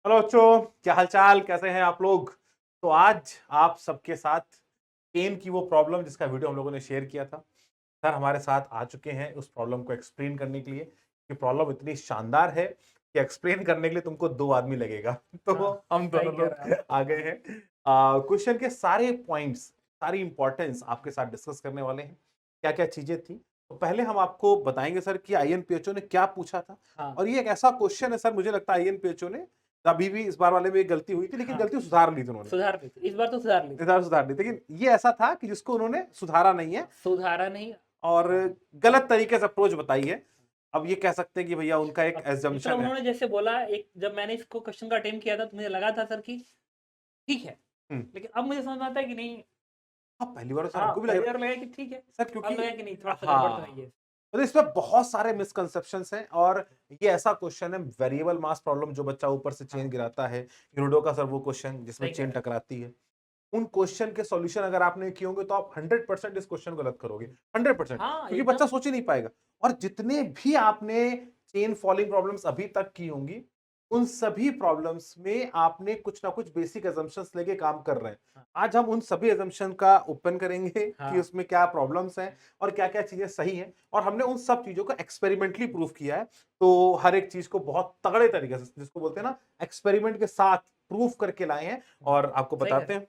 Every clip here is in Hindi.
हेलो बच्चों, क्या हालचाल, कैसे हैं आप लोग। तो आज आप सबके साथ पेन की वो प्रॉब्लम जिसका वीडियो हम लोगों ने शेयर किया था, सर हमारे साथ आ चुके हैं उस प्रॉब्लम को एक्सप्लेन करने के लिए। ये प्रॉब्लम इतनी शानदार है कि एक्सप्लेन करने के लिए तुमको 2 आदमी लगेगा। तो हाँ, हम सही दोनों कह लोग रहे हैं आ गए हैं। क्वेश्चन के सारे पॉइंट्स, सारी इंपॉर्टेंस आपके साथ डिस्कस करने वाले हैं। क्या-क्या चीजें थी। तो पहले हम आपको बताएंगे सर कि आईएनपीएचओ ने क्या पूछा था। हाँ, और ये एक ऐसा क्वेश्चन है सर, मुझे लगता है आईएनपीएचओ ने अभी भी इस बार वाले में एक गलती हुई थी, लेकिन हाँ, गलती सुधार ली थी उन्होंने। सुधार ली थी, इस बार तो सुधार ली थी। सुधार ली, लेकिन ये ऐसा था कि जिसको उन्होंने सुधारा नहीं है सुधारा नहीं। और हाँ, गलत तरीके से अप्रोच बताई है। अब ये कह सकते हैं कि भैया उनका एक अब मतलब एजम्पशन है। उन्होंने जैसे बोला, एक जब मैंने इसको क्वेश्चन का अटेम्प्ट किया था तो मुझे लगा था सर कि ठीक है, हुँ। लेकिन अब मुझे समझ में आता है कि नहीं। हाँ, पहली बार तो सर हाँ, हमको भी लग पहली रहा बार लगा कि ठीक है, सर, अब क्योंकि लगा कि नहीं, थोड़ा-सा गड़बड़ तो है हाँ, ये। मतलब इसमें बहुत सारे मिसकंसेप्शंस हैं और ये ऐसा क्वेश्चन है, वेरिएबल मास प्रॉब्लम, जो बच्चा ऊपर से चेन हाँ, गिराता है, यूडो का सर वो क्वेश्चन जिसमें सही कह चेन रहे हैं। टकराती है। उन क्वेश्चन के सॉल्यूशन अगर आपने किए होंगे तो आप 100% इस क्वेश्चन को गलत करोगे, 100%, हाँ, क्योंकि बच्चा एकदम सोच ही नहीं पाएगा। और जितने भी आपने चेन फॉलिंग प्रॉब्लम्स अभी तक की होंगी, उन सभी प्रॉब्लम्स में आपने कुछ ना कुछ बेसिक असम्पशन्स लेके काम कर रहे हैं। हाँ, आज हम उन सभी असम्पशन का ओपन करेंगे कि हाँ, उसमें क्या प्रॉब्लम्स हैं और क्या-क्या चीजें सही हैं, और हमने उन सब चीजों को एक्सपेरिमेंटली प्रूव किया है। तो हर एक चीज को बहुत तगड़े तरीके से, जिसको बोलते हैं ना, एक्सपेरिमेंट के साथ प्रूव करके लाए हैं और आपको सही कह रहे बताते हैं। हैं।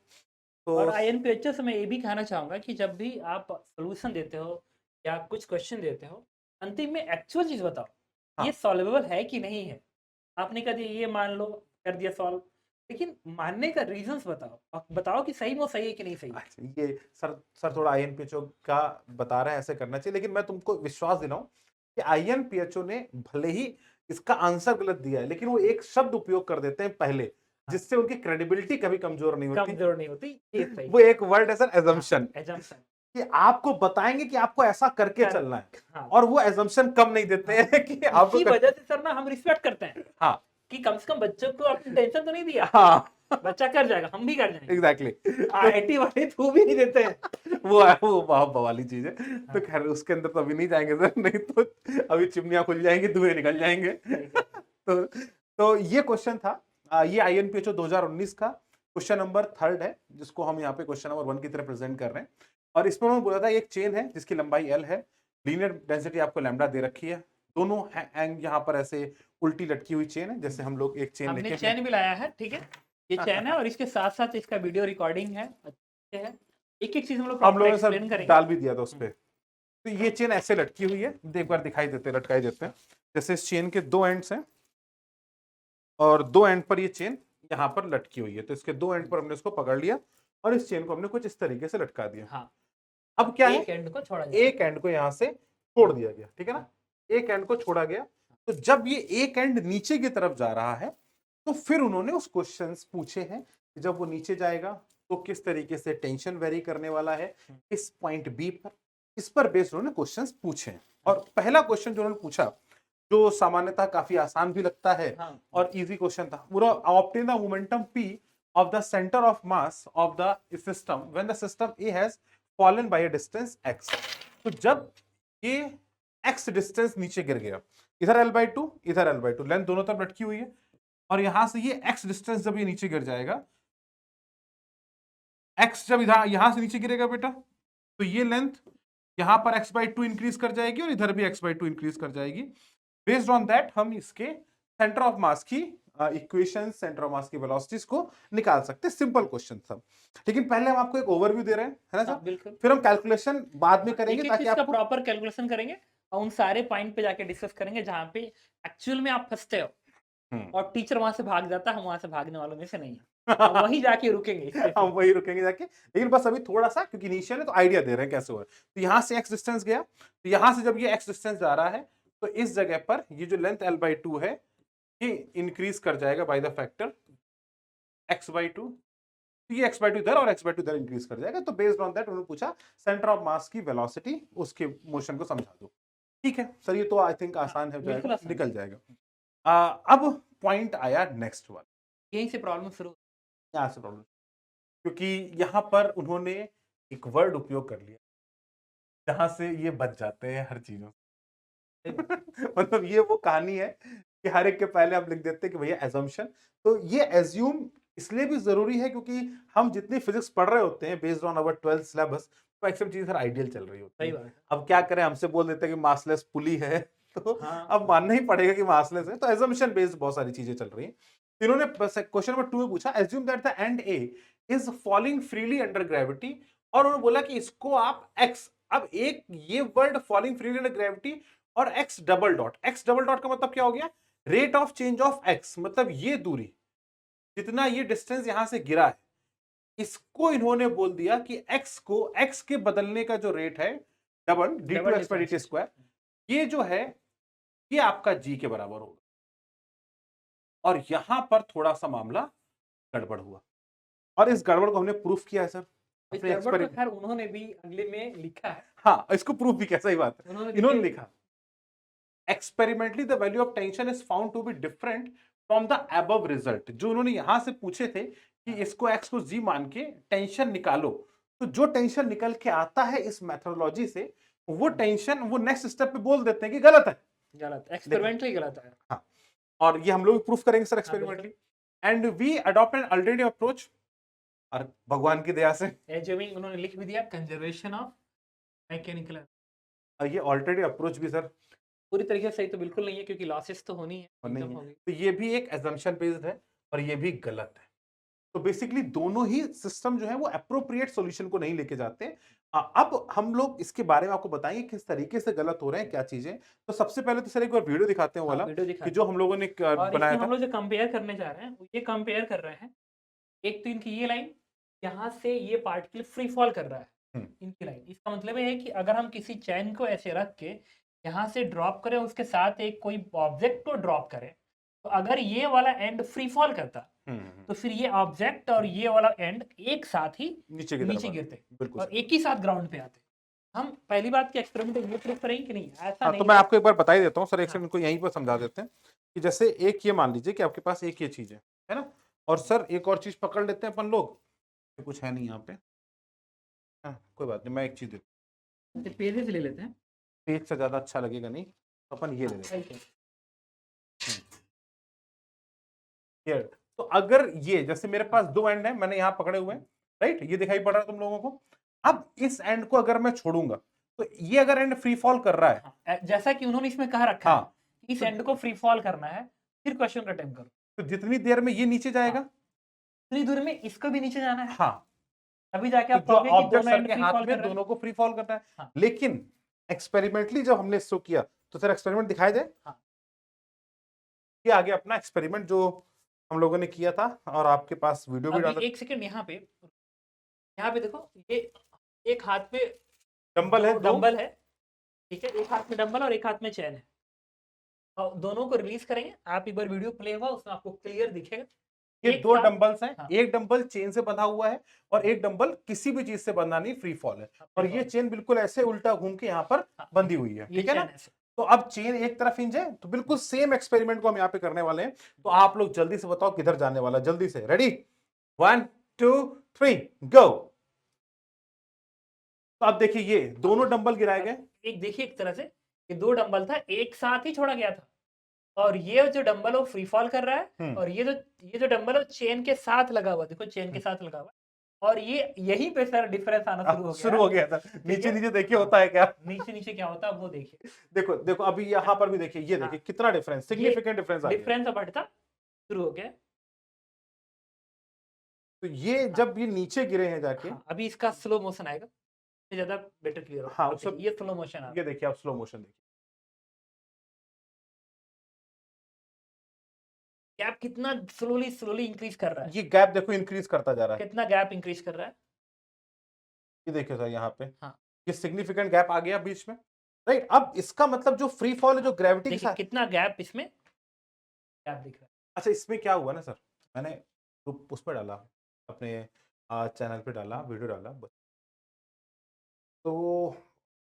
तो और आईएनपीएचएस से मैं ये भी कहना चाहूँगा कि जब भी आप सॉल्यूशन देते हो या कुछ क्वेश्चन देते हो, अंतिम में एक्चुअल चीज़ बताओ, ये हाँ, सॉल्वेबल है कि नहीं है? आपने कह दिया ये मान लो, कर दिया सॉल्व, लेकिन मानने का रीज़न्स बताओ और बताओ कि सही में वो सही है कि नहीं सही है। अच्छा, ये सर थोड़ा आईएनपीएचओ का बता रहे हैं ऐसे करना चाहिए, लेकिन मैं तुमको विश्वास दिलाऊं कि आईएनपीएचओ ने भले ही इसका आंसर गलत दिया है, लेकिन वो एक शब्द उपयोग कर देते हैं पहले, हाँ, जिससे उनकी क्रेडिबिलिटी कभी कमजोर नहीं होती। कमज़ोर नहीं होती, ये सही वो कहा। एक वर्ड है सर, हाँ, एजम्पशन, असम्पशन कि आपको बताएंगे कि आपको ऐसा करके कर चलना है, हाँ, और वो एजम्पशन कम नहीं देते हाँ। हैं कि आपको इसी वजह से सर ना हम रिस्पेक्ट करते हैं हाँ, कि कम से कम बच्चों को आपने टेंशन तो नहीं दिया। हाँ। बच्चा कर जाएगा, हम भी कर जाएँगे। एग्जैक्टली तो आईआईटी वाले तो भी नहीं देते हैं। वो बहुत बवाली चीज है। तो हाँ, खैर उसके अंदर तो अभी नहीं जाएंगे सर, नहीं तो अभी चिमनियां खुल जाएंगी, धुएं निकल जाएंगे। सही कह रहे हैं। तो ये क्वेश्चन था। ये आईएनपीएचओ 2019 का क्वेश्चन नंबर 3 है, जिसको हम यहाँ पे क्वेश्चन नंबर 1 की तरह प्रेजेंट कर रहे हैं। और इसमें उन्होंने बोला था एक चेन है जिसकी लंबाई एल है, लीनियर डेंसिटी आपको लैम्डा दे रखी है, दोनों एंग यहाँ पर ऐसे उल्टी लटकी हुई चेन है, जैसे हम लोग एक चेन हमने लेके चैन भी लाया है, ठीक है? ये चैन है और इसके साथ-साथ इसका वीडियो रिकॉर्डिंग है, अच्छे है। एक-एक चीज़ हम लोग हम प्रॉपर लोगों ने सर एक्सप्लेन करेंगे। डाल भी दिया था उस हुँ, पे। तो ये चेन ऐसे लटकी हुई है, एक बार दिखाई देते लटकाई देते हैं। जैसे इस चेन के 2 एंड्स हैं और 2 एंड पर ये चेन यहाँ पर लटकी हुई है। तो इसके 2 एंड हुँ, पर हमने इसको पकड़ लिया और इस चेन को हमने कुछ इस तरीके से लटका दिया। हाँ, अब क्या है, एक एंड को छोड़ा जा रहा एक एंड को यहाँ से छोड़ दिया गया, ठीक है है। ना? हाँ, एक एंड को छोड़ा गया। तो जब ये एक एंड नीचे की तरफ जा रहा है, तो फिर उन्होंने उस क्वेश्चंस पूछे हैं कि जब वो नीचे जाएगा तो किस तरीके से टेंशन वेरी करने वाला है हुँ, इस पॉइंट बी पर। इस पर बेस्ड उन्होंने क्वेश्चंस पूछे हैं। हाँ, और पहला क्वेश्चन जो उन्होंने पूछा, जो सामान्यतः काफी आसान भी लगता है हाँ, और इजी क्वेश्चन था, पूरा obtain the momentum p of the center of mass of the system when the system A has fallen by a distance x। तो जब ये x डिस्टेंस नीचे गिर गया, इधर l/2 इधर l/2, लेंथ दोनों तरफ लटकी हुई है, और यहां से ये x डिस्टेंस जब ये नीचे गिर जाएगा, x जब इधर यहां से नीचे गिरेगा बेटा, तो ये लेंथ यहां पर x/2 इंक्रीज कर जाएगी और इधर भी x/2 इंक्रीज कर जाएगी। बेस्ड ऑन दैट हम इसके सेंटर ऑफ मास की इक्वेशन, सेंटर ऑफ मास की वेलोसिटीज को निकाल सकते हैं। सिंपल क्वेश्चन था, लेकिन पहले हम आपको एक ओवरव्यू दे रहे हैं, है ना हाँ, सर? बिल्कुल। फिर हम कैलकुलेशन बाद में हाँ, करेंगे एक-एक ताकि चीज़ का आपको प्रॉपर कैलकुलेशन करेंगे और उन सारे पॉइंट पे जाके डिस्कस करेंगे जहाँ पे एक्चुअल में आप फँसते हो हम्म। और टीचर वहाँ से भाग जाता है, हम वहाँ से भागने वालों में से नहीं हैं। हम वहीं जाके रुकेंगे हम स्पेसिफिक। वही रुकेंगे जाके, लेकिन बस अभी थोड़ा सा, क्योंकि इनिशियल है तो आइडिया दे रहे हैं कैसे हो रहा है। तो यहां से एक्स डिस्टेंस गया, तो यहां से जब ये एक्स डिस्टेंस जा रहा है, तो इस जगह पर ये जो लेंथ l/2 है, ये इंक्रीज कर जाएगा बाय द फैक्टर x/2। तो ये x/2 इधर और x/2 इधर इंक्रीज कर जाएगा। तो बेस्ड ऑन दैट उन्होंने पूछा सेंटर ऑफ मास की वेलोसिटी, उसके मोशन को समझा दो। ठीक है सर, ये तो आई थिंक हाँ, आसान हो बिल्कुल जाएगा, आसान है। निकल जाएगा। अब पॉइंट आया नेक्स्ट वाला, यहीं से प्रॉब्लम शुरू। यहाँ से प्रॉब्लम, क्योंकि यहाँ पर उन्होंने एक वर्ड उपयोग कर लिया जहां से ये बच जाते हैं हर चीजों से। सही बात है। मतलब ये वो कहानी है कि हर एक के पहले आप लिख देते हैं कि भैया एजम्पशन। तो ये एज्यूम इसलिए भी जरूरी है क्योंकि हम जितनी फिजिक्स पढ़ रहे होते हैं based on our 12th syllabus, तो मैक्सिमम चीजें सर आइडियल चल रही होती सही है। बात है। अब क्या करें, हमसे बोल देते हैं कि मासलेस पुली है तो हाँ, अब मानना ही पड़ेगा कि मासलेस है, तो एजम्पशन बेस्ड बहुत सारी चीजें चल रही हैं। तो इन्होंने क्वेश्चन नंबर 2 में पूछा assume that the end A is falling freely under gravity, और उन्होंने बोला कि इसको आप एक्स, अब एक ये word falling freely under gravity और x double dot, x double dot का मतलब क्या हो गया, rate of change of x, मतलब ये दूरी जितना ये डिस्टेंस यहां से गिरा है, इसको इन्होंने बोल दिया कि एक्स को, एक्स के बदलने का जो रेट है double d to double x by D t differentiation. Square, ये जो है ये आपका जी के बराबर होगा। और यहां पर थोड़ा सा मामला गड़बड़ हुआ, और इस गड़बड़ को हमने प्रूफ किया है सर इस अपने गड़बड़ को एक्सपेरिमेंट। खैर उन्होंने भी अगले में लिखा है। हाँ, इसको प्रूफ भी कैसा ही बात है, उन्होंने इन्होंने लिखे लिखा experimentally the value of tension is found to be different from the above result. जो उन्होंने यहां से पूछे थे कि इसको एक्स को जी मान के टेंशन निकालो, तो जो टेंशन निकल के आता है इस मेथोडोलॉजी से, वो टेंशन वो नेक्स्ट स्टेप पे बोल देते हैं कि गलत है। गलत, एक्सपेरिमेंटली गलत है। हाँ, और ये हम लोग प्रूफ करेंगे सर हाँ, बिल्कुल। Experimentally. And we adopt an alternative approach, और भगवान की दया से एज्यूमिंग उन्होंने लिख भी दिया कंजर्वेशन ऑफ मैकेनिकल। ये अल्टरनेटिव अप्रोच भी सर पूरी तरीके से सही तो बिल्कुल नहीं है क्योंकि लॉसेस तो होनी है, और नहीं एकदम है, होगी। तो ये भी एक एजम्पशन बेस्ड है और ये भी गलत है। तो बेसिकली दोनों ही सिस्टम जो है वो अप्रोप्रिएट सॉल्यूशन को नहीं लेके जाते। अब हम लोग इसके बारे में आपको बताएंगे किस तरीके से गलत हो रहे हैं क्या चीजें। तो सबसे पहले तो सर एक बार वीडियो दिखाते हैं वो हाँ, वाला वीडियो कि दिखा जो हम लोगों ने और बनाया इसमें हम था। लोग जो कंपेयर करने जा रहे हैं वो ये कंपेयर कर रहे हैं, एक तो इनकी ये लाइन यहाँ से ये पार्टिकल फ्री फॉल कर रहा है, हम्म, इनकी लाइन। इसका मतलब है कि अगर हम किसी चैन को ऐसे रख के यहाँ से ड्रॉप करें, उसके साथ एक कोई ऑब्जेक्ट को ड्रॉप करें, तो अगर ये वाला एंड फ्री फॉल करता तो फिर ये ऑब्जेक्ट और ये वाला एंड एक साथ ही नीचे की नीचे तरफ गिरते बिल्कुल और सही। एक ही साथ ग्राउंड पे आते। हम पहली बात की एक्सपेरिमेंट ये प्रूफ करेंगे कि नहीं, ऐसा हाँ, नहीं तो मैं है। आपको एक बार बता ही देता हूँ सर, एक हाँ। सेकंड इनको यहीं पर समझा देते हैं कि जैसे एक ये मान लीजिए कि आपके पास एक ये चीज है ना, और सर एक और चीज पकड़ लेते हैं अपन लोग, कुछ है नहीं यहाँ पे। हाँ, कोई बात नहीं, मैं एक चीज देता पेजेस ले लेते हैं। हूँ, पेज से ज्यादा अच्छा लगेगा नहीं, तो अपन ये ले लेते हैं। ठीक है। Here। तो अगर ये जैसे मेरे पास दो एंड है, मैंने यहाँ पकड़े हुए हैं, राइट, ये दिखाई पड़ रहा है तुम लोगों को। अब इस एंड को अगर मैं छोड़ूंगा तो ये अगर एंड फ्री फॉल कर रहा है, हाँ, जैसा कि उन्होंने इसमें कहा रखा है हाँ, इस एंड को फ्री फॉल करना है, फिर क्वेश्चन का अटेम्प्ट करो। तो जितनी देर में ये नीचे जाएगा, इतनी दूर में इसको भी नीचे जाना है, हाँ, तभी जाके तो आप जो कहोगे कि ऑब्जेक्ट दोनों सर एंड के फ्री हाथ फॉल में कर रहे हैं। दोनों को फ्री फॉल करना है। हाँ। लेकिन एक्सपेरिमेंटली जब हमने इसको किया तो सर एक्सपेरिमेंट दिखाया जाए। हाँ। ये आगे अपना एक्सपेरिमेंट जो हम लोगों ने किया था, और आपके पास वीडियो भी डाला। अभी एक सेकंड, यहाँ पे देखो, ये एक हाथ पे डंबल है, दो डंबल है, ठीक है, एक हाथ में डंबल और एक हाथ में चैन है, और दोनों को रिलीज करेंगे। आप एक बार वीडियो प्ले होगा, उसमें आपको क्लियर दिखेगा। ये एक दो साथ- डंबल्स हैं, हाँ। एक डंबल चेन से बंधा हुआ है और एक डंबल किसी भी चीज से बंधा नहीं, फ्री फॉल है। और ये चेन बिल्कुल ऐसे उल्टा घूम के यहाँ पर हाँ, बंधी हुई है, ये ठीक है ना। चैन ऐसे। तो अब चेन एक तरफ हिंज है, तो बिल्कुल सेम एक्सपेरिमेंट को हम यहाँ पे करने वाले हैं। तो आप लोग जल्दी से बताओ किधर जाने वाला, जल्दी से, रेडी, 1 2 3 गो। तो अब देखिए ये दोनों डंबल गिराए गए। एक देखिए, एक तरह से ये दो डंबल था, एक साथ ही छोड़ा गया था, और ये जो डंबल है वो फ्री फॉल कर रहा है, और ये जो डंबल है वो चेन के साथ लगा हुआ, देखो चेन के साथ लगा हुआ, और ये यहीं पे सर डिफरेंस आना शुरू हो गया था। नीचे नीचे देखिए होता है क्या, नीचे नीचे क्या होता है वो देखिए। देखो देखो अभी यहाँ पर भी देखिए, ये देखिए कितना डिफरेंस, सिग्निफिकेंट डिफरेंस आ गया। डिफरेंस बढ़ता शुरू हो गया। तो ये जब ये नीचे गिरे हैं जाके, हाँ, अभी इसका स्लो मोशन आएगा, ज्यादा बेटर क्लियर हो। हाँ, उससे ये स्लो मोशन आ ये देखिए, आप स्लो मोशन देखिए, गैप कितना स्लोली स्लोली इंक्रीज कर रहा है। ये गैप देखो इंक्रीज करता जा रहा है। कितना गैप इंक्रीज कर रहा है, ये देखिए सर यहाँ पे, हाँ। ये सिग्निफिकेंट गैप आ गया बीच में, राइट। अब इसका मतलब जो फ्री फॉल है, जो ग्रेविटी के देखिए साथ, कितना गैप इसमें गैप दिख रहा है। अच्छा इसमें क्या हुआ ना सर, मैंने उस पर डाला, अपने चैनल पे डाला, वीडियो डाला, तो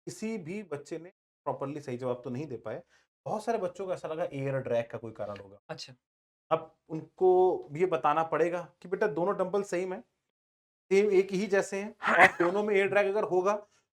किसी भी बच्चे ने प्रॉपरली सही जवाब तो नहीं दे पाए। बहुत सारे बच्चों को ऐसा लगा एयर ड्रैग का कोई कारण होगा। अच्छा, अब उनको ये बताना पड़ेगा कि बेटा दोनों डंबल सेम है, सेम एक ही जैसे हैं, और दोनों में एयर ड्रैग अगर होगा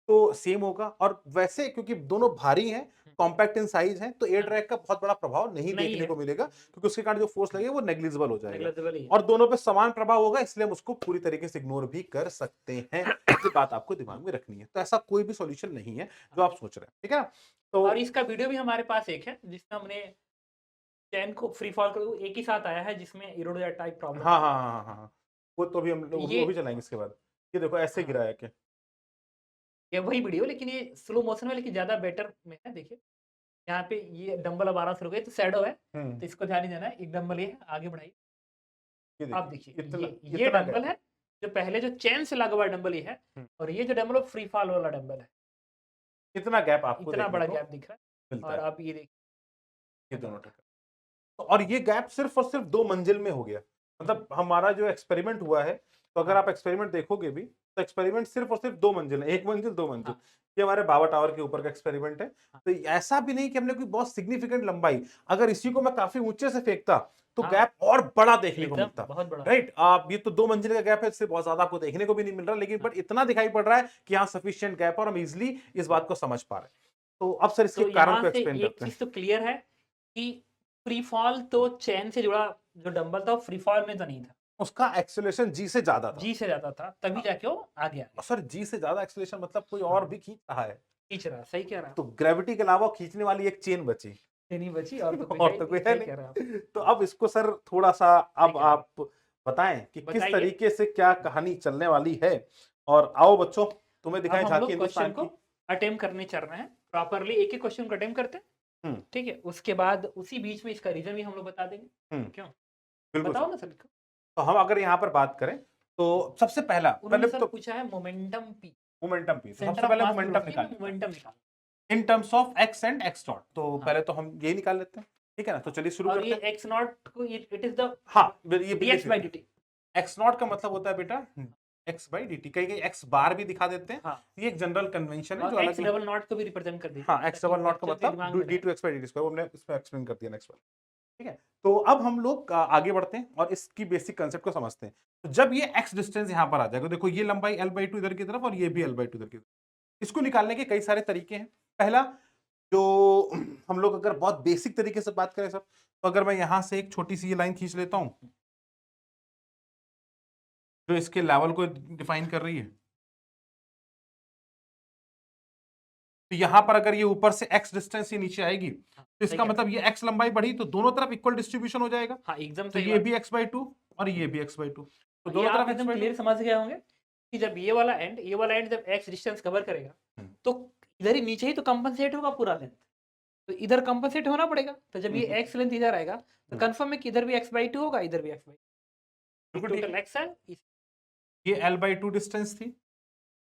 तो सेम होगा। और वैसे क्योंकि दोनों भारी हैं, कॉम्पैक्ट इन साइज हैं, तो एयर हाँ। ड्रैग का बहुत बड़ा प्रभाव नहीं नहीं देखने है। को मिलेगा, क्योंकि उसके कारण जो फोर्स लगेगा वो नेग्लिजिबल हो जाएगा। नेग्लिजिबल ही है। और दोनों पे समान प्रभाव होगा, इसलिए हम उसको पूरी तरीके से इग्नोर भी कर सकते हैं। ये बात आपको दिमाग में रखनी है। तो ऐसा कोई भी सॉल्यूशन नहीं है जो आप सोच रहे हैं, ठीक है ना? तो और इसका वीडियो भी हमारे पास एक है, जिसमें हमने चैन को फ्री फॉल को एक ही साथ आया है, जिसमें इरोडिया टाइप प्रॉब्लम हाँ, हाँ, हाँ, हाँ, हाँ। वो तो अभी हम लोग ये वो भी चलाएँगे इसके बाद। ये देखो ऐसे हाँ, गिराया क्या। ये वही वीडियो, लेकिन ये स्लो मोशन में, लेकिन ज़्यादा बेटर में है। देखिए, यहाँ पे ये डंबल अब आना शुरू हो गए, तो शैडो है, हुँ, तो इसको ध्यान नहीं देना है। एक डंबल ये है, आगे बढ़ाइए। ये आप देखिए, देखिए, इतना ये इतना डंबल गैप है। है, जो पहले जो चेन से लगा हुआ डंबल ये है, हुँ, और ये जो डंबल है वो फ्री फॉल वाला डंबल है। इतना गैप आपको इतना देखने बड़ा को गैप दिख रहा है। मिलता और है, आप ये देखिए, ये दोनों ट्रिक। तो और ये गैप सिर्फ और सिर्फ 2 मंजिल में हो गया। मतलब हमारा जो एक्सपेरिमेंट हुआ है, तो अगर हाँ, आप एक्सपेरिमेंट देखोगे भी, तो एक्सपेरिमेंट सिर्फ और सिर्फ 2 मंजिल है, 1 मंजिल, 2 मंजिल। हाँ, ये हमारे बाबा टावर के ऊपर का एक्सपेरिमेंट है। हाँ, तो ऐसा भी नहीं कि हमने कोई बहुत सिग्निफिकेंट लंबाई, अगर इसी को मैं काफ़ी ऊँचे से फेंकता, तो हाँ, गैप और बड़ा देखने को एकदम मिलता। बहुत बड़ा। राइट? आप ये तो 2 मंजिल का गैप है, इससे बहुत ज़्यादा आपको देखने को भी नहीं मिल रहा, लेकिन हाँ, बट इतना दिखाई पड़ रहा है कि हाँ, सफिशिएंट गैप है और हम ईज़िली इस बात को समझ पा रहे हैं। तो अब सर इसके तो कारण यहाँ को से एक्सप्लेन एक करते हैं। चीज़ तो क्लियर है कि फ्री फॉल तो चेन से जुड़ा जो डंबल था, वो फ्री फॉल में तो नहीं था। उसका एक्सेलरेशन जी से ज़्यादा था। जी से ज़्यादा था, तभी जाके वो आगे आ गया। सर जी से ज्यादा एक्सेलरेशन मतलब कोई और हाँ, भी खींच रहा है, खींच रहा, सही कह रहा तो है। ग्रेविटी के अलावा खींचने वाली एक चेन बची। नहीं बची, और तो कोई है और ही तो नहीं, कोई है सही कह रहे हैं आप। नहीं। तो अब इसको सर थोड़ा सा सही अब कह रहे हैं। आप बताएं कि किस बताइए। तरीके से क्या कहानी चलने वाली है। और आओ बच्चों, तुम्हें अब दिखाएं हम झांकी लोग हिंदुस्तान क्वेश्चन को की। अटेम्प्ट करने चल रहे हैं। प्रॉपर्ली एक एक क्वेश्चन को अटेम्प्ट करते हैं, हम्म। ठीक है? उसके बाद उसी बीच में इसका रीज़न भी हम लोग बता देंगे। हम्म। क्यों? बिल्कुल सर। बताओ ना सर को। तो हम अगर यहाँ पर बात करें, तो सबसे पहला उन्होंने पहले सर तो पूछा है मोमेंटम पी, मोमेंटम पी, तो सेंटर सबसे ऑफ पहले मास मोमेंटम वेलोसिटी में निकाल लेते हैं मोमेंटम निकालना। In terms of x and x dot. तो हाँ, पहले तो हम यही निकाल लेते हैं, ठीक है ना? तो चलिए शुरू और करते ये हैं। एक्स नॉट को, इट इज़ द हाँ, ये भी लिख dx by लेते हैं। dt। एक्स नॉट का मतलब होता है बेटा एक्स बाई डी टी, कहीं कहीं एक्स बार भी दिखा देते हैं। हाँ, ये एक जनरल कन्वेंशन है जो और अलग एक्स अलग। डबल नॉट को भी रिप्रेजेंट कर दीजिए, हाँ, एक्स ताकि डबल नॉट का बच्चों के मतलब दिमाग में डी रहे। Two X by D T square, हमने इसमें एक्सप्लेन कर दिया नेक्स्ट वाला, ठीक है? तो अब हम लोग आगे बढ़ते हैं और इसकी बेसिक कंसेप्ट को समझते हैं। तो जब ये एक्स डिस्टेंस यहाँ पर आ जाएगा, देखो ये लंबाई एल बाई टू इधर की तरफ और ये भी एल बाई टू इधर की तरफ। इसको निकालने के कई सारे तरीके हैं। पहला, जो हम लोग अगर बहुत बेसिक तरीके से बात करें सर, तो अगर मैं यहाँ से एक छोटी सी ये लाइन खींच लेता हूँ, जो इसके लेवल को डिफाइन कर रही है, तो यहां पर अगर ये ऊपर से x डिस्टेंस ये नीचे आएगी, हाँ, तो सही इसका कह रहे मतलब ये x लंबाई बढ़ी तो दोनों तरफ इक्वल डिस्ट्रीब्यूशन हो जाएगा। हैं। हाँ, एकदम तो सही ये बात। भी x बाई टू और ये भी x बाई टू, तो ये दोनों आप तरफ x एकदम बाई टू। क्लियर समझ गए होंगे कि जब ये वाला एंड जब x डिस्टेंस कवर करेगा, हम्म, तो इधर ही नीचे ही तो कंपनसेट होगा पूरा लेंथ। तो इधर कंपनसेट होना पड़ेगा। तो जब ये x लेंथ इधर आएगा, तो हम्म, कंफर्म है कि इधर भी x/2 होगा, इधर भी x/2। ये बिल्कुल ठीक टोटल है। x है। ये l बाई टू डिस्टेंस थी।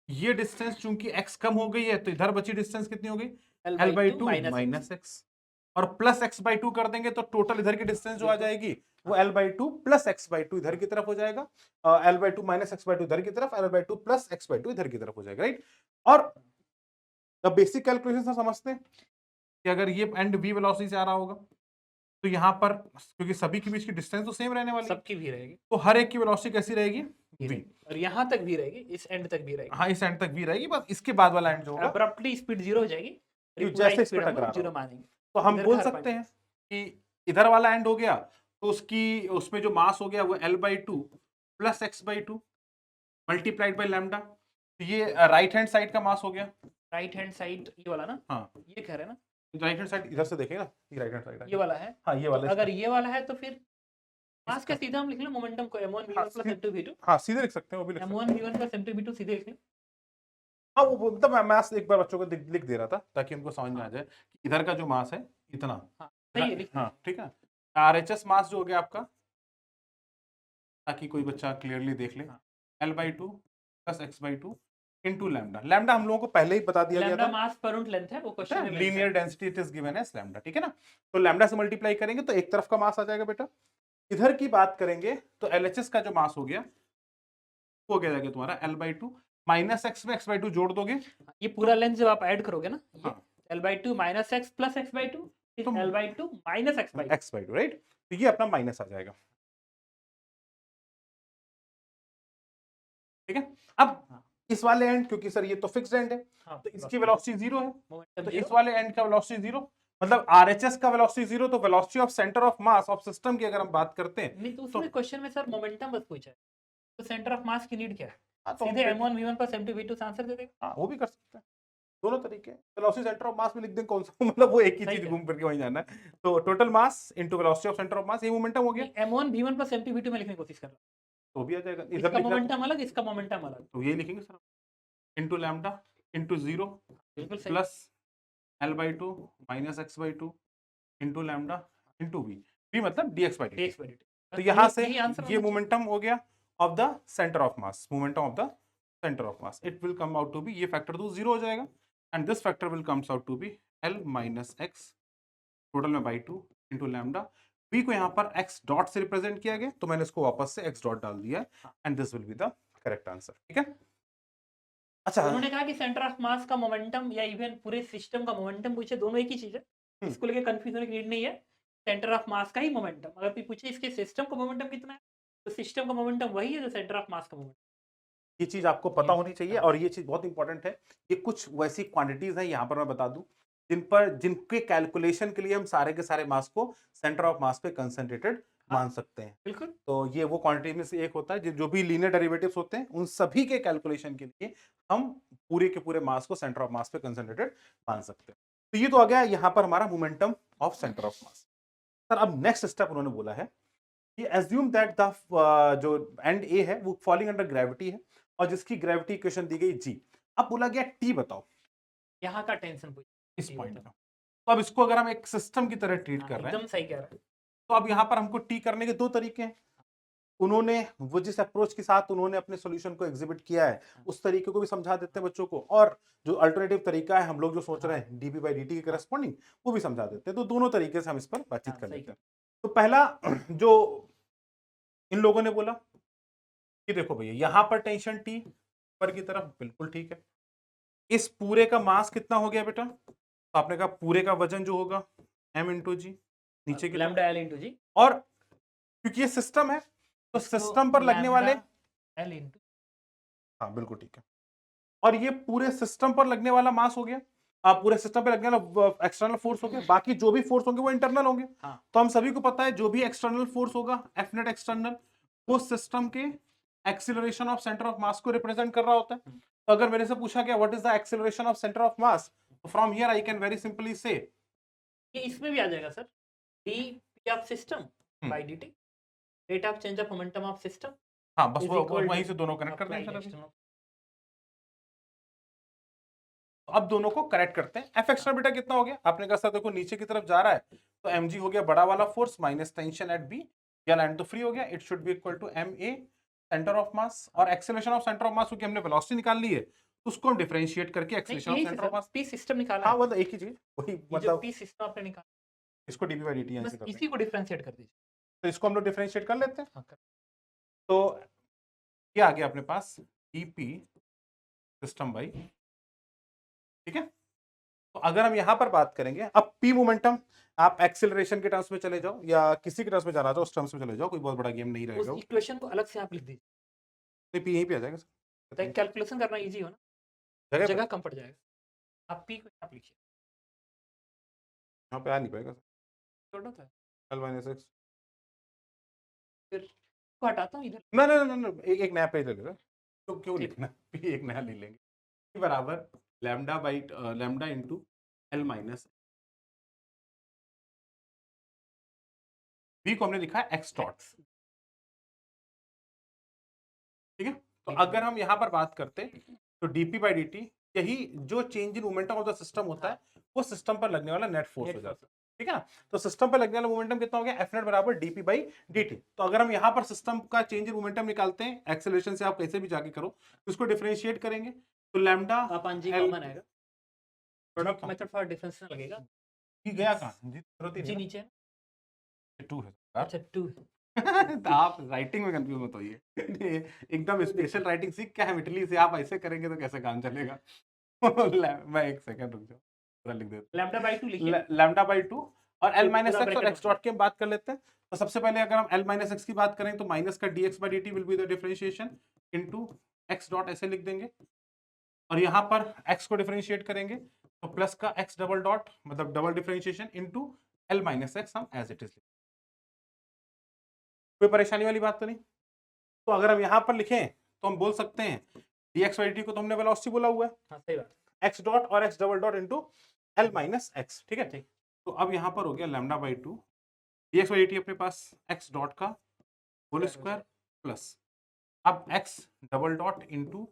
ये डिस्टेंस चूंकि x कम हो गई है, तो इधर बची डिस्टेंस कितनी हो गई? l by L/2 two minus x। Minus X, और प्लस x बाई टू कर देंगे तो टोटल इधर की डिस्टेंस जो आ जाएगी वो l by two plus x by two इधर की तरफ हो जाएगा, l by two minus x by two इधर की तरफ, l by two plus x by two इधर की तरफ हो जाएगा, राइट? और द बेसिक कैलकुलेशन से समझते हैं कि अगर ये एंड v वेलोसिटी से आ रहा होगा, तो यहाँ पर क्योंकि सभी के बीच की डिस्टेंस तो सेम रहने वाली है, सबकी भी रहेगी, तो हर एक की वेलोसिटी कैसी रहेगी? ये v। रहेगी। और यहाँ तक भी रहेगी, इस एंड तक भी रहेगी। हाँ, इस एंड तक v रहेगी, बस इसके बाद वाला एंड जो होगा अब्रप्टली स्पीड 0 हो जाएगी, और ये कि पूरा जैसे इस पे स्पीड हम टकरा लोग रहा 0 हो। मानेंगे। तो हम इधर बोल का हर सकते पॉइंट। हैं कि इधर वाला एंड हो गया, तो उसकी उसमें जो मास हो गया वो l by two plus x by two multiplied by lambda. तो ये राइट हैंड साइड का मास हो गया। राइट हैंड साइड ये वाला ना, हाँ, ये कह रहे हैं ना, राइट हैंड साइड इधर से देखें ना, ये राइट हैंड साइड ये वाला है। हाँ, ये तो वाला अगर इसका। ये वाला है, तो फिर मास इसका का सीधा हम लिख लें मोमेंटम को m1 हाँ, v1 प्लस m2 v2। हाँ, सीधे लिख सकते हैं, वो भी लिख सकते m1 हैं। v1 प्लस m2 v2 सीधे लिख लें। हाँ, वो मतलब मैं मैथ्स एक बार बच्चों को लिख दे रहा था ताकि उनको समझ में आ हाँ, जाए कि इधर का जो मास है इतना। हाँ, सही है, लिख हाँ, लीजिए। ठीक है। आरएचएस मास जो हो गया आपका, ताकि कोई बच्चा क्लियरली देख ले, हाँ, L by two plus x by two into lambda. Lambda हम लोगों को पहले ही बता दिया गया लैम्डा था, मास पर यूनिट लेंथ है, वो क्वेश्चन में मेंशन लीनियर है। Density it is given as lambda, ठीक है ना? तो लैम्डा से मल्टीप्लाई करेंगे तो एक तरफ का मास आ जाएगा बेटा। इधर की बात करेंगे तो एलएचएस का जो मास हो गया वो क्या जाएगा तुम्हारा L by two minus x में एक्स बाई टू जोड़ दोगे, ये पूरा लेंथ जब आप ऐड करोगे ना, ये हाँ, l/2 minus x plus x/2, फिर तो l/2 minus x/2। X by two, right? तो ये अपना माइनस आ जाएगा, ठीक है? अब हाँ, इस वाले एंड, क्योंकि सर ये तो फिक्स्ड एंड है, हाँ, तो इसकी वेलोसिटी जीरो है, मोमेंटम तो जीरो इस वाले एंड का वेलोसिटी जीरो, मतलब आरएचएस का वेलोसिटी जीरो, तो velocity of centre of mass of system की अगर हम बात करते हैं नहीं, तो तो उसमें क्वेश्चन में सर मोमेंटम बस पूछा है, तो सेंटर ऑफ मास की नीड क्या है? हाँ, तो हम सीधे फिर- m1 v1 plus m2 v2 से आंसर दे देगा। हाँ वो भी कर सकते हैं, दोनों तरीके। वेलोसिटी सेंटर ऑफ मास में लिख दें कौन सा मतलब वो एक ही सही चीज है। घूम फिर के वहीं जाना है, तो total mass into velocity of centre of मास, ये मोमेंटम हो गया, नहीं, m1 v1 plus m2 v2 में लिखने की कोशिश कर रहा तो भी आ जाएगा, हूँ। इधर इसका लिख रहा मोमेंटम अलग, इसका मोमेंटम अलग। तो ये लिखेंगे sir, into lambda into zero बिल्कुल सही। Plus L/2 minus x/2 into lambda into v, v मतलब dx/dt। dx by dt। तो यहाँ से यही आंसर ये मोमेंटम हो गया of the centre of mass, momentum of the centre of mass, it will come out to be, ये फैक्टर तो जीरो हो जाएगा, and this factor will comes out to be L minus x total में बाई 2 इंटू लैम्डा, v को यहाँ पर x डॉट से रिप्रेजेंट किया गया, तो मैंने इसको वापस से x डॉट डाल दिया, and this will be the correct answer. ठीक है, अच्छा उन्होंने कहा कि सेंटर ऑफ मास का मोमेंटम या इवन पूरे सिस्टम का मोमेंटम पूछे, दोनों एक ही चीज है, इसको लेके कंफ्यूजन होने की नीड नहीं है। सेंटर ऑफ मास का ही मोमेंटम, अगर कोई पूछे इसके सिस्टम का मोमेंटम कितना है, तो सिस्टम का मोमेंटम वही है जो सेंटर ऑफ मास का मोमेंटम। ये चीज आपको पता Yes, होनी चाहिए, हाँ। और ये चीज बहुत इंपॉर्टेंट है, ये कुछ वैसी क्वांटिटीज हैं यहाँ पर मैं बता दूं जिन पर जिनके कैलकुलेशन के लिए हम सारे के सारे मास को सेंटर ऑफ मास पे कंसंट्रेटेड मान सकते हैं। बिल्कुल। तो ये वो क्वांटिटी में से एक होता है जो भी लीनियर डेरिवेटिव्स होते हैं उन सभी के कैलकुलेशन के लिए हम पूरे के पूरे मास को सेंटर ऑफ मास पे कंसंट्रेटेड मान सकते हैं। तो ये तो आ गया यहाँ पर हमारा momentum of centre of mass. Sir अब नेक्स्ट स्टेप उन्होंने बोला है कि एज्यूम दैट द जो एंड ए है वो फॉलिंग अंडर ग्रेविटी है और जिसकी ग्रेविटी इक्वेशन दी गई जी। अब बोला गया टी बताओ यहाँ का टेंशन पूछ इस T पॉइंट बताओ। का, तो अब इसको अगर हम एक सिस्टम की तरह ट्रीट हाँ, कर रहे हैं एकदम सही कह रहा है। तो अब यहाँ पर हमको टी करने के दो तरीके हैं। उन्होंने वो जिस अप्रोच के साथ उन्होंने अपने सॉल्यूशन को एग्जिबिट किया है उस तरीके को भी समझा देते हैं बच्चों को, और जो अल्टरनेटिव तरीका है हम लोग जो सोच रहे हैं डीपी बाई डी के करस्पॉन्डिंग वो भी समझा देते हैं। तो दोनों तरीके से हम इस पर बातचीत हाँ, कर सही लेते हैं। तो पहला जो इन लोगों ने बोला कि देखो भैया यहाँ पर टेंशन टी पर की तरफ, बिल्कुल ठीक है। इस पूरे का मास कितना हो गया बेटा, तो आपने कहा पूरे का वजन जो होगा m इंटू जी नीचे की तरफ, लैम्डा एल इंटू जी, और क्योंकि ये सिस्टम है तो सिस्टम पर लगने वाले, एल इंटू, हाँ बिल्कुल ठीक है, और ये पूरे सिस्टम पर लगने वाला मास हो गया, आप पूरे सिस्टम पे लगने वाला एक्सटर्नल फोर्स हो गया, बाकी जो भी फोर्स होंगे वो इंटरनल होंगे। हाँ। तो हम सभी को पता है जो भी एक्सटर्नल फोर्स होगा एफ नेट एक्सटर्नल वो सिस्टम के एक्सीलरेशन ऑफ सेंटर ऑफ मास को रिप्रेजेंट कर रहा होता है। तो अगर मेरे से पूछा गया what is the acceleration of centre of mass, from here I can very simply से ये इसमें भी आ जाएगा sir, D P of system by D T, rate of change of momentum of system, हाँ बस is वो equal वहीं to से दोनों कनेक्ट कर देंगे apply सर। अभी external। तो अब दोनों को करेक्ट करते हैं। एफ एक्स्ट्रा बेटा कितना हो गया, आपने कहा सर देखो नीचे की तरफ जा रहा है तो mg हो गया बड़ा वाला force minus tension at B, या लैंड तो फ्री हो गया, it should be equal to M A centre of mass, और acceleration of centre of mass क्योंकि हमने वेलोसिटी निकाल ली है तो उसको हम डिफरेंशिएट करके एक्सेलरेशन ऑफ यही centre of mass, P system निकाला हाँ है, मतलब एक ही चीज वही ये जो मतलब पी सिस्टम आपने निकाला, इसको डीपी बाई डीटी बस ऐसे करते हैं, इसी को डिफरेंशिएट कर दीजिए। तो इसको हम लोग डिफरेंशिएट कर लेते हैं। हाँ, कर। तो ये आ गया अपने पास डीपी सिस्टम बाई, ठीक है। तो अगर हम यहां पर बात करेंगे अब पी मोमेंटम, आप एक्सेलरेशन के टर्म्स में चले जाओ या किसी के टर्म्स में जाना चाहो उस टर्म्स में चले जाओ, कोई बहुत बड़ा गेम नहीं उस रहेगा वो। इक्वेशन को अलग से आप लिख दीजिए, नहीं पी यहीं पे आ जाएगा सर, ताकि कैलकुलेशन करना इजी हो ना, जगह जगह कम पड़ जाएगा। आप पी को आप लिखिए, यहाँ पे आ नहीं पाएगा सर, छोटा था, एल माइनस एक्स, फिर को हटाता हूँ इधर। ना ना ना ना एक नया पेज ले लेगा, तो क्यों ठीक। लिखना, पी एक नया ले लेंगे, P बराबर lambda by lambda into L minus, B को हमने लिखा है एक्स डॉट, ठीक है। तो अगर हम यहाँ पर बात करते तो डीपी बाई डी टी यही जो change in momentum of the system होता है वो सिस्टम पर लगने वाला नेट फोर्स हो जाता है, ठीक है ना। तो सिस्टम पर लगने वाला मोमेंटम कितना हो गया, एफ नेट बराबर डीपी बाई डी। तो अगर हम यहाँ पर सिस्टम का चेंज इन मोमेंटम निकालते हैं एक्सेलरेशन से, आप कैसे भी जाके करो तो इसको डिफरेंशिएट करेंगे तो लैम्डा अपन जी L- कॉमन आएगा, प्रोडक्ट मेथड फॉर डिफरेंस लगेगा। जी गया कहाँ जी, जरूरत ही जी नहीं नीचे है, है, 2 है अच्छा 2 तो आप राइटिंग में कंफ्यूज मत होइए एकदम स्पेशल राइटिंग सीख क्या है इटली से, आप ऐसे करेंगे तो कैसे काम चलेगा मैं एक सेकंड रुक जाओ, पूरा लिख देता लैम्डा बाई 2 लिखिए। लैम्डा बाई 2 और एल माइनस पूरा एक्स और bracket एक्स डॉट की हम बात कर लेते हैं। तो सबसे पहले अगर हम एल माइनस एक्स की बात करें तो माइनस का dx by dt will be the differentiation into x dot ऐसे लिख देंगे, और यहाँ पर x को डिफरेंशिएट करेंगे तो प्लस का x डबल डॉट मतलब double differentiation into l minus x हम एज इट इज। कोई परेशानी वाली बात तो नहीं। तो अगर हम यहाँ पर लिखें तो हम बोल सकते हैं dx बाई dt को तो हमने वेलोसिटी बोला हुआ है, हाँ सही बात। x डॉट और x double dot into l minus x, ठीक है। ठीक, तो अब यहाँ पर हो गया lambda by 2 dx by dt अपने पास x डॉट का होल स्क्वायर प्लस अब x double dot into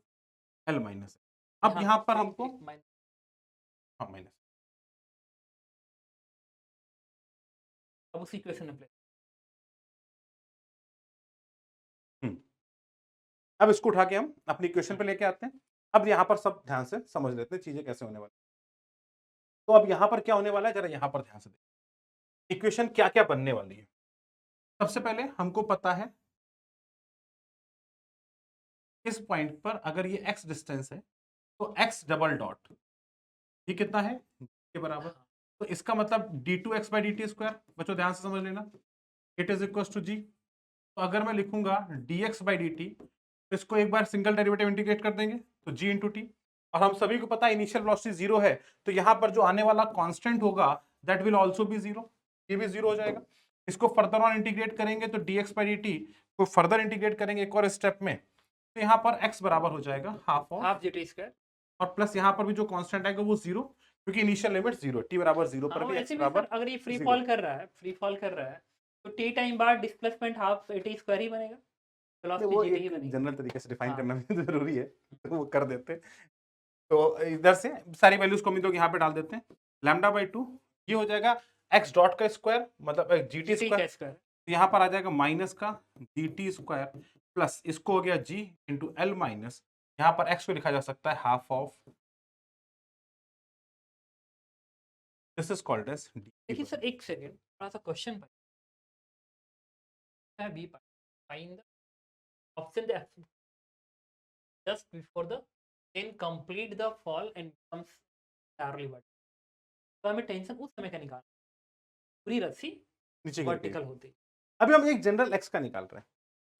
l minus. अब यहाँ पर हमको हाँ माइनस, अब उसी इक्वेशन में प्लेस। अब इसको उठा के हम अपनी इक्वेशन पे लेके आते हैं। अब यहाँ पर सब ध्यान से समझ लेते हैं चीजें कैसे होने वाली। तो अब यहाँ पर क्या होने वाला है जरा यहाँ पर ध्यान से देखिए इक्वेशन क्या क्या बनने वाली है। सबसे पहले हमको पता है इस पॉइंट पर अगर ये x डिस्टेंस है तो x डबल डॉट ये कितना है के बराबर, तो इसका मतलब d2x बाई dt स्क्वायर, बच्चों ध्यान से समझ लेना, it is equal to g। तो अगर मैं लिखूंगा dx बाई dt तो इसको एक बार सिंगल डेरिवेटिव इंटीग्रेट कर देंगे तो g इंटू टी, और हम सभी को पता है इनिशियल वेलोसिटी जीरो है तो यहाँ पर जो आने वाला कांस्टेंट होगा that will also be zero, ये भी जीरो हो जाएगा। इसको फर्दर ऑन इंटीग्रेट करेंगे तो dx बाई dt को फर्दर इंटीग्रेट करेंगे एक और स्टेप में तो यहाँ पर x बराबर हो जाएगा half of half gt square और प्लस यहाँ पर भी जो कांस्टेंट आएगा वो जीरो क्योंकि इनिशियल लिमिट जीरो, t बराबर जीरो पर भी ऐसे x भी सर बराबर अगर ये फ्री zero। फॉल कर रहा है, फ्री फॉल कर रहा है तो टी टाइम बाद डिस्प्लेसमेंट हाफ टी स्क्वायर ही बनेगा, नहीं, वो वेलोसिटी gt ही एक बनेगी। जनरल तरीके से डिफाइन हाँ। करना भी जरूरी है तो वो कर देते हैं। तो इधर से सारी वैल्यूज को हम लोग यहाँ पे डाल देते हैं। लैम्डा बाई 2 ये हो जाएगा x डॉट का स्क्वायर मतलब gt स्क्वायर, स्क्वायर यहाँ पर आ जाएगा माइनस का gt स्क्वायर प्लस इसको हो गया g इंटू एल माइनस, यहाँ पर x को लिखा जा सकता है half of, this is called as देखिए सर एक सेकंड थोड़ा सा question B find the option the just before the then complete the fall and becomes entirely vertical। तो हमें टेंशन उस समय का निकाल, पूरी रस्सी नीचे वर्टिकल होती। अभी हम एक जनरल x का निकाल रहे हैं।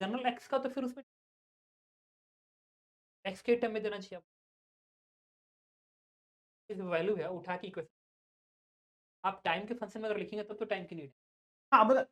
जनरल एक्स का तो फिर उसमें एक्स के टर्म में देना चाहिए आपको, वैल्यू है उठा के इक्वेशन आप टाइम के फंक्शन में अगर लिखेंगे तब तो टाइम की नीड है। हाँ मतलब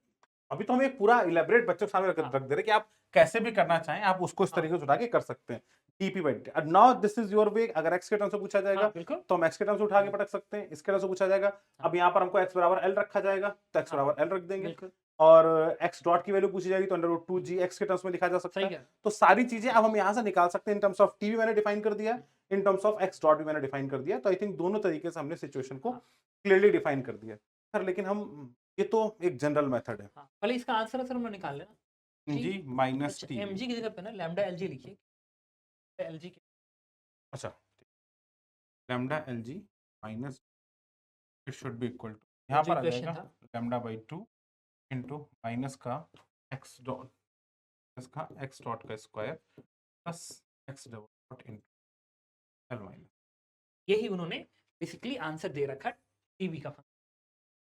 अभी तो हम एक पूरा इलेबरेट बच्चों के सामने हाँ। रख दे रहे कि आप कैसे भी करना चाहें आप उसको इस हाँ। तरीके से उठा के कर सकते हैं TP by T. Now this is your way, अगर x के टर्म से पूछा जाएगा हाँ, बिल्कुल तो हम x के टर्म से उठा के पटक सकते हैं, इसके टर्म से पूछा जाएगा अब यहाँ पर हमको x बराबर l रखा जाएगा तो x बराबर l रख देंगे बिल्कुल और x डॉट की वैल्यू पूछी जाएगी तो अंडर रूट 2g x के टर्म्स में लिखा जा सकता सही है। है। तो सारी चीजें अब हम यहाँ से निकाल सकते हैं। इन टर्म्स ऑफ टी भी मैंने डिफाइन कर दिया है, in terms of x dot भी मैंने डिफाइन कर दिया है। तो आई थिंक दोनों तरीके से हमने सिचुएशन को क्लियरली डिफाइन कर दिया सर। लेकिन हम ये तो एक जनरल मेथड है। हाँ, पहले इसका आंसर सर हम निकाल लेना जी माइनस टी mg की जगह पे ना लैम्डा lg लिखिए, lg के अच्छा lambda L G minus it should be equal to यहाँ पर आ जाएगा लैम्डा बाई 2 इंटू माइनस का एक्स डॉट इसका एक्स डॉट का square plus X dot into L minus. यही उन्होंने बेसिकली आंसर दे रखा टीवी का फंक्शन।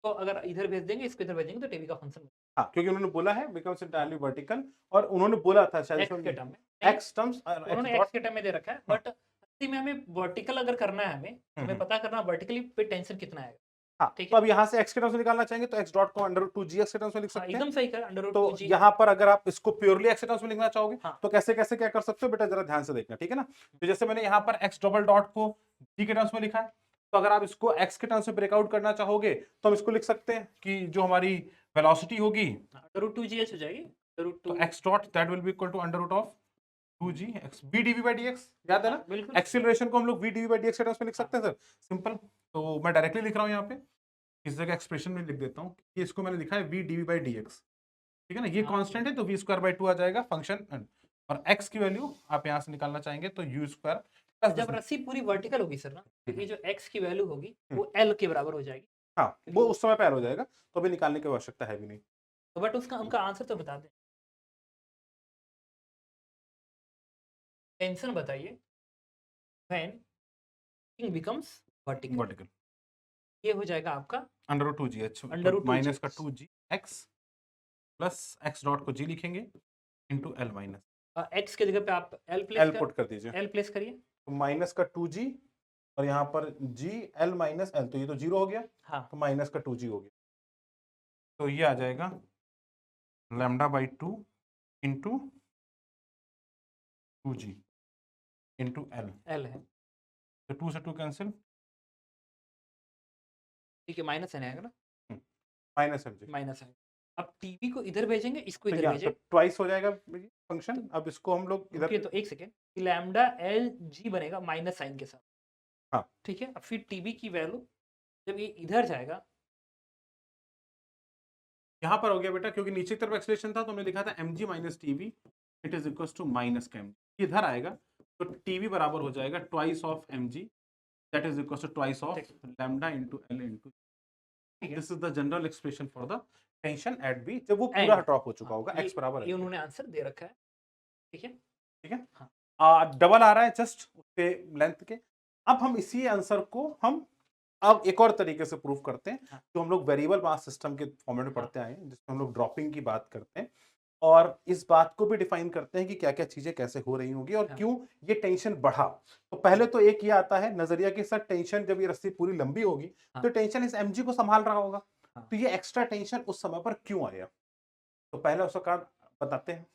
तो अगर इधर भेज देंगे इसको इधर भेजेंगे तो टीवी का फंक्शन हाँ क्योंकि उन्होंने बोला है बिकम्स एंटायरली वर्टिकल और उन्होंने बोला था शायद एक्स के टर्म में एक्स टर्म्स उन्होंने एक्स के टर्म में दे रखा है बट इसी में हमें वर्टिकल अगर करना है हमें पता करना वर्टिकली पे टेंशन कितना आएगा। हाँ ठीक तो है। अब यहाँ से x के टर्म्स में निकालना चाहेंगे तो x डॉट को अंडर रूट 2g x के टर्म्स में लिख हाँ, सकते हैं। एकदम सही कर अंडर रूट तो 2g। यहाँ पर अगर आप इसको प्योरली x के टर्म्स में लिखना चाहोगे हाँ। तो कैसे कैसे क्या कर सकते हो बेटा जरा ध्यान से देखना, ठीक है ना। तो जैसे मैंने यहाँ पर x डबल डॉट को g के टर्म्स में लिखा है तो अगर आप इसको x के टर्म्स में ब्रेकआउट करना चाहोगे तो हम इसको लिख सकते हैं कि जो हमारी वेलोसिटी होगी अंडर रूट 2gh हो जाएगी तो x dot that will be equal to under root of 2g x v dv by dx, याद है ना। बिल्कुल एक्सीलरेशन को हम लोग v dv by dx के टर्म्स में लिख सकते हैं सर, सिंपल। तो मैं डायरेक्टली लिख रहा हूँ यहाँ पे इस जगह एक्सप्रेशन में लिख देता हूँ कि इसको मैंने लिखा है v dv by dx, ठीक है ना। ये कांस्टेंट है तो v स्क्वायर बाई 2 आ जाएगा फंक्शन और x की वैल्यू आप यहाँ से निकालना चाहेंगे तो u स्क्वायर प्लस जब रस्सी पूरी वर्टिकल होगी सर ना तो ये जो x की वैल्यू होगी वो l के बराबर हो जाएगी। हाँ वो उस समय पे ऐड हो जाएगा तो अभी निकालने की आवश्यकता है भी नहीं। तो बट उसका उनका आंसर तो बता दें, टेंशन बताइए व्हेन थिंग बिकम्स वर्टिकल। ये हो जाएगा आपका under root 2g h under root minus का 2g x plus x dot को g लिखेंगे इनटू l माइनस x की जगह पे आप l l पुट कर दीजिए। l प्लेस करिए तो माइनस का 2g और यहाँ पर g l माइनस l, तो ये तो 0 हो गया, हाँ तो माइनस का 2g हो गया, तो ये आ जाएगा lambda by 2 into 2g into l, L है, तो 2 से 2 कैंसिल, ठीक है, माइनस एन आएगा ना, माइनस l, माइनस एन। अब टीवी को इधर भेजेंगे, इसको तो इधर यहाँ तो भेजें, ट्वाइस हो जाएगा फंक्शन, तो अब इसको हम लोग रुकिए इधर, तो एक सेकेंड, लैम्डा एल जी बनेगा माइनस साइन के साथ, हाँ ठीक है। अब फिर टीवी की वैल्यू जब ये इधर जाएगा, यहाँ पर हो गया बेटा, क्योंकि नीचे की तरफ एक्सप्रेशन था तो हमने लिखा था mg minus TV it is equal to minus का mg, इधर आएगा तो टीवी बराबर हो जाएगा twice of mg that is equal to twice of lambda into l into, this is the general expression for the tension at B जब वो पूरा And, ड्रॉप हो चुका हाँ, होगा, ये x बराबर ये है, उन्होंने आंसर दे रखा है, ठीक है। ठीक है। हाँ डबल आ रहा है जस्ट उसके लेंथ के। अब हम इसी आंसर को हम अब एक और तरीके से प्रूव करते हैं, हाँ जो हम लोग वेरिएबल मास सिस्टम के फॉर्मेट में हाँ पढ़ते आए हैं, जिसमें हम लोग ड्रॉपिंग की बात करते हैं और इस बात को भी डिफाइन करते हैं कि क्या क्या चीजें कैसे हो रही होंगी और हाँ क्यों ये टेंशन बढ़ा। तो पहले तो एक ये आता है नजरिया कि सर टेंशन जब ये रस्सी पूरी लंबी होगी हाँ तो टेंशन इस mg को संभाल रहा होगा, हाँ। तो ये एक्स्ट्रा टेंशन उस समय पर क्यों आया। तो पहले उसका कारण बताते हैं,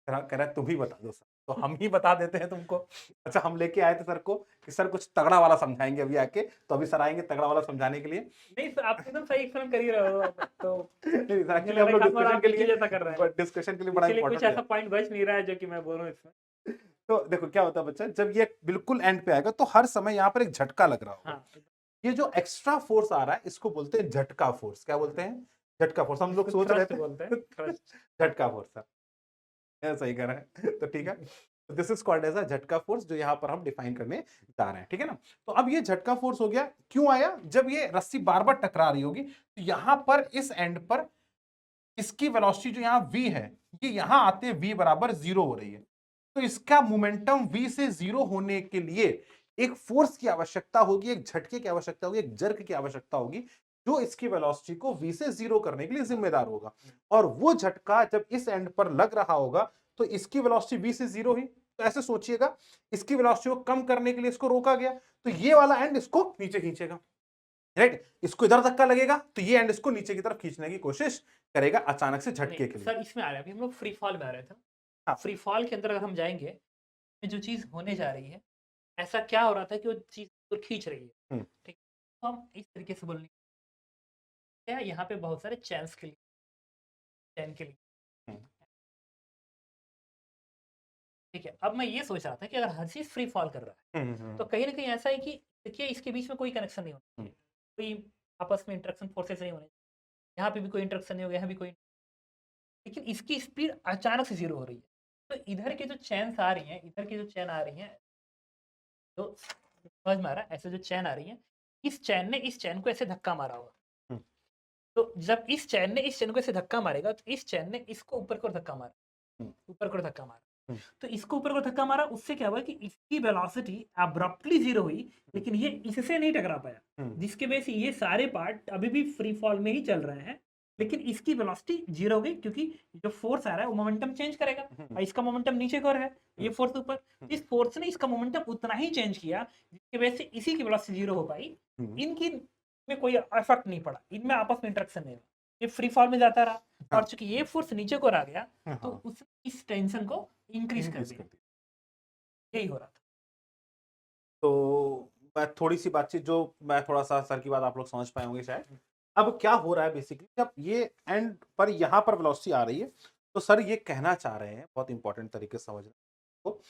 कह रहा है तुम ही बता दो सर, तो हम ही बता देते हैं तुमको। अच्छा, हम लेके आए थे सर को कि सर कुछ तगड़ा वाला समझाएंगे अभी आके, तो अभी सर आएंगे तगड़ा वाला समझाने के लिए। नहीं सर, आप एकदम सही एक्सप्लेन कर ही रहे हो, तो नहीं सर, मुझे एक्चुअली लग हम रहा लोग है डिस्कशन के लिए जैसा कर रहे हैं, डिस्कशन के लिए बड़ा इसलिए कुछ इंपॉर्टेंट ऐसा है। पॉइंट बच नहीं रहा है जो कि मैं बोल रहा हूँ इसमें। तो देखो क्या होता है बच्चा, जब ये बिल्कुल एंड पे आएगा तो हर समय यहाँ पर एक झटका लग रहा होगा। हाँ ये जो एक्स्ट्रा फोर्स आ रहा है इसको बोलते हैं झटका फोर्स। क्या बोलते हैं? झटका फोर्स। हम लोग सोच रहे थ्रस्ट थे बोलते हैं, थ्रस्ट। झटका फोर्स सर, ये सही कह रहा है तो ठीक है, this is called as a झटका फोर्स, जो यहाँ पर हम डिफाइन करने जा रहे हैं, ठीक है ना। तो अब ये झटका फोर्स हो गया, क्यों आया? जब ये रस्सी बार बार टकरा रही होगी तो यहाँ पर इस एंड पर इसकी वेलोसिटी जो यहाँ v है, ये यहाँ आते v बराबर 0 हो रही है, तो इसका मोमेंटम v से 0 होने के लिए एक फोर्स की आवश्यकता होगी, एक झटके की आवश्यकता होगी, एक जर्क की आवश्यकता होगी, जो इसकी वेलोसिटी को v से 0 करने के लिए जिम्मेदार होगा। और वो झटका जब इस एंड पर लग रहा होगा तो इसकी वेलोसिटी v से 0 ही, तो ऐसे सोचिएगा इसकी वेलोसिटी को कम करने के लिए इसको रोका गया, तो ये वाला एंड इसको नीचे खींचेगा, राइट। इसको इधर धक्का लगेगा तो ये एंड इसको नीचे की तरफ खींचने की कोशिश करेगा अचानक से झटके के लिए। सर इसमें आ रहा है, अभी हम लोग फ्री फॉल में आ रहे थे। हाँ। फ्री फॉल के अंदर अगर हम जाएंगे, जो चीज होने जा रही है, ऐसा क्या हो रहा था कि वो चीज को खींच रही है, ठीक। तो हम इस तरीके से बोलने क्या, यहाँ पे बहुत सारे चैंस के लिए, चैन के लिए, ठीक है। अब मैं ये सोच रहा था कि अगर हर चीज फ्री फॉल कर रहा है तो कहीं ना कहीं ऐसा है कि देखिए इसके बीच में कोई कनेक्शन नहीं होना, कोई आपस में इंटरेक्शन फोर्सेस नहीं होने, यहाँ पे भी कोई इंटरेक्शन नहीं होगा, यहाँ भी कोई, लेकिन इसकी स्पीड अचानक से 0 हो रही है। तो इधर के जो चैन्स आ रही हैं, इधर की जो चैन आ रही हैं, तो समझ में आ रहा है, ऐसे जो चैन आ रही है, इस चैन ने इस चैन को ऐसे धक्का मारा होगा, तो जब इस चैन ने इस चैन को ऐसे धक्का मारेगा तो इस चैन ने इसको ऊपर की ओर धक्का मारा, ऊपर की ओर धक्का मारा, तो इसको ऊपर को धक्का मारा, उससे क्या हुआ कि इसकी वेलोसिटी अब्रप्टली 0 हुई, लेकिन ये इससे नहीं टकरा पाया, जिसके वजह से ये सारे पार्ट अभी भी फ्री फॉल में ही चल रहे हैं, लेकिन इसकी वेलोसिटी 0 हो गई, क्योंकि जो फोर्स आ रहा है वो मोमेंटम चेंज करेगा, और इसका मोमेंटम नीचे की ओर है, ये फोर्स ऊपर, इस फोर्स ने इसका मोमेंटम उतना ही चेंज किया जिसकी वजह से इसी की वेलोसिटी 0 हो पाई, इनकी में कोई इफेक्ट नहीं पड़ा, इनमें आपस में इंटरेक्शन नहीं हुआ, ये फ्री फॉल में जाता रहा, और चूंकि ये फोर्स नीचे को आ गया तो उस इस टेंशन को इंक्रीज कर दिया, यही हो रहा था। तो मैं थोड़ी सी बातचीत, जो मैं थोड़ा सा सर की बात आप लोग समझ पाए होंगे शायद। अब क्या हो रहा है बेसिकली, जब ये एंड पर यहाँ पर वेलोसिटी आ रही है तो सर ये कहना चाह रहे हैं, बहुत इंपॉर्टेंट तरीके से समझना, तो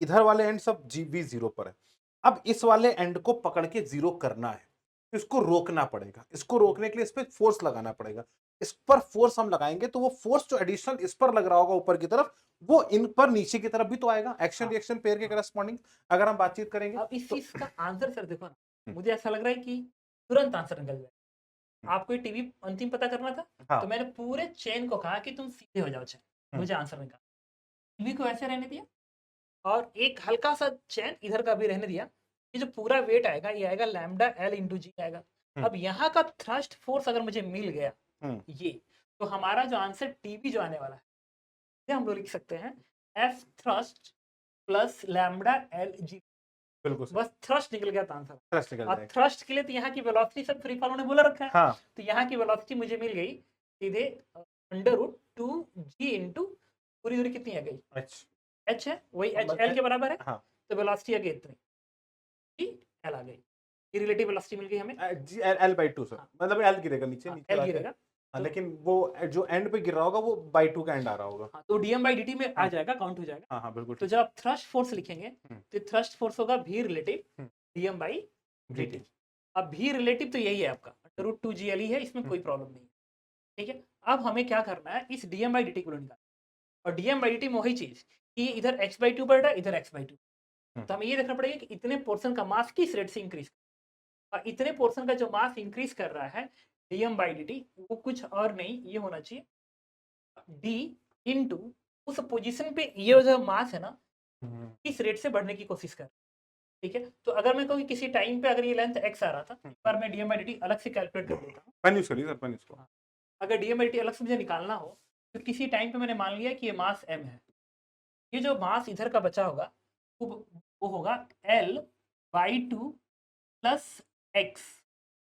इधर वाले एंड सब v 0 पर है, अब इस वाले एंड को पकड़ के 0 करना है, इसको रोकना पड़ेगा, इसको रोकने के लिए इस पर फोर्स लगाना पड़ेगा, इस पर फोर्स हम लगाएंगे तो वो फोर्स जो एडिशनल इस पर लग रहा होगा ऊपर की तरफ, वो इन पर नीचे की तरफ भी तो आएगा, एक्शन रिएक्शन पेयर के करस्पॉन्डिंग अगर हम बातचीत करेंगे। अब इस चीज का आंसर सर देखो ना, मुझे ऐसा लग रहा है कि तुरंत आंसर निकल जाए। आपको ये टीवी अंतिम पता करना था, तो मैंने पूरे चेन को कहा कि तुम सीधे हो जाओ चेन, मुझे आंसर निकाल, टीवी को ऐसे रहने दिया, और एक हल्का सा चैन इधर का भी रहने दिया, ये जो पूरा वेट आएगा ये आएगा लैम्डा एल इंटू जी आएगा। अब यहाँ का थ्रस्ट फोर्स अगर मुझे मिल गया ये, तो हमारा जो आंसर टीवी जो आने वाला है, हम लोग लिख सकते हैं F thrust plus lambda L जी। बिल्कुल सही, बस थ्रस्ट निकल गया था आंसर। थ्रस्ट निकल और जाएगा। थ्रस्ट के लिए तो यहाँ की वेलोसिटी सब फ्री फॉल होने बोला रखा है, हाँ, तो यहाँ की वेलोसिटी मुझे मिल गई सीधे अंडर रूट 2g इंटू पूरी दूरी कितनी आ गई, h है, वही h l के बराबर है, हाँ, तो वेलोसिटी आ गई इतनी, जी l आ गई, ये रिलेटिव वेलोसिटी मिल गई हमें। G L by two sir, हाँ, मतलब एल गिरेगा नीचे हाँ, नीचे l आके। गिरेगा, हाँ, तो लेकिन वो जो एंड पे गिर रहा होगा वो बाई टू का एंड आ रहा होगा। हाँ, तो dm by dt में आ हाँ, जाएगा, काउंट हो जाएगा। हाँ, हाँ, बिल्कुल तो ठीक। जब आप थ्रस्ट फोर्स लिखेंगे हम्म, तो थ्रस्ट फोर्स होगा v relative hmm, dm by जी dt। जी। अब v रिलेटिव तो यही है आपका अंडर रूट 2gl ही है, इसमें कोई प्रॉब्लम नहीं है, ठीक है। अब हमें क्या करना है, इस dm by dt को निकालना है, और dm by dt में वही चीज कि इधर x/2 बढ़ रहा है, इधर x/2, तो हमें ये देखना पड़ेगा कि इतने पोर्शन का मास किस रेट से इंक्रीज, और इतने पोर्शन का जो मास इंक्रीज कर रहा है dm by dt, वो कुछ और नहीं, ये होना चाहिए d इंटू उस पोजीशन पे ये जो मास है ना, इस रेट से बढ़ने की कोशिश कर, ठीक है। तो अगर मैं कहूँ कि किसी टाइम पे अगर ये लेंथ x आ रहा था, एक बार मैं dm by dt अलग से कैलकुलेट कर देता हूँ। पेन यूज करिए सर, पेन यूज करो। अगर dm by dt अलग से मुझे निकालना हो, तो किसी टाइम पे मैंने मान लिया कि ये मास m है, ये जो मास इधर का बचा होगा वो होगा l/2 plus x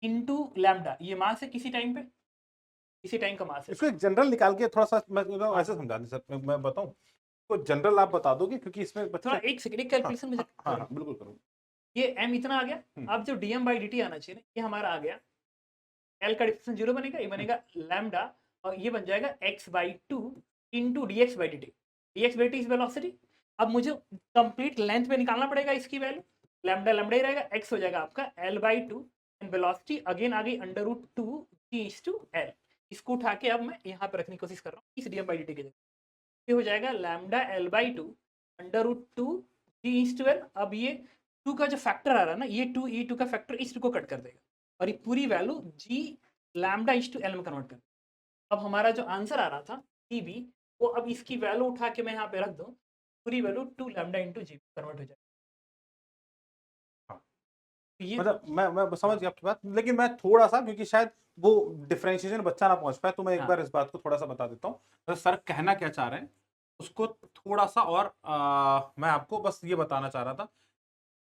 into lambda, ये मास है किसी टाइम पे, किसी टाइम का मास है। इसको एक जनरल निकाल के थोड़ा सा मैं हाँ। ऐसे समझा दें सर, मैं बताऊं तो जनरल आप बता दोगे क्योंकि इसमें थोड़ा बच्चे। एक सेकंड, एक हाँ, कैलकुलेशन में हाँ, हाँ, हाँ, बिल्कुल करो। ये m इतना आ गया, हम्म, अब जो dm by dt आना चाहिए ना, ये हमारा आ गया, l का डिफरेंस 0 बनेगा, ये बनेगा लैम्डा, और ये बन जाएगा x/2 into dx by dt। dx by dt is velocity. अब मुझे कंप्लीट लेंथ में निकालना पड़ेगा इसकी वैल्यू, लैम्डा लैम्डा ही रहेगा, x हो जाएगा आपका l/2, एंड वेलोसिटी अगेन आ गई अंडर रूट 2 g/l। इसको उठा के अब मैं यहाँ पे रखने की कोशिश कर रहा हूँ इस dm by dt की जगह, ये हो जाएगा lambda l/2 under root 2 g/l। अब ये 2 का जो फैक्टर आ रहा है ना, ये 2 e2 का फैक्टर इस 2 को कट कर देगा, और ये पूरी वैल्यू g लैम्डा l में कन्वर्ट कर, अब हमारा जो आंसर आ रहा था टीबी, वो अब इसकी वैल्यू उठा के मैं यहाँ पे रख दूं, पूरी वैल्यू 2 लैम्डा इंटू जी कन्वर्ट हो जाए। हाँ, तो ये मतलब मैं समझ गया आपकी बात, लेकिन मैं थोड़ा सा क्योंकि शायद वो डिफरेंशिएशन बच्चा ना पहुंच पाए, तो मैं एक हाँ, बार इस बात को थोड़ा सा बता देता हूँ। तो सर कहना क्या चाह रहे हैं उसको थोड़ा सा और मैं आपको बस ये बताना चाह रहा था,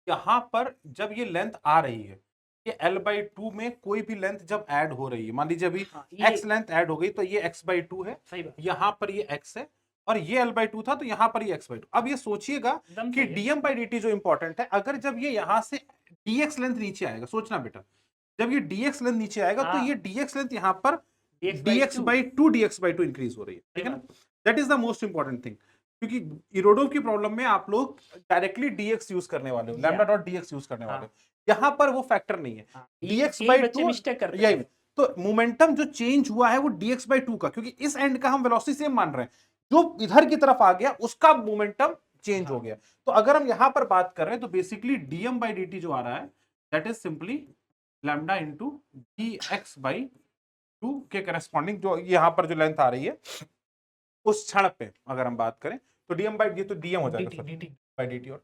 यहाँ पर जब ये लेंथ आ रही है, ये l/2 में कोई भी लेंथ जब ऐड हो रही है, मान लीजिए अभी हाँ, ये x लेंथ ऐड हो गई तो ये x/2 है, सही बात, यहाँ पर ये x है, और ये l/2 था तो यहाँ पर ये x/2। अब ये सोचिएगा एकदम कि सही है। dm by dt जो इंपॉर्टेंट है, अगर जब ये यहाँ से dx लेंथ नीचे आएगा, सोचना बेटा, जब ये dx लेंथ नीचे आएगा तो हाँ, ये dx लेंथ यहाँ पर dx/2 dx/2 इंक्रीज हो रही है, ठीक सही है ना। बात, that is the most important thing, क्योंकि इरोडोव की प्रॉब्लम में आप लोग डायरेक्टली dx यूज करने वाले हो, लैम्डा डॉट dx यूज करने वाले हाँ, हो, यहाँ पर वो फैक्टर नहीं है। हाँ, dx यही by बच्चे 2 मिस्टेक करते यही, हैं। तो मोमेंटम जो चेंज हुआ है वो dx by 2 का, क्योंकि इस एंड का हम वेलोसिटी सेम मान रहे हैं, जो इधर की तरफ आ गया उसका मोमेंटम चेंज हो हाँ, गया। तो अगर हम यहां पर बात कर रहे हैं तो बेसिकली dm by dt जो आ रहा है that is simply lambda into dx by 2 के करस्पॉन्डिंग जो यहां पर जो लेंथ आ रही है उस क्षण पे अगर हम बात करें तो dm by ये तो dm हो जाएगा dt sir dt by dt, और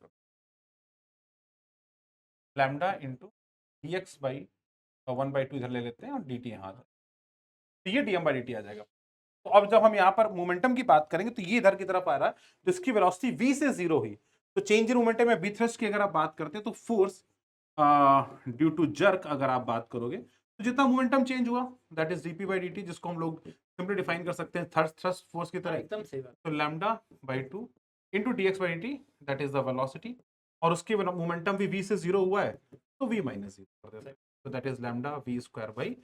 लैम्डा इंटू dx by 1/2 इधर ले लेते हैं और dt यहाँ, तो ये dm by dt आ जाएगा। तो अब जब हम यहाँ पर मोमेंटम की बात करेंगे तो ये इधर की तरफ आ रहा है, तो इसकी वेलोसिटी v से 0 हुई, तो चेंज इन मोमेंटम में v थ्रस्ट की अगर आप बात करते हैं तो फोर्स ड्यू टू जर्क अगर आप बात करोगे तो जितना मोमेंटम चेंज हुआ that is dp by dt, जिसको हम लोग सिंपली डिफाइन कर सकते हैं थ्रस्ट फोर्स की हाँ, तरह। एकदम सही बात, तो lambda by 2 into dx by dt that is the velocity, और उसके मोमेंटम भी v से 0 हुआ है तो v माइनस 0 कर देते हैं, तो that is lambda v square by.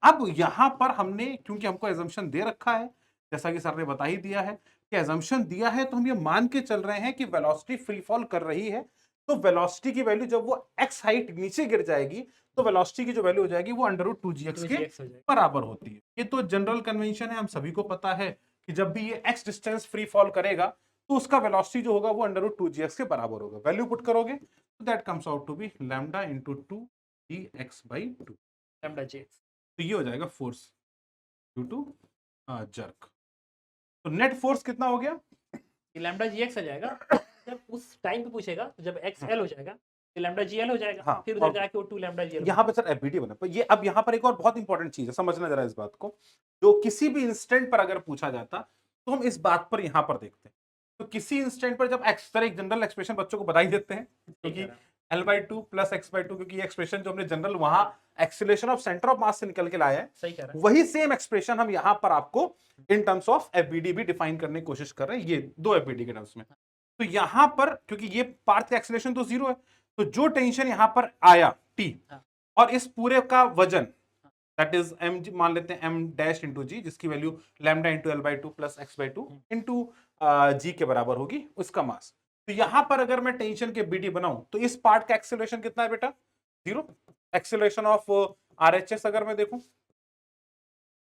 अब यहां पर हमने क्योंकि हमको एजम्पशन दे रखा है, जैसा कि सर ने बता ही दिया है कि एजम्पशन दिया है, तो हम ये मान के चल रहे हैं कि वेलोसिटी फ्री फॉल कर रही है, तो वेलोसिटी की वैल्यू जब वो x हाइट नीचे गिर जाएगी तो वेलोसिटी की जो वैल्यू हो जाएगी वो अंडर रूट 2gx के 2gx हो जाएगा। बराबर होती है। ये तो जनरल कन्वेंशन है, हम सभी को पता है कि जब भी ये x डिस्टेंस फ्री फॉल करेगा तो उसका वेलोसिटी जो होगा वो अंडर रूट 2gx के बराबर होगा। वैल्यू पुट करोगे तो that comes out to be lambda into 2gx by 2, lambda jx, तो ये हो जाएगा फोर्स ड्यू टू जर्क। तो नेट फोर्स कितना हो गया? ये लैम्डा jx आ जाएगा। जब उस टाइम पे पूछेगा तो जब xl हो जाएगा तो लैम्डा gl हो जाएगा, हाँ, फिर उधर और जाके वो 2 लैम्डा gl यहाँ पे सर एफबीडी बना, पर ये अब यहाँ पर एक और बहुत इंपॉर्टेंट चीज है, समझना जरा इस बात को, जो किसी भी इंस्टेंट पर अगर पूछा जाता तो हम इस बात पर यहाँ पर देखते हैं तो किसी इंस्टेंट पर जब एक्स, सर एक जनरल एक्सप्रेशन बच्चों को बता ही देते हैं, क्योंकि L/2 प्लस x/2, क्योंकि ये एक्सप्रेशन जो हमने जनरल वहां एक्सीलरेशन ऑफ सेंटर ऑफ मास से निकल के लाया है, सही कह रहा है। वही सेम एक्सप्रेशन हम यहाँ पर आपको इन टर्म्स ऑफ FBD भी डिफाइन करने की कोशिश कर रहे हैं, ये दो FBD के टर्म्स में। तो यहाँ पर क्योंकि ये पाथ का एक्सीलरेशन तो 0 है, तो जो टेंशन यहाँ पर आया T और इस पूरे का वजन दैट इज m मान लेते हैं m डैश इंटू जी, जिसकी value lambda into L/2 plus x/2 into g के बराबर होगी, उसका मास। तो यहां पर अगर मैं टेंशन के BD बनाऊं तो इस पार्ट का एक्सेलरेशन कितना है बेटा? 0। एक्सेलरेशन ऑफ RHS अगर मैं देखूं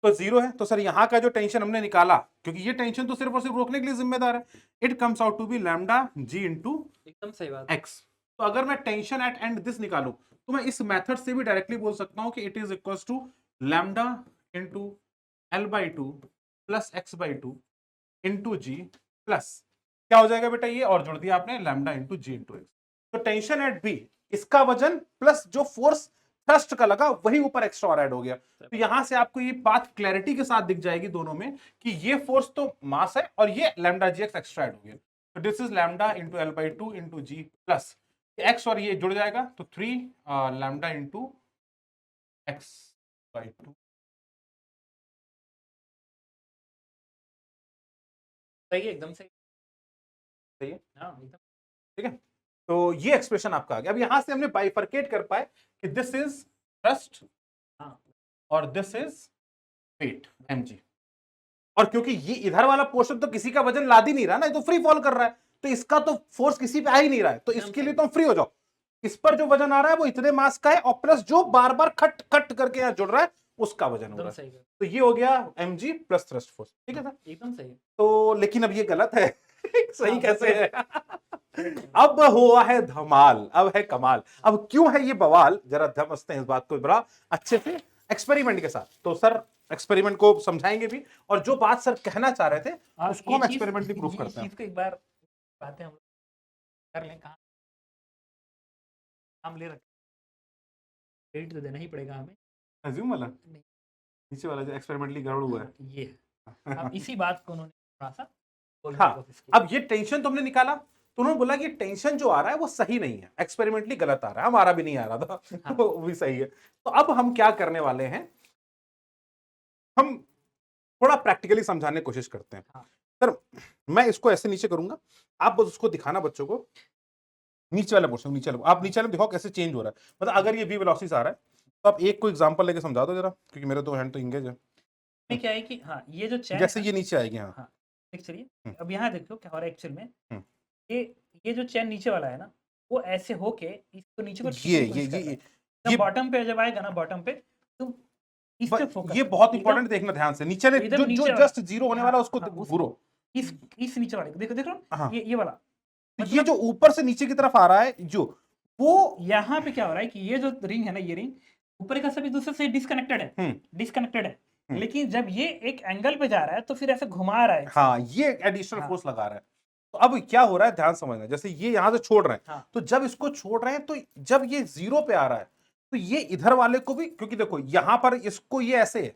तो 0 है। तो सर यहां का जो टेंशन हमने निकाला, क्योंकि ये टेंशन तो सिर्फ और सिर्फ रोकने के लिए जिम्मेदार है, it comes out to be lambda G into एकदम सही बात। एक्स। तो अगर मैं टेंशन एट एंड दिस निकालूं तो मैं इस मेथड से भी डायरेक्टली बोल सकता हूं कि it is equal to lambda into L/2 plus x/2 into ji plus क्या हो जाएगा बेटा, ये और जोड़ दिया आपने lambda into G into X. तो टेंशन एट बी, इसका वजन प्लस जो फोर्स थ्रस्ट का लगा वही ऊपर एक्स्ट्रा और ऐड हो गया। तो यहां से आपको ये बात क्लैरिटी के साथ दिख जाएगी दोनों में कि ये फोर्स तो मास है और ये lambda G X extra add हो गया। तो this is lambda into L/2 into ji plus X और ये जुड़ जाएगा तो 3 लैम्डा इंटू x/2। सही है, एकदम सही। सही है, हाँ, एकदम। ठीक है। तो ये एक्सप्रेशन आपका आ गया। अब यहां से हमने बाइफरकेट कर पाए कि दिस इज थ्रस्ट और दिस इज वेट mg। और क्योंकि ये इधर वाला पोर्शन तो किसी का वजन लाद ही नहीं रहा ना, ये तो फ्री फॉल कर रहा है, तो इसका तो फोर्स किसी पे आ ही नहीं रहा है, तो इसके लिए तो हम फ्री हो जाओ। इस पर जो वजन आ रहा है वो इतने मास का है और प्लस जो बार बार खट खट करके यहां जुड़ रहा है उसका वजन हो रहा है। तो ये हो गया mg प्लस थ्रस्ट फोर्स, ठीक है सर? एकदम सही। तो लेकिन अब ये गलत है सही कैसे है? अब हुआ है धमाल, अब है कमाल। अब क्यों है ये बवाल, जरा समझते हैं इस बात को बड़ा अच्छे से एक्सपेरिमेंट के साथ। तो सर एक्सपेरिमेंट को समझाएंगे भी, और जो बात सर कहना चाह रहे थे उसको हम एक्सपेरिमेंटली प्रूफ करते हैं। चीज को एक बार बातें हम कर लें, कहां हम ले रखे, क्रेडिट तो देना ही पड़ेगा हमें। अज्यूम वाला नीचे वाला जो एक्सपेरिमेंटली गड़बड़ हुआ है, ये अब इसी बात को उन्होंने थोड़ा सा हाँ। अब ये टेंशन तो हमने निकाला, तो उन्होंने बोला कि टेंशन जो आ रहा है वो सही नहीं है, एक्सपेरिमेंटली गलत आ रहा है, हमारा भी नहीं आ रहा था हाँ। वो भी सही है। तो अब हम क्या करने वाले हैं, हम थोड़ा प्रैक्टिकली समझाने की कोशिश करते हैं। हाँ। सर मैं इसको ऐसे नीचे करूंगा, आप बस उसको दिखाना बच्चों को, नीचे वाला पोर्शन, नीचे वाला आप नीचे वाला दिखाओ कैसे चेंज हो रहा है। मतलब अगर ये v वेलोसिटी आ रहा है तो आप एक को एग्जांपल लेके समझा दो जरा, क्योंकि मेरे तो हैंड तो इंगेज है। क्या है कि हाँ, ये जो चैन जैसे ये नीचे आएगी, हाँ देख चलिए, अब यहाँ देखो क्या हो रहा है एक्चुअल में। ये ये जो चैन नीचे वाला है ना, वो ऐसे होके इसको नीचे को ये बॉटम पे जब आएगा ना, बॉटम पे तो इस पे फोकस। ये बहुत इंपॉर्टेंट देखना ध्यान से, नीचे जो जस्ट जीरो होने वाला उसको घूरो, इस नीचे वाले को देखो ये वाला, ये जो ऊपर से नीचे की तरफ आ रहा है, जो वो यहाँ पे क्या हो रहा है कि ये जो रिंग है ना, ये रिंग ऊपर का सभी दूसरे से डिस्कनेक्टेड है, लेकिन जब ये एक एंगल पे जा रहा है तो फिर ऐसे घुमा रहा है। हाँ, ये एडिशनल फोर्स लगा रहा है। तो अब क्या हो रहा है ध्यान समझना, जैसे ये यहां से छोड़ रहे हैं, तो जब इसको छोड़ रहे हैं तो जब ये 0 पे आ रहा है तो ये इधर वाले को भी, क्योंकि देखो यहां पर इसको ये ऐसे है,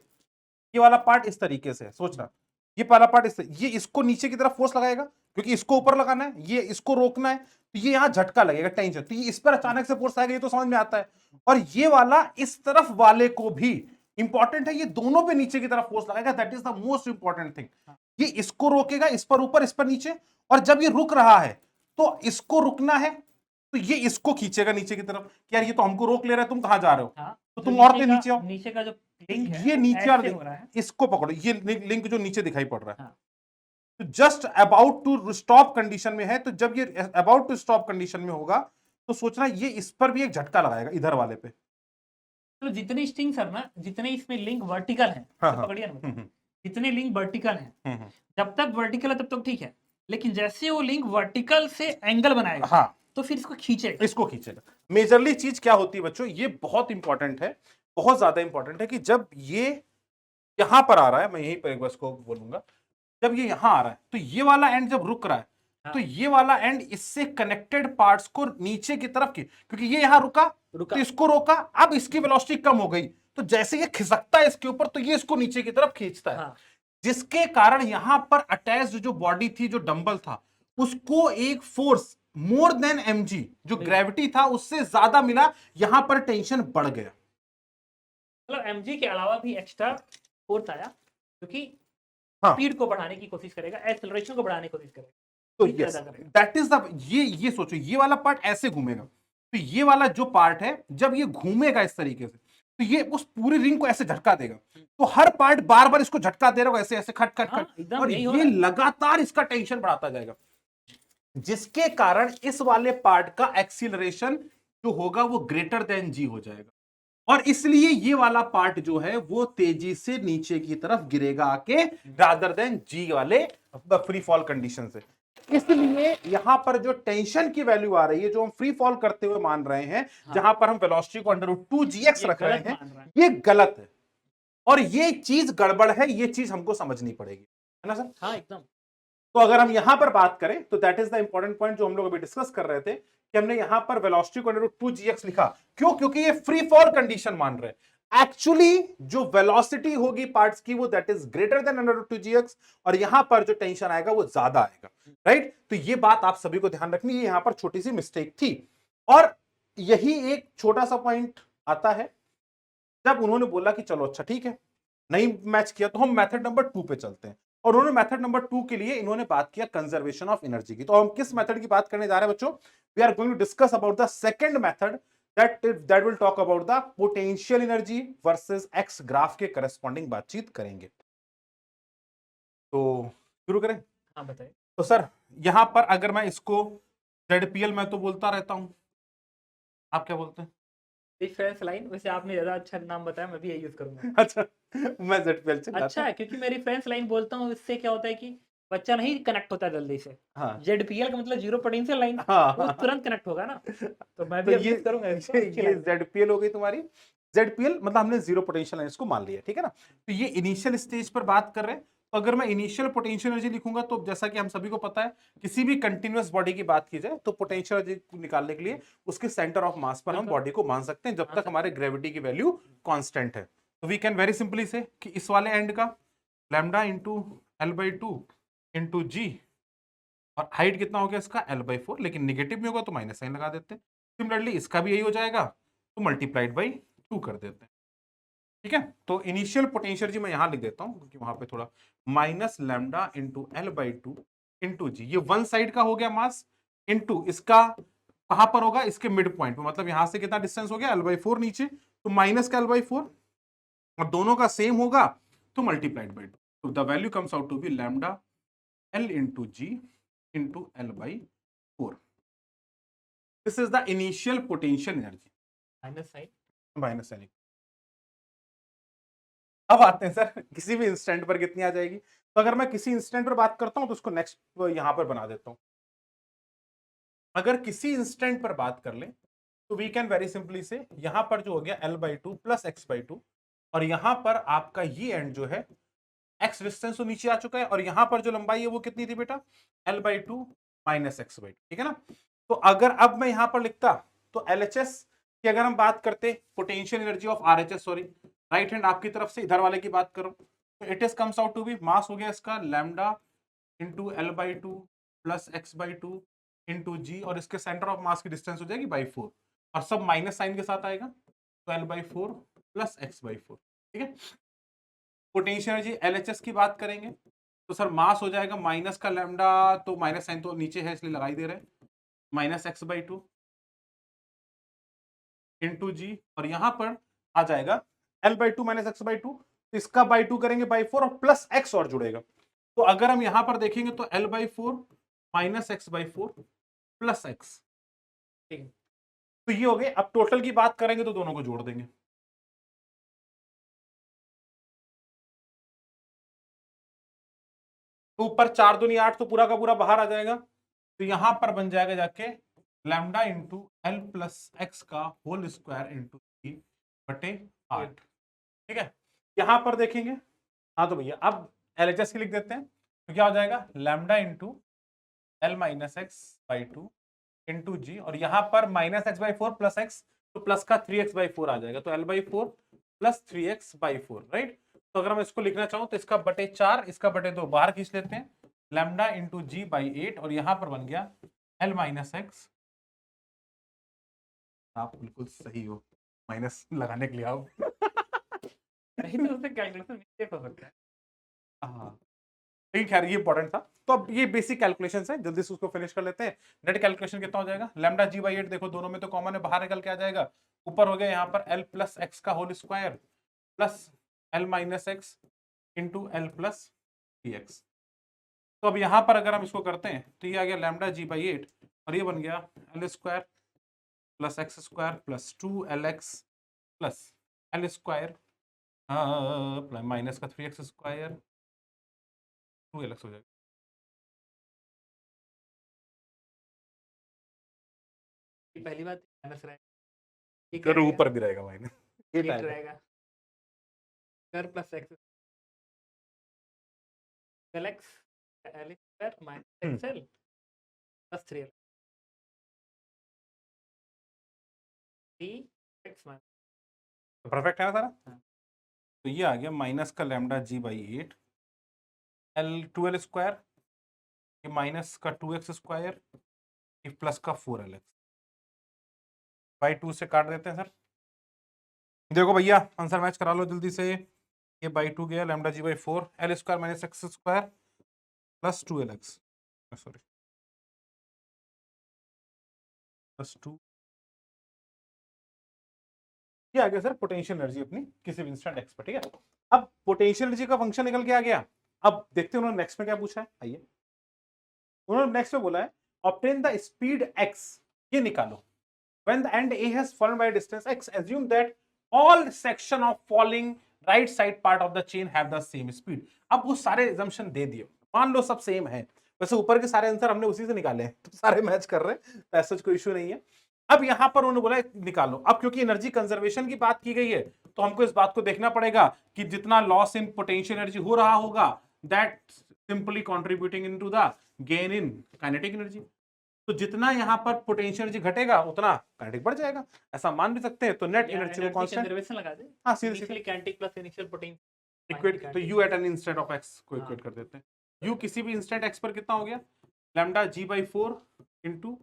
ये वाला पार्ट इस तरीके से सोचना, ये वाला पार्ट इससे, ये इसको नीचे की तरफ फोर्स लगाएगा क्योंकि इसको ऊपर लगाना है, ये इसको रोकना है, तो ये यहां झटका लगेगा, टेंशन, तो ये इस पर अचानक से फोर्स आएगा, ये तो समझ में आता है। और ये वाला इस तरफ वाले को भी इंपॉर्टेंट है, ये दोनों पे नीचे की तरफ फोर्स लगाएगा, that is the most important thing. ये इसको रोकेगा, इस पर ऊपर, इस पर नीचे, और जब ये रुक रहा है तो इसको रुकना है, तो ये इसको खींचेगा नीचे की तरफ कि यार ये तो हमको रोक ले रहा है, तुम कहां जा रहे हो, तो तुम और नीचे आओ। नीचे का जो लिंक है ये नीचे वाला इसको पकड़ो, ये लिंक जो नीचे दिखाई पड़ रहा है, तो just about to stop condition में है, तो जब ये अबाउट टू स्टॉप कंडीशन में होगा तो सोचना ये इस पर भी एक झटका लगाएगा इधर वाले पे। तो जितने स्ट्रिंग्स है ना, जितने इसमें लिंक वर्टिकल हैं, पकड़िए ना, जितने लिंक वर्टिकल हैं, जब तक वर्टिकल है तब तक ठीक है, लेकिन जैसे वो लिंक वर्टिकल से एंगल बनाएगा, हाँ, तो फिर इसको खींचेगा। मेजरली चीज क्या होती है बच्चों, ये बहुत इंपॉर्टेंट है, बहुत ज्यादा इंपॉर्टेंट है कि जब ये यहां पर आ रहा है, मैं यहीं पर एक बार इसको बोलूंगा, जब ये यहां आ रहा है तो ये वाला एंड जब रुक रहा है, तो ये वाला एंड इससे कनेक्टेड पार्ट्स को नीचे की तरफ, क्योंकि ये यहां रुका तो इसको रोका, अब इसकी वेलोसिटी कम हो गई, तो जैसे ये खिसकता है इसके ऊपर तो ये इसको नीचे की तरफ खींचता है, जिसके कारण यहां पर अटैच्ड जो बॉडी थी, जो डंबल था, उसको एक फोर्स मोर देन mg जो बिल्कुल। ग्रेविटी था उससे ज्यादा मिला, यहां पर टेंशन बढ़ गया। मतलब mg के अलावा भी एक्स्ट्रा फोर्स आया क्योंकि हाँ स्पीड को बढ़ाने की कोशिश करेगा, एक्सेलरेशन को बढ़ाने की कोशिश करेगा, तो स्पीड यस पैदा करेगा। दैट इज द, ये सोचो ये वाला पार्ट ऐसे घूमेगा, तो ये वाला जो पार्ट है जब ये घूमेगा इस तरीके से तो ये उस पूरी रिंग को ऐसे झटका देगा, तो हर पार्ट बार बार इसको झटका दे रहा होगा, ऐसे ऐसे खट खट हाँ, खट, एकदम और यही हो ये रहा है। लगातार इसका टेंशन बढ़ाता जाएगा, जिसके कारण इस वाले पार्ट का एक्सीलरेशन जो होगा वो ग्रेटर देन जी हो जाएगा, और इसलिए ये वाला पार्ट जो है वो तेजी से नीचे की तरफ गिरेगा आके, रादर देन जी वाले फ्री फॉल कंडीशन से। इसलिए यहां पर जो टेंशन की वैल्यू आ रही है, जो हम फ्री फॉल करते हुए मान रहे हैं, हाँ। जहां पर हम वेलोसिटी को √2gx ये रख रहे गलत हैं, मान रहा है। ये गलत है, और ये चीज गड़बड़ है, ये चीज हमको समझनी पड़ेगी, है ना सर? हाँ, एकदम। तो अगर हम यहां पर बात करें तो that is the important point जो हम लोग अभी डिस्कस कर रहे थे, कि हमने यहां पर वेलोसिटी को √2gx लिखा, क्यों? क्योंकि ये फ्री फॉल कंडीशन मान रहे हैं। एक्चुअली जो वेलोसिटी होगी पार्ट्स की वो that is greater than √2gx, और यहां पर जो टेंशन आएगा वो ज्यादा आएगा, राइट? तो ये बात आप सभी को ध्यान रखनी है, यहां पर छोटी सी मिस्टेक थी, और यही एक छोटा सा पॉइंट आता है जब उन्होंने बोला कि चलो अच्छा ठीक है, नहीं मैच किया तो हम मेथड नंबर 2 पे चलते हैं, और उन्होंने मेथड नंबर 2 के लिए इन्होंने बात किया कंजर्वेशन ऑफ एनर्जी की। तो हम किस मेथड की बात करने जा रहे हैं बच्चों? We are going to discuss about the second method that will talk about the potential energy versus X graph के करस्पॉन्डिंग बातचीत करेंगे। तो शुरू करें? हाँ, बताइए। तो सर यहां पर अगर मैं इसको ZPL मैं तो बोलता रहता हूं, आप क्या बोलते हैं? रिफरेंस लाइन, वैसे आपने ज़्यादा अच्छा नाम बताया, मैं भी यही यूज़ करूँगा। अच्छा मैं ZPL चलाता अच्छा हूं। है, क्योंकि मैं रेफरेंस लाइन बोलता हूँ, इससे क्या होता है कि बच्चा नहीं कनेक्ट होता जल्दी से। हाँ जेडपीएल का मतलब जीरो पोटेंशियल लाइन, हाँ वो हाँ। तुरंत कनेक्ट होगा ना, तो मैं तो भी अब यूज़ करूँगा इसको, अच्छी ये लाइन है। ZPL हो गई तुम्हारी। ZPL मतलब हमने जीरो पोटेंशियल लाइन इसको मान लिया, ठीक है ना? तो ये इनिशियल स्टेज पर बात कर रहे हैं, तो अगर मैं इनिशियल पोटेंशियल एनर्जी लिखूंगा तो जैसा कि हम सभी को पता है, किसी भी कंटिन्यूअस बॉडी की बात की जाए तो पोटेंशियल एनर्जी निकालने के लिए उसके सेंटर ऑफ मास पर हम बिल्कुल। बॉडी को मान सकते हैं, जब मान तक सकते हमारे ग्रेविटी की वैल्यू कांस्टेंट है। तो वी कैन वेरी सिंपली से कि इस वाले एंड का lambda into L/2 into g, और हाइट कितना हो गया इसका L/4, लेकिन निगेटिव में होगा तो माइनस साइन लगा देते हैं। सिमिलरली इसका भी यही हो जाएगा, तो मल्टीप्लाइड बाई 2 कर देते हैं, ठीक है? तो इनिशियल पोटेंशियल जी मैं यहां लिख देता हूं क्योंकि वहां पे थोड़ा minus lambda into L/2 into g, ये वन साइड का हो गया मास, इंटू इसका कहां पर होगा, इसके मिड पॉइंट पे, मतलब यहां से कितना डिस्टेंस हो गया L/4 नीचे, तो माइनस का L/4, और दोनों का सेम होगा तो मल्टीप्लाइड बाई 2, तो the value comes out to be lambda L into G into L/4। This is the initial potential energy, minus sign. Minus sign. अब आते हैं सर किसी भी इंस्टेंट पर कितनी आ जाएगी, तो अगर मैं किसी इंस्टेंट पर बात करता हूं तो उसको नेक्स्ट यहां पर बना देता हूं। अगर किसी इंस्टेंट पर बात कर लें तो वी कैन वेरी सिंपली से, यहां पर जो हो गया L/2 प्लस x/2, और यहां पर आपका ये एंड जो है x डिस्टेंस तो नीचे आ चुका है, और यहां पर जो लंबाई है वो कितनी थी बेटा, L/2 माइनस x/2, ठीक है ना? तो अगर अब मैं यहां पर लिखता तो LHS की अगर हम बात करते, potential energy of RHS, sorry right hand आपकी तरफ से इधर वाले की बात करो, तो it is comes out to be, mass हो गया इसका lambda into L/2 plus x/2 into g, और इसके सेंटर ऑफ मास की डिस्टेंस हो जाएगी बाई 4, और सब माइनस साइन के साथ आएगा, तो L/4 प्लस x/4, ठीक है? पोटेंशियल एनर्जी LHS की बात करेंगे तो सर मास हो जाएगा माइनस का लैम्डा, तो माइनस साइन तो नीचे है इसलिए लगा ही दे रहे हैं, माइनस x/2 इंटू जी, और यहां पर आ जाएगा L/2 माइनस x/2, तो इसका बाई 2 करेंगे बाई 4, और प्लस x और जुड़ेगा, तो अगर हम यहां पर देखेंगे तो L/4 minus x/4 plus x, ठीक है। तो ये हो गए। अब टोटल की बात करेंगे तो दोनों को जोड़ देंगे, तो ऊपर 4 दूनी 8, तो पूरा का पूरा बाहर आ जाएगा, तो यहां पर बन जाएगा जाके lambda into L plus X का होल स्क्वायर इंटू 3/8, ठीक है? यहां पर देखेंगे, हाँ तो भैया अब LHS की लिख देते हैं, तो क्या हो जाएगा lambda into L minus x by 2 into g, और यहां पर माइनस x/4 प्लस एक्स, तो प्लस का 3x/4 आ जाएगा, तो L/4 प्लस 3x/4, राइट? तो अगर मैं इसको लिखना चाहूं तो इसका बटे 4, इसका बटे 2 बाहर खींच लेते हैं, लैम्डा इंटू जी बाई 8 और यहां पर बन गया एल माइनस एक्स। आप बिल्कुल सही हो, माइनस लगाने के लिए आओ। नहीं तो उससे कैलकुलेशन मिस्टेक हो सकता है। हाँ लेकिन खैर ये इंपॉर्टेंट था। तो अब ये बेसिक कैलकुलेशंस है, जल्दी से उसको फिनिश कर लेते हैं। नेट कैलकुलेशन कितना हो जाएगा, लैम्डा जी बाई 8 देखो दोनों में तो कॉमन है, बाहर निकल के आ जाएगा। ऊपर हो गया यहाँ पर एल प्लस एक्स का whole square plus L minus X into L plus P X. तो अब यहाँ पर अगर हम इसको करते हैं तो ये आ गया लैम्डा जी बाई 8 और ये बन गया L square plus x square plus 2 LX plus L square minus का 3x स्क्वायर 2LX हो जाएगा। ये पहली बात माइनस रहेगा, ये क्या कर रहेगा, ऊपर भी रहेगा माइनस, ये 8 टाइप रहेगा, square plus x L x L square minus x L plus 3 x minus. Perfect है ना सारा। हाँ। तो ये आ गया माइनस का lambda ji by 8 L 2L square, ये माइनस का 2x स्क्वायर, ये प्लस का 4LX बाई 2 से काट देते हैं सर। देखो भैया आंसर मैच करा लो जल्दी से। ये बाई 2 गया lambda ji by 4 L square minus x square plus 2LX sorry plus 2। ये आ गया सर पोटेंशियल एनर्जी अपनी किसी भी इंस्टेंट एक्स पर, ठीक है। अब पोटेंशियल एनर्जी का फंक्शन निकल के आ गया। अब देखते हैं उन्होंने नेक्स्ट में क्या पूछा है, आइए। उन्होंने नेक्स्ट में बोला है ऑब्टेन द स्पीड x, ये निकालो when the end A has fallen by a distance x, assume that all section of falling right side part of the chain have the same speed। अब वो सारे assumption दे दिए, मान लो सब सेम है। वैसे ऊपर के सारे आंसर हमने उसी से निकाले हैं तो सारे मैच कर रहे हैं, तो ऐसा कोई इश्यू नहीं है। अब यहां पर उन्होंने बोला निकालो। अब क्योंकि एनर्जी कंजर्वेशन की बात की गई है तो हमको इस बात को देखना पड़ेगा कि जितना लॉस इन पोटेंशियल एनर्जी हो रहा होगा that simply contributing into the gain in kinetic energy. तो जितना यहाँ पर पोटेंशियल एनर्जी घटेगा उतना काइनेटिक बढ़ जाएगा, ऐसा मान भी सकते हैं। तो नेट एनर्जी को कांस्टेंट कंजर्वेशन लगा दे, हाँ सीधे initially kinetic plus initial potential equate, तो u at an instant of x को इक्वेट कर देते हैं। u किसी भी इंस्टेंट x पर कितना हो गया lambda g by 4 into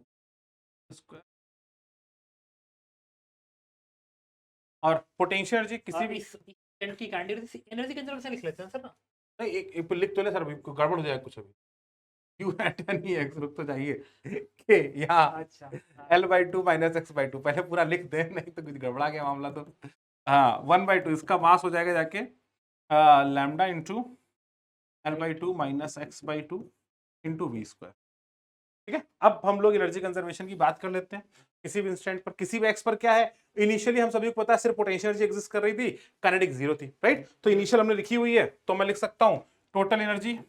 square, और पोटेंशियल एनर्जी किसी भी इंस्टेंट की काइनेटिक एनर्जी कंजर्वेशन लिख लेते हैं सर ना। नहीं, एक लिख तो ले सर, अभी गड़बड़ हो जाएगा कुछ अभी। u at N he x, रुक तो जाइए के यहाँ अच्छा l by 2 minus x by 2 पहले पूरा लिख दे, नहीं तो कुछ गड़बड़ा गया मामला। तो हाँ 1 बाई 2 इसका मास हो जाएगा जाके lambda into L by 2 minus x by 2 into we square, ठीक है। अब हम लोग एनर्जी कंजर्वेशन की बात कर लेते हैं। किसी भी इंस्टेंट पर किसी भी एक्स पर क्या है, इनिशियली हम सभी को पता है सिर्फ पोटेंशियल एनर्जी एग्जिस्ट कर रही थी, काइनेटिक जीरो थी, राइट। तो इनिशियल हमने लिखी हुई है तो मैं लिख सकता हूं टोटल एनर्जी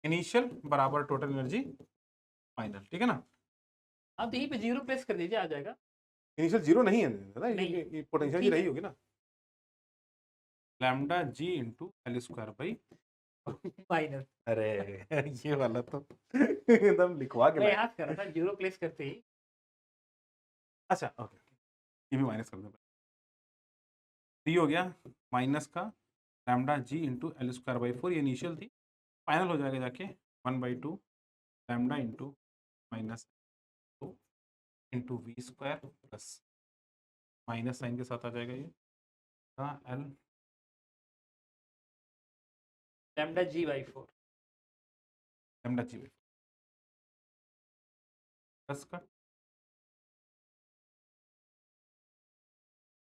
इनिशियल बराबर टोटल एनर्जी फाइनल, ठीक है ना। आप यहीं पे जीरो प्लेस कर दीजिए, आ जाएगा। इनिशियल जीरो नहीं है ना, नहीं। ये पोटेंशियल ठीक एनर्जी है। रही होगी ना, lambda G into L square by minus अरे ये वाला तो एकदम लिखवा के मैं लाए। यहाँ से कर रहा था, जीरो प्लेस करते ही। अच्छा ओके, ये भी माइनस कर दो। ये हो गया माइनस का lambda G into L square by 4, ये इनिशियल थी, फाइनल हो जाएगा जाके 1 बाई 2 lambda into minus 2 into we square plus minus sign के साथ आ जाएगा ये L lambda ji by 4 lambda ji by plus का।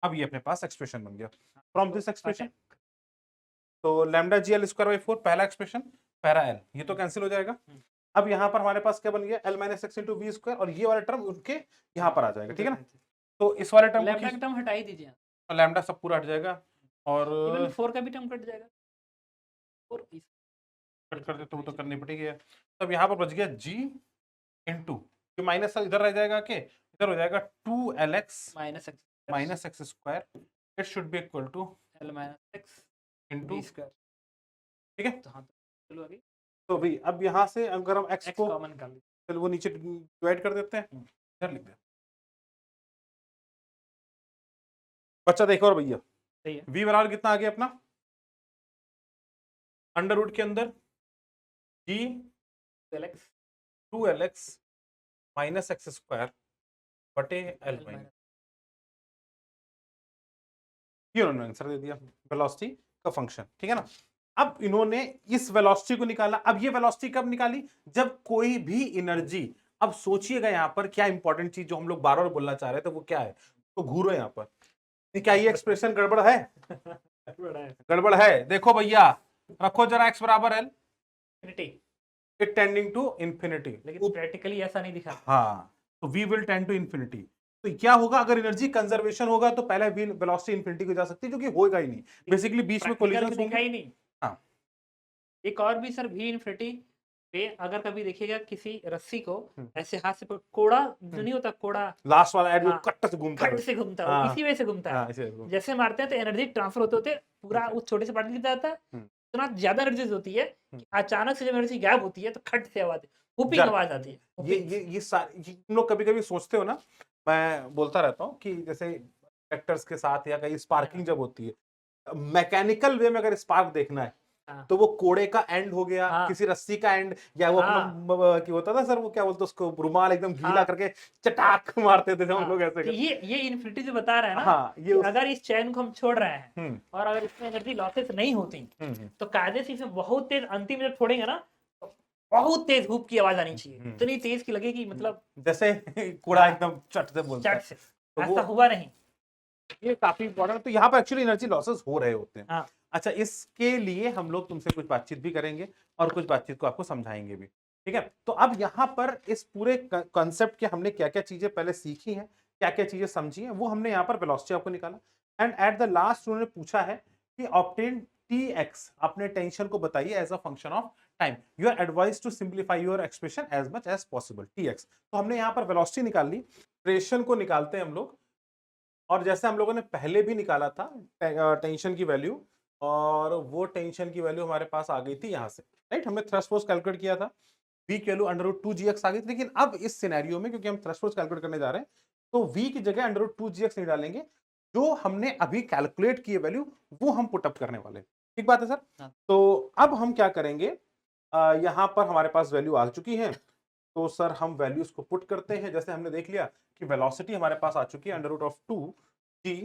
अब ये अपने पास एक्सप्रेशन बन गया फ्रॉम दिस एक्सप्रेशन। तो lambda G L square by 4 पहला एक्सप्रेशन, पहला एल ये तो कैंसिल हो जाएगा। अब यहाँ पर हमारे पास क्या बन गया L minus X into we square, और ये वाला टर्म उनके यहाँ पर आ जाएगा, ठीक है ना। तो इस वाले टर्म लैम्डा का टर्म हटा ही दीजिए, को लैम्डा सब पूरा हट जाएगा और इवन 4 का भी टर्म कट जाएगा। 4 कट कर दे तो वो तो करनी पड़ेगी। तब यहाँ पर बच गया g इंटू ये माइनस इधर रह जाएगा के इधर हो जाएगा 2LX minus x square, it should be equal to L minus X into square, ठीक है। तो हाँ चलो अभी तो भाई अब यहाँ से अगर हम x एक्स को कॉमन कर लीजिए, चलो वो नीचे डिवाइड कर देते हैं, इधर लिख दे बच्चा। देखो और भैया सही है। v बराबर कितना आ गया अपना अंडर रूट के अंदर जी LX 2lx minus x square बटे एल माइनस, ये उन्होंने आंसर दे दिया वेलोसिटी का फंक्शन, ठीक है ना। अब इन्होंने इस वेलोसिटी को निकाला। अब ये वेलोसिटी कब निकाली, जब कोई भी एनर्जी, अब सोचिएगा यहां पर क्या इंपॉर्टेंट चीज जो हम लोग बार बार बोलना चाह रहे थे वो क्या है, तो घूरो यहां पर, क्या ये एक्सप्रेशन गड़बड़ है? बड़ा है गड़बड़ है, देखो भैया, रखो जरा x बराबर l, infinity, it tending to infinity, लेकिन प्रैक्टिकली ऐसा नहीं दिखा। हाँ, तो v will tend to infinity. तो क्या होगा, अगर एनर्जी कंजर्वेशन होगा तो पहले वेलोसिटी इंफिनिटी को जा सकती है, जो कि होगा ही नहीं, बेसिकली बीच में प्रैक्टिकल कोलिजन में दिखा होंगे। ही नहीं। हाँ, एक और भी सर भी इन्फिनिटी पे अगर कभी देखिएगा किसी रस्सी को हम्म। ऐसे हाथ से कोड़ा जो नहीं होता, कोड़ा लास्ट वाला एड हाँ, कट से घूमता खट है। से घूमता है, वो हाँ, इसी वजह से घूमता है। हाँ, इसे घूम- जैसे मारते हैं तो एनर्जी ट्रांसफर होते होते पूरा अच्छा। उस छोटे से पार्टिकल की जाता है, हम्म। इतना ज्यादा एनर्जी होती है कि अचानक से जब एनर्जी गायब होती है तो खट से आवाज, हुपिंग जा- आवाज आती है। ये हुपिंग। तुम लोग कभी कभी सोचते हो ना, मैं बोलता रहता हूँ कि जैसे ट्रैक्टर्स के साथ या कहीं स्पार्किंग जब होती है, मैकेनिकल वे में अगर स्पार्क देखना है हाँ। तो वो कोड़े का एंड हो गया, हाँ। किसी रस्सी का एंड, या वो हाँ। अपना क्या होता था सर, वो क्या बोलते उसको, रुमाल एकदम गीला हाँ। करके चटाक मारते थे हम हाँ, लोग ऐसे तो ये इन्फिनिटी जो बता रहा है ना, हाँ, ये कि अगर इस चैन को हम छोड़ रहे हैं हम्म, और अगर इसमें एनर्जी लॉसेस नहीं होती हम्म, तो कायदे से इसमें बहुत तेज, अंतिम जब छोड़ेंगे ना तो बहुत तेज हुप की आवाज आनी चाहिए, इतनी तेज की लगेगी, मतलब जैसे कूड़ा एकदम चट से बोलता है, चट से। तो ऐसा वो हुआ नहीं। ये काफी इंपॉर्टेंट, तो यहाँ पर एक्चुअली एनर्जी लॉसेस हो रहे होते हैं। हाँ। अच्छा, इसके लिए हम लोग तुमसे कुछ बातचीत भी करेंगे और कुछ बातचीत को आपको समझाएंगे भी, ठीक है। तो अब यहाँ पर इस पूरे कॉन्सेप्ट के हमने क्या क्या चीजें पहले सीखी हैं, क्या क्या चीजें समझी हैं, वो हमने यहाँ पर वेलोसिटी आपको निकाला। एंड एट द लास्ट उन्होंने पूछा है कि ऑब्टेन Tx, अपने टेंशन को बताइए as a function of time, you are advise to simplify your expression as much as possible Tx। तो हमने यहाँ पर वेलोसिटी निकाल ली, ड्यूरेशन को निकालते हैं हम लोग, और जैसे हम लोगों ने पहले भी निकाला था टेंशन की वैल्यू, और वो टेंशन की वैल्यू हमारे पास आ गई थी यहाँ से, राइट। हमने थ्रस्ट फोर्स कैलकुलेट किया था, v की वैल्यू √2gx आ गई थी। लेकिन अब इस सिनेरियो में क्योंकि हम थ्रस्ट फोर्स कैलकुलेट करने जा रहे हैं, तो v की जगह √2gx नहीं डालेंगे, जो हमने अभी कैलकुलेट की वैल्यू वो हम पुटअप करने वाले हैं, ठीक बात है सर। हाँ। तो अब हम क्या करेंगे, यहाँ पर हमारे पास वैल्यू आ चुकी है, तो सर हम वैल्यूज को पुट करते हैं। जैसे हमने देख लिया कि वेलोसिटी हमारे पास आ चुकी है √2g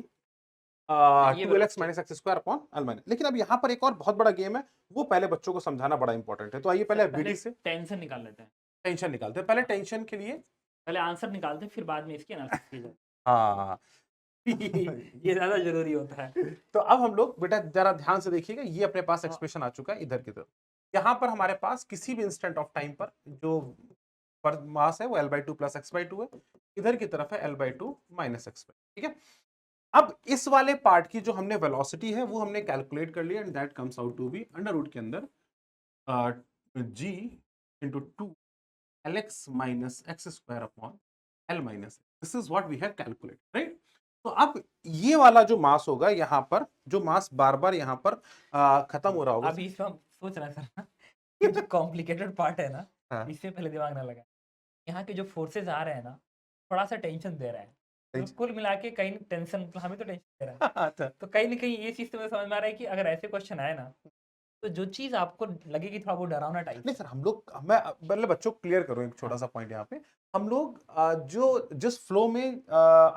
ये 2lx minus x square upon L minus. लेकिन अब यहाँ पर एक और बहुत बड़ा गेम है, वो पहले बच्चों को समझाना बड़ा इंपॉर्टेंट है। तो आइए पहले पहले बीडी से टेंशन निकाल लेते हैं, टेंशन निकालते हैं। पहले टेंशन के लिए पहले आंसर निकालते हैं, फिर बाद में इसकी एनालिसिस की जाए। हाँ ये ज्यादा जरूरी होता है। तो अब हम लोग बेटा जरा ध्यान से देखिएगा, ये अपने पास हाँ। एक्सप्रेशन आ चुका है इधर की तरफ। यहाँ पर हमारे पास किसी भी इंस्टेंट ऑफ टाइम पर जो पर मास है वो L/2 प्लस x/2 है, इधर की तरफ है L/2 माइनस x/2, ठीक है। अब इस वाले पार्ट की जो हमने वेलोसिटी है वो हमने कैलकुलेट कर लिया, and that comes out to be under root के अंदर g into 2lx minus x square upon L minus, this is what we have calculate, right. तो अब ये वाला जो मास होगा यहाँ पर, जो मास बार बार यहाँ पर खत्म हो रहा होगा, अभी इसमें हम सोच रहे हैं सर, ये जो कॉम्प्लिकेटेड पार्ट है ना, हाँ। इससे पहले दिमाग ना लगा। यहाँ के जो फोर्सेस आ रहे हैं ना, थोड़ा सा टेंशन दे रहे हैं, तो कुल मिला के कहीं टेंशन, हमें तो टेंशन दे रहा है। अच्छा, तो कहीं ना कहीं ये चीज तो मुझे समझ में आ रहा है कि अगर ऐसे क्वेश्चन आए ना, तो जो चीज आपको लगेगी थोड़ा वो डरावना टाइप, नहीं सर, हम लोग, मैं मतलब बच्चों को क्लियर करूं एक छोटा सा पॉइंट यहाँ पे, हम लोग जो जिस फ्लो में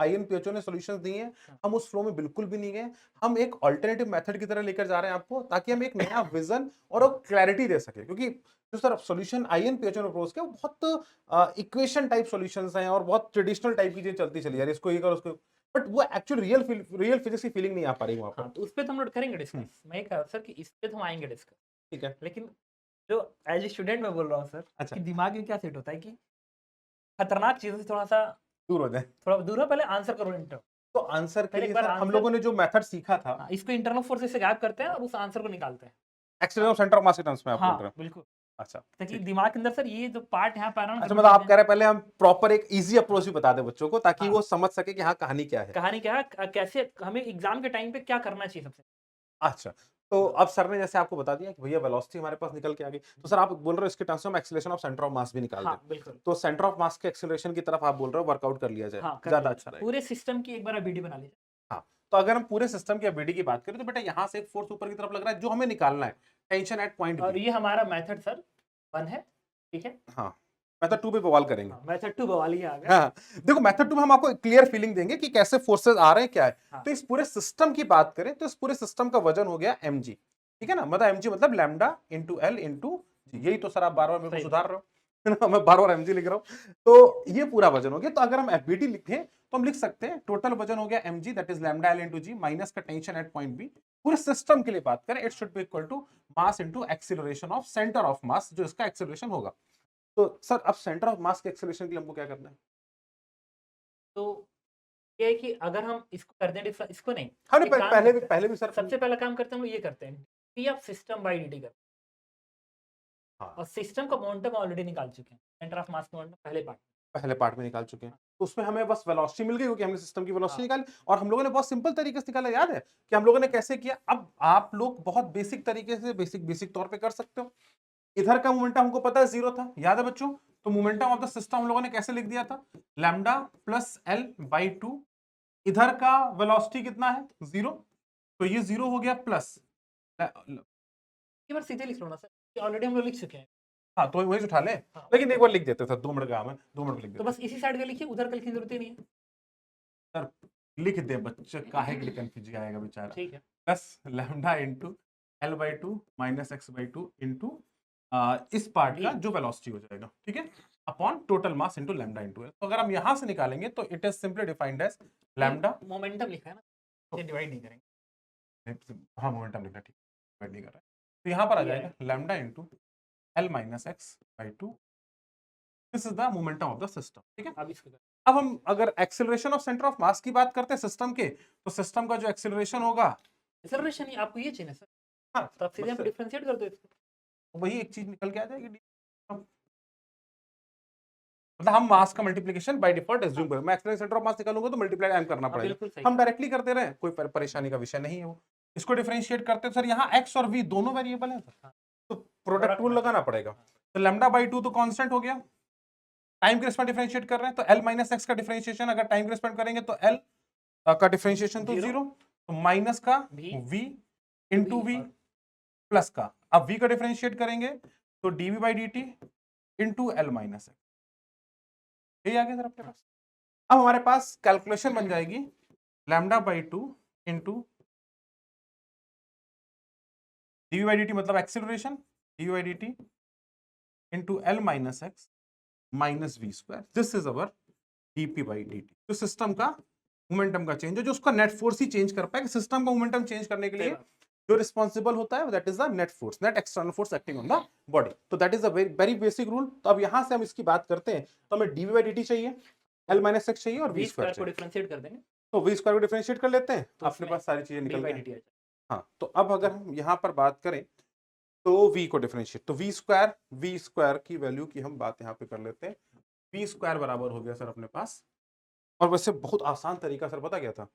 INPHO ने सॉल्यूशंस दिए हैं, हम उस फ्लो में बिल्कुल भी नहीं गए। हम एक अल्टरनेटिव मेथड की तरह लेकर जा रहे हैं आपको, ताकि हम एक नया विजन और क्लैरिटी दे सके। क्योंकि जो सर सॉल्यूशन INPHO ने अप्रोच किया, वो बहुत इक्वेशन टाइप सॉल्यूशंस हैं और बहुत ट्रेडिशनल टाइप की चीजें चलती चली जा रही है, इसको ये करो उसको, बट वो एक्चुअल रियल फिजिक्स की फीलिंग नहीं आ पा रही वहां पर। हाँ, तो उस पर तो हम लोग करेंगे डिस्कस। मैं ये कह रहा हूँ सर कि इस पे तो हम आएंगे डिस्कस, ठीक है। लेकिन जो एज ए स्टूडेंट मैं बोल रहा हूँ सर, अच्छा, कि दिमाग में क्या सेट होता है कि खतरनाक चीजों से थोड़ा सा दूर हो जाए। थोड़ा दूर है, पहले आंसर करो इंटर, तो आंसर के पहले एक लिए बार सर हम आंसर, लोगों ने जो मेथड सीखा था, हाँ, इसको इंटरनल फोर्सेस से गायब करते हैं और उस आंसर को निकालते हैं। एक्सटर्नल सेंटर ऑफ मास के टर्म्स में आप बोल रहे हाँ हैं। बिल्कुल, अच्छा, ताकि ठीक। दिमाग के अंदर सर ये जो पार्ट यहाँ पर अच्छा, मतलब आप कह रहे हैं पहले हम प्रॉपर एक इजी अप्रोच भी बता दें बच्चों को, ताकि हाँ, वो समझ सके कि हाँ कहानी क्या है। कहानी क्या है, कैसे हमें एग्जाम के टाइम पे क्या करना चाहिए सबसे। अच्छा, तो अब सर ने जैसे आपको बता दिया कि भैया वेलोसिटी हमारे पास निकल के आ गई, तो सर आप बोल रहे हो इसके टर्म्स में एक्सीलरेशन ऑफ सेंटर ऑफ मास भी निकाल हाँ दें। बिल्कुल, तो सेंटर ऑफ मास के एक्सीलरेशन की तरफ आप बोल रहे हो वर्कआउट कर लिया जाए, हाँ कर ज्यादा लीजिए। अच्छा रहेगा। पूरे सिस्टम की एक बार वीडियो बना लीजिए। हाँ, तो अगर हम पूरे सिस्टम की एबिलिटी की बात करें, तो बेटा यहाँ से एक फोर्स ऊपर की तरफ लग रहा है जो हमें निकालना है, टेंशन एट पॉइंट और बी। ये हमारा मेथड सर 1 है, ठीक है? हाँ, मेथड 2 पे बवाल करेंगे। हाँ, मेथड 2 बवाल ही आ गया। हाँ, देखो मेथड 2 में हम आपको एक क्लियर फीलिंग देंगे कि कैसे फोर्सेस आ रहे हैं, क्या है। हाँ। तो इस पूरे सिस्टम की बात करें तो इस पूरे सिस्टम का वजन हो गया mg, ठीक है ना? मतलब mg मतलब लैम्डा इंटू एल इंटू जी। यही तो सर आप बार-बार मेरे को सही सुधार रहे हो, है ना? मैं बार-बार mg लिख रहा हूँ। तो ये पूरा वजन हो गया। तो अगर हम fbd लिखें तो हम लिख सकते हैं टोटल वजन हो गया mg that is lambda L into G minus का टेंशन एट पॉइंट बी। पूरे सिस्टम के लिए बात करें it should be equal to mass into acceleration of centre of mass, जो इसका एक्सीलरेशन होगा। तो सर अब सेंटर ऑफ मास के एक्सीलरेशन के लिए हमको क्या करना है? तो ये है कि अगर हम इसको कर दें इसको नहीं, हमने एक काम पहले करते हैं, पहले भी सर सबसे पहला काम करते हैं हम लोग ये करते हैं, D of system by dt करते हैं। हाँ, और सिस्टम का मोमेंटम ऑलरेडी निकाल चुके हैं, सेंटर ऑफ मास का मोमेंटम पहले पार्ट में निकाल चुके हैं। तो उसमें हमें बस वेलोसिटी मिल गई क्योंकि हमने सिस्टम की वेलोसिटी हाँ। निकाली और हम लोगों ने बहुत सिंपल तरीके से निकाला। याद है कि हम लोगों ने कैसे किया? अब आप लोग बहुत बेसिक तरीके से बेसिक तौर पे कर सकते हो। इधर का मोमेंटम हमको पता है 0 था, याद है बच्चों? तो मोमेंटम ऑफ द सिस्टम हम लोगों ने कैसे लिख दिया था? Lambda plus L by 2। इधर का वेलोसिटी कितना है? 0। तो ये 0 हो गया प्लस ये बार सीधे लिख लो ना सर, ऑलरेडी हम लोग लिख चुके हैं। हाँ, तो वही उठा ले। हाँ, लेकिन एक बार लिख देते थे, 2 मिनट का काम है, 2 मिनट में लिख तो देते। बस इसी साइड का लिखिए, उधर का लिखने की जरूरत ही नहीं है। सर लिख दे बच्चे, काहे के लिए कंफ्यूज आएगा बेचारा। ठीक है। Plus lambda into L by 2 minus x by 2 into इस पार्ट का जो वेलोसिटी हो जाएगा, ठीक है, upon total mass into lambda into L. तो अगर हम यहां से निकालेंगे तो it is simply defined as lambda. Momentum लिखा है ना, डिवाइड नहीं करेंगे। हाँ, मोमेंटम लिखा, ठीक, डिवाइड नहीं कर रहा है। तो यहां पर आ ये जाएगा lambda into L minus x by 2। This is the momentum of the system, ठीक है। अब इसको कर। अब हम अगर एक्सेलरेशन ऑफ सेंटर ऑफ मास की बात करते हैं सिस्टम के, तो सिस्टम का जो एक्सेलरेशन होगा, एक्सेलरेशन ही आपको ये चाहिए ना सर, हाँ, तो आप सीधे बस आप डिफरेंशिएट कर दो इसको। वही एक चीज निकल के आ जाएगी। मतलब हम मास का मल्टीप्लिकेशन बाय डिफॉल्ट एज्यूम करें। मैं एक्सेलरेशन सेंटर ऑफ मास निकालूंगा तो मल्टीप्लाई एम करना हाँ, पड़ेगा। बिल्कुल सही। हम डायरेक्टली करते रहे, कोई परेशानी का विषय नहीं है वो। इसको डिफरेंशिएट करते हैं सर, यहाँ एक्स और वी दोनों वेरिएबल है सर, तो प्रोडक्ट Product रूल में। लगाना पड़ेगा। तो लैम्डा बाई 2 तो कांस्टेंट हो गया, टाइम के रिस्पेक्ट डिफरेंशिएट कर रहे हैं तो एल माइनस एक्स का डिफरेंशिएशन अगर टाइम के रिस्पेक्ट करेंगे तो एल का डिफरेंशिएशन तो Zero। 0, तो माइनस का V v इंटू वी और प्लस का, अब v का डिफरेंशिएट करेंगे तो dv by dt into L minus x. यही आ गया सर अपने पास। अब हमारे पास कैलकुलेशन बन जाएगी lambda by 2 into dv by dt मतलब acceleration, dv by dt into L minus X minus V square. This is our dp by dt। तो सिस्टम का मोमेंटम का चेंज है, जो उसका नेट फोर्स ही चेंज कर पाएगा। सिस्टम का मोमेंटम चेंज करने के लिए जो रिस्पॉन्सिबल होता है that is the net force, net external force acting on the body. तो that is a very basic rule. तो अब यहां से हम इसकी बात करते हैं तो हमें dv बाई dt चाहिए, एल माइनस एक्स चाहिए और वी V स्क्वायर स्क्वायर को चाहिए। डिफरेंशिएट कर देंगे तो वी स्क्वायर को डिफरेंशिएट कर लेते हैं, तो अपने पास सारी चीजें निकल बाई गई। dt आ जाएगा। हाँ, तो अब अगर हम यहाँ पर बात करें तो v को डिफरेंशिएट, तो वी स्क्वायर की वैल्यू की हम बात यहाँ पे कर लेते हैं। वी स्क्वायर बराबर हो गया सर अपने पास, और वैसे बहुत आसान तरीका सर पता क्या था,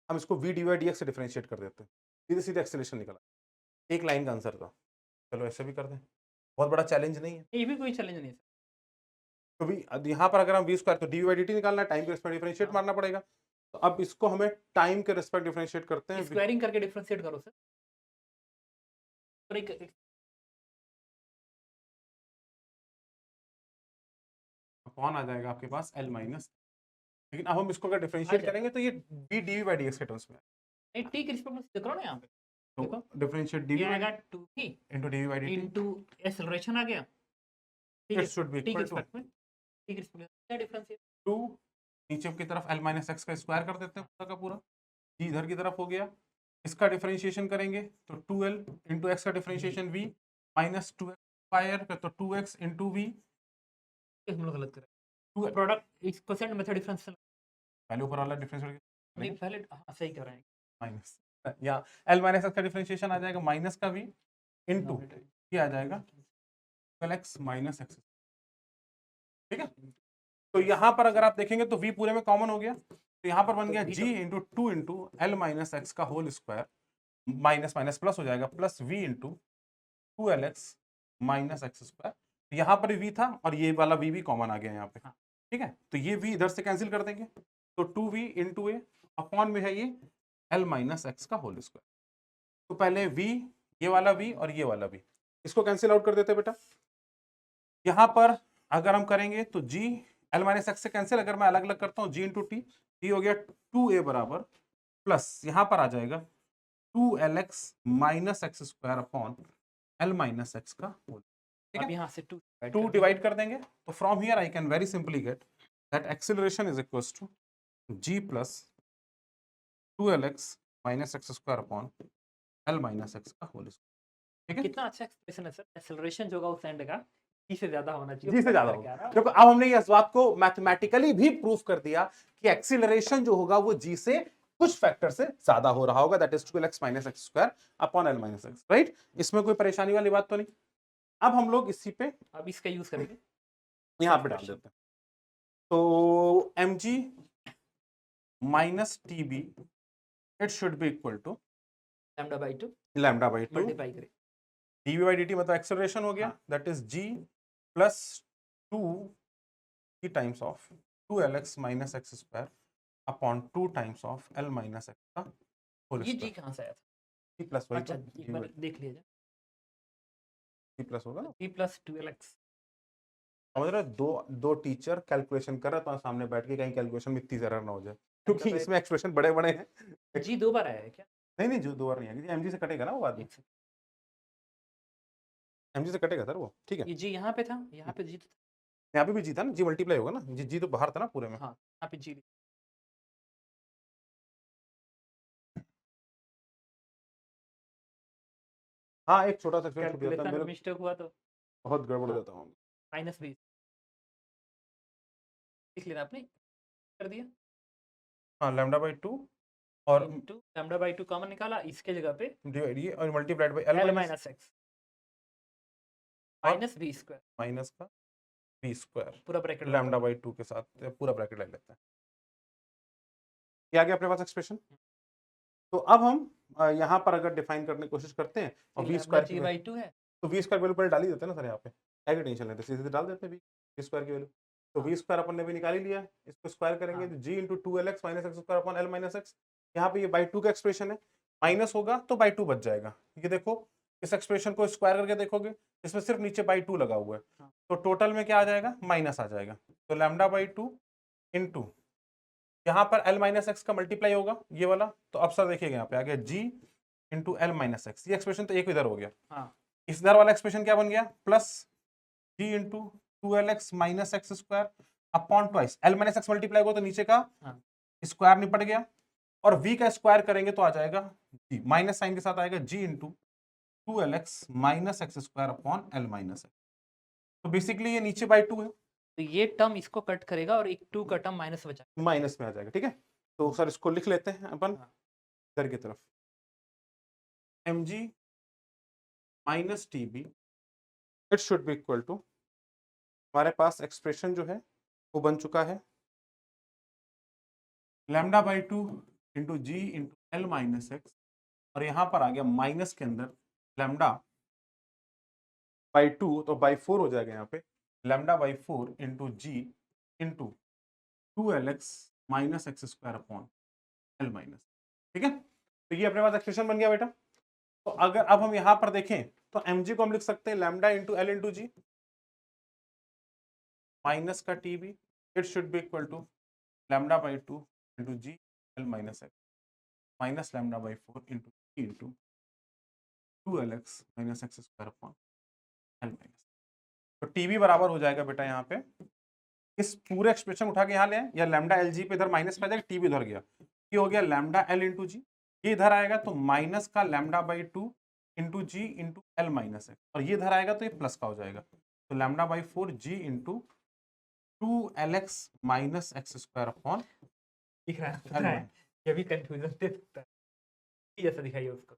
हम इसको v डिवाइड dx से डिफरेंशिएट कर देते हैं, सीधे सीधे एक्सेलरेशन निकला, एक लाइन का आंसर था। चलो ऐसे भी कर दें, बहुत बड़ा चैलेंज नहीं है। ये भी कोई चैलेंज नहीं है तो भी यहाँ पर अगर हम वी स्क्वायर तो डी बाई डी टी निकालना है, टाइम के रिस्पेक्ट डिफरेंशिएट मारना पड़ेगा। तो अब इसको हमें टाइम के रिस्पेक्ट डिफरेंशिएट करते सर। हैं। स्क्वायरिंग करके डिफरेंशिएट करो सर। और एक कौन आ जाएगा आपके पास एल माइनस, लेकिन अब हम इसको अगर आ डिफरेंशिएट जाएगा। करेंगे तो ये B D by D X के टर्म्स में, नहीं, टी के रिस्पेक्ट में सीधे करो ना यहाँ पे। तो देखो डिफरेंशिएट डी ये बाई आएगा 2p into d by D t into acceleration आ गया, ठीक इट है, शुड बी टी के इक्वल टू रिस्पेक्ट में, टी के रिस्पेक्ट में क्या डिफरेंस है? 2, नीचे की तरफ एल माइनस एक्स का स्क्वायर कर देते हैं पूरा का पूरा, जी इधर की तरफ हो गया। इसका डिफरेंशिएशन करेंगे तो 2l इंटू एक्स का differentiation v minus 2x square तो 2x इंटू वी, हम लोग गलत कर रहे हैं। प्रोडक्ट इस परसेंट मेथड डिफरेंस पहले ऊपर वाला डिफरेंस नहीं, पहले हाँ सही कर रहे हैं। माइनस, या एल माइनस एक्स का डिफरेंशिएशन आ जाएगा माइनस का v इंटू ये आ जाएगा एक्स माइनस एक्स, ठीक है। तो यहाँ पर अगर आप देखेंगे तो v पूरे में कॉमन हो गया, तो यहाँ पर बन गया g into 2 into L minus x का whole square, minus minus plus हो जाएगा, plus v into 2lx minus x square. यहाँ पर v था और ये वाला v भी कॉमन आ गया यहाँ पे, ठीक है। तो ये v इधर से कैंसिल कर देंगे तो 2v इंटू ए अपॉन में है ये l माइनस एक्स का होल स्क्वायर। तो पहले v, ये वाला v और ये वाला v, इसको कैंसिल आउट कर देते बेटा, यहाँ पर अगर हम करेंगे तो g l माइनस एक्स से कैंसिल, अगर मैं अलग अलग करता हूँ g इंटू टी, ये हो गया 2a बराबर प्लस यहाँ पर आ जाएगा 2lx minus x square upon l minus x का होल। ठीक अब है, यहाँ से 2 2 डिवाइड कर देंगे तो from here I can very simply get that acceleration is equals to g plus 2lx minus x square upon l minus x का होल। ठीक है, कितना अच्छा एक्सप्रेशन है सर, एक्सेलरेशन जो होगा उस एंड का जी से ज्यादा होना चाहिए, जी से प्लस ज्यादा करके आ रहा होगा। है। देखो अब हमने इस बात को मैथमेटिकली भी प्रूव कर दिया कि एक्सीलरेशन जो होगा वो g से कुछ फैक्टर से ज्यादा हो रहा होगा, that is 2lx minus x square upon l minus x, right. इसमें कोई परेशानी वाली बात तो नहीं। अब हम लोग इसी पे अब इसका यूज करेंगे यहाँ पे डाल देते हैं, तो mg minus TB it should be equal to lambda by 2 lambda by 2 multiply करें dv बाई dt, मतलब एक्सेलरेशन हो गया, दैट इज g प्लस 2 की times of 2lx minus x square upon 2 times of l minus x का होल ये जी स्क्वायर। कहाँ से आया था? g प्लस वही अच्छा तो एक बार देख लीजिए, g प्लस होगा ना, जी प्लस 2lx समझ रहे हो? दो टीचर कैलकुलेशन कर रहे हैं तो सामने बैठ के कहीं कैलकुलेशन में इतनी एरर ना हो जाए, क्योंकि इसमें एक्सप्रेशन बड़े बड़े हैं। जी 2 बार आया है क्या? नहीं नहीं, जो दो बार नहीं आएगी, एमजी से कटेगा ना वो बाद में, एक सेकंड, एमजी से कटेगा सर वो, ठीक है। ये जी यहाँ पे था, यहाँ पे जी था। यहाँ पे भी जी था ना, जी मल्टीप्लाई होगा ना, जी तो बाहर था ना पूरे में। हाँ यहाँ पे जी हाँ, एक छोटा सा एक्सप्रेशन छूट जाता है कैलकुलेशन में मेरे, मिस्टेक हुआ तो बहुत गड़बड़ हो जाता हूँ। -20 लिख लेना आपने, कर दिया हाँ, लैम्डा बाई 2 और इनटू लैम्डा बाई 2 कॉमन निकाला, इसके जगह पे डिवाइड ये और multiplied by l l minus minus X और माइनस बी स्क्वायर माइनस का बी स्क्वायर पूरा ब्रैकेट लैम्डा बाई 2 के साथ पूरा ब्रैकेट ले लेते हैं। ये आ गया अपने पास एक्सप्रेशन। तो अब हम यहाँ पर अगर डिफाइन करने की कोशिश करते हैं और वी स्क्वायर की बाई 2 है तो वी स्क्वायर वैल्यू पहले डाल ही देते हैं ना सर, यहाँ पे क्या टेंशन लेते हैं, सीधे डाल देते हैं वी स्क्वायर की वैल्यू। तो वी स्क्वायर अपन ने भी निकाल ही लिया है, इसको स्क्वायर करेंगे तो g into 2lx minus x square upon l minus x. यहाँ पे ये बाई 2 का एक्सप्रेशन है, माइनस होगा तो बाई 2 बच जाएगा। ये देखो इस एक्सप्रेशन को स्क्वायर करके देखोगे, इसमें सिर्फ नीचे बाई 2 लगा हुआ है, तो टोटल में क्या आ जाएगा, माइनस आ जाएगा। तो लैम्डा बाई 2 इंटू यहाँ पर l माइनस एक्स का मल्टीप्लाई होगा ये वाला, तो अब सर देखिएगा यहाँ पे आ गया g into l minus x, ये एक्सप्रेशन तो एक इधर हो गया। हाँ इस इधर वाला एक्सप्रेशन क्या बन गया, plus g into 2lx minus x square upon twice l minus x multiply होगा तो नीचे का स्क्वायर निपट गया, और v का स्क्वायर करेंगे तो आ जाएगा g, माइनस साइन के साथ आएगा g into 2lx minus x square upon l minus x. तो बेसिकली ये नीचे बाई 2 है, तो ये टर्म इसको कट करेगा और एक 2 का टर्म माइनस बचा माइनस में आ जाएगा। ठीक है, तो सर इसको लिख लेते हैं अपन इधर की तरफ, mg minus TB it should be equal to, हमारे पास एक्सप्रेशन जो है वो बन चुका है lambda by 2 into G into L minus X, और यहाँ पर आ गया माइनस के अंदर लैम्डा बाई 2 तो बाई 4 हो जाएगा यहाँ पे, lambda by 4 into G into 2lx minus x square upon L minus. ठीक है, तो ये अपने पास एक्सप्रेशन बन गया बेटा। तो अगर अब हम यहाँ पर देखें तो mg को हम लिख सकते हैं lambda into L into G minus का TB it should be equal to lambda by 2 into G L minus X minus lambda by 4 into G into 2lx minus x square upon L minus. तो टीबी बराबर हो जाएगा बेटा यहाँ पे, इस पूरे एक्सप्रेशन उठा के यहाँ ले आए, या लैम्डा एल जी पे इधर माइनस में आ जाएगा, टीबी इधर गया, ये हो गया लैम्डा एल इंटू जी, ये इधर आएगा तो माइनस का lambda by 2 into G into L minus X, और ये इधर आएगा तो ये प्लस का हो जाएगा, तो lambda by 4 G into 2lx minus x square upon दिख रहा है, पता है ये भी कंफ्यूजन दे सकता है, ये जैसा दिखाइए उसको।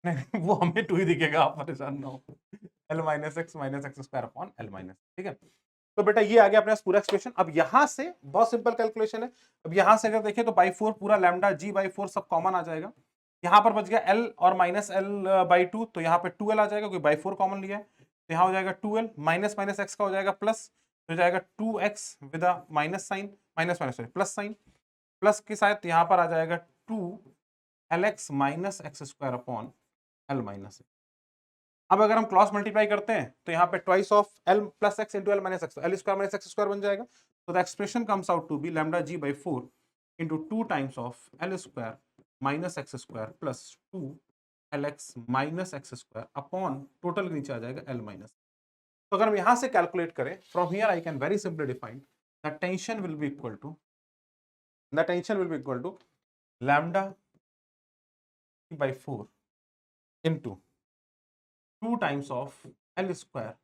नहीं वो हमें 2 ही दिखेगा, आप परेशान ना हो, l minus x square upon l minus. ठीक है, तो बेटा ये आ गया अपने पास पूरा एक्सप्रेशन। अब यहां से बहुत सिंपल कैलकुलेशन है, अब यहां से अगर देखें तो बाई 4 पूरा लैम्डा जी बाई 4 सब कॉमन आ जाएगा, यहाँ पर बच गया l और माइनस एल बाई 2, तो यहाँ पे 2l आ जाएगा क्योंकि बाई 4 कॉमन लिया है, तो यहाँ हो जाएगा 2l माइनस माइनस एक्स का हो जाएगा प्लस, हो जाएगा 2x with minus sign, minus minus sorry plus sign, plus के साथ यहाँ पर आ जाएगा 2lx minus x square upon l minus. अब अगर हम क्रॉस मल्टीप्लाई करते हैं तो यहाँ पे twice of L plus x into L minus x, L square minus x square बन जाएगा। तो the expression comes out to be lambda ji by 4 into 2 times of L square minus x square plus 2 L x minus x square upon total नीचे आ जाएगा एल माइनस। तो अगर हम यहां से कैलकुलेट करें, from here I can very simply define the tension will be equal to lambda by 4 into 2 times of L square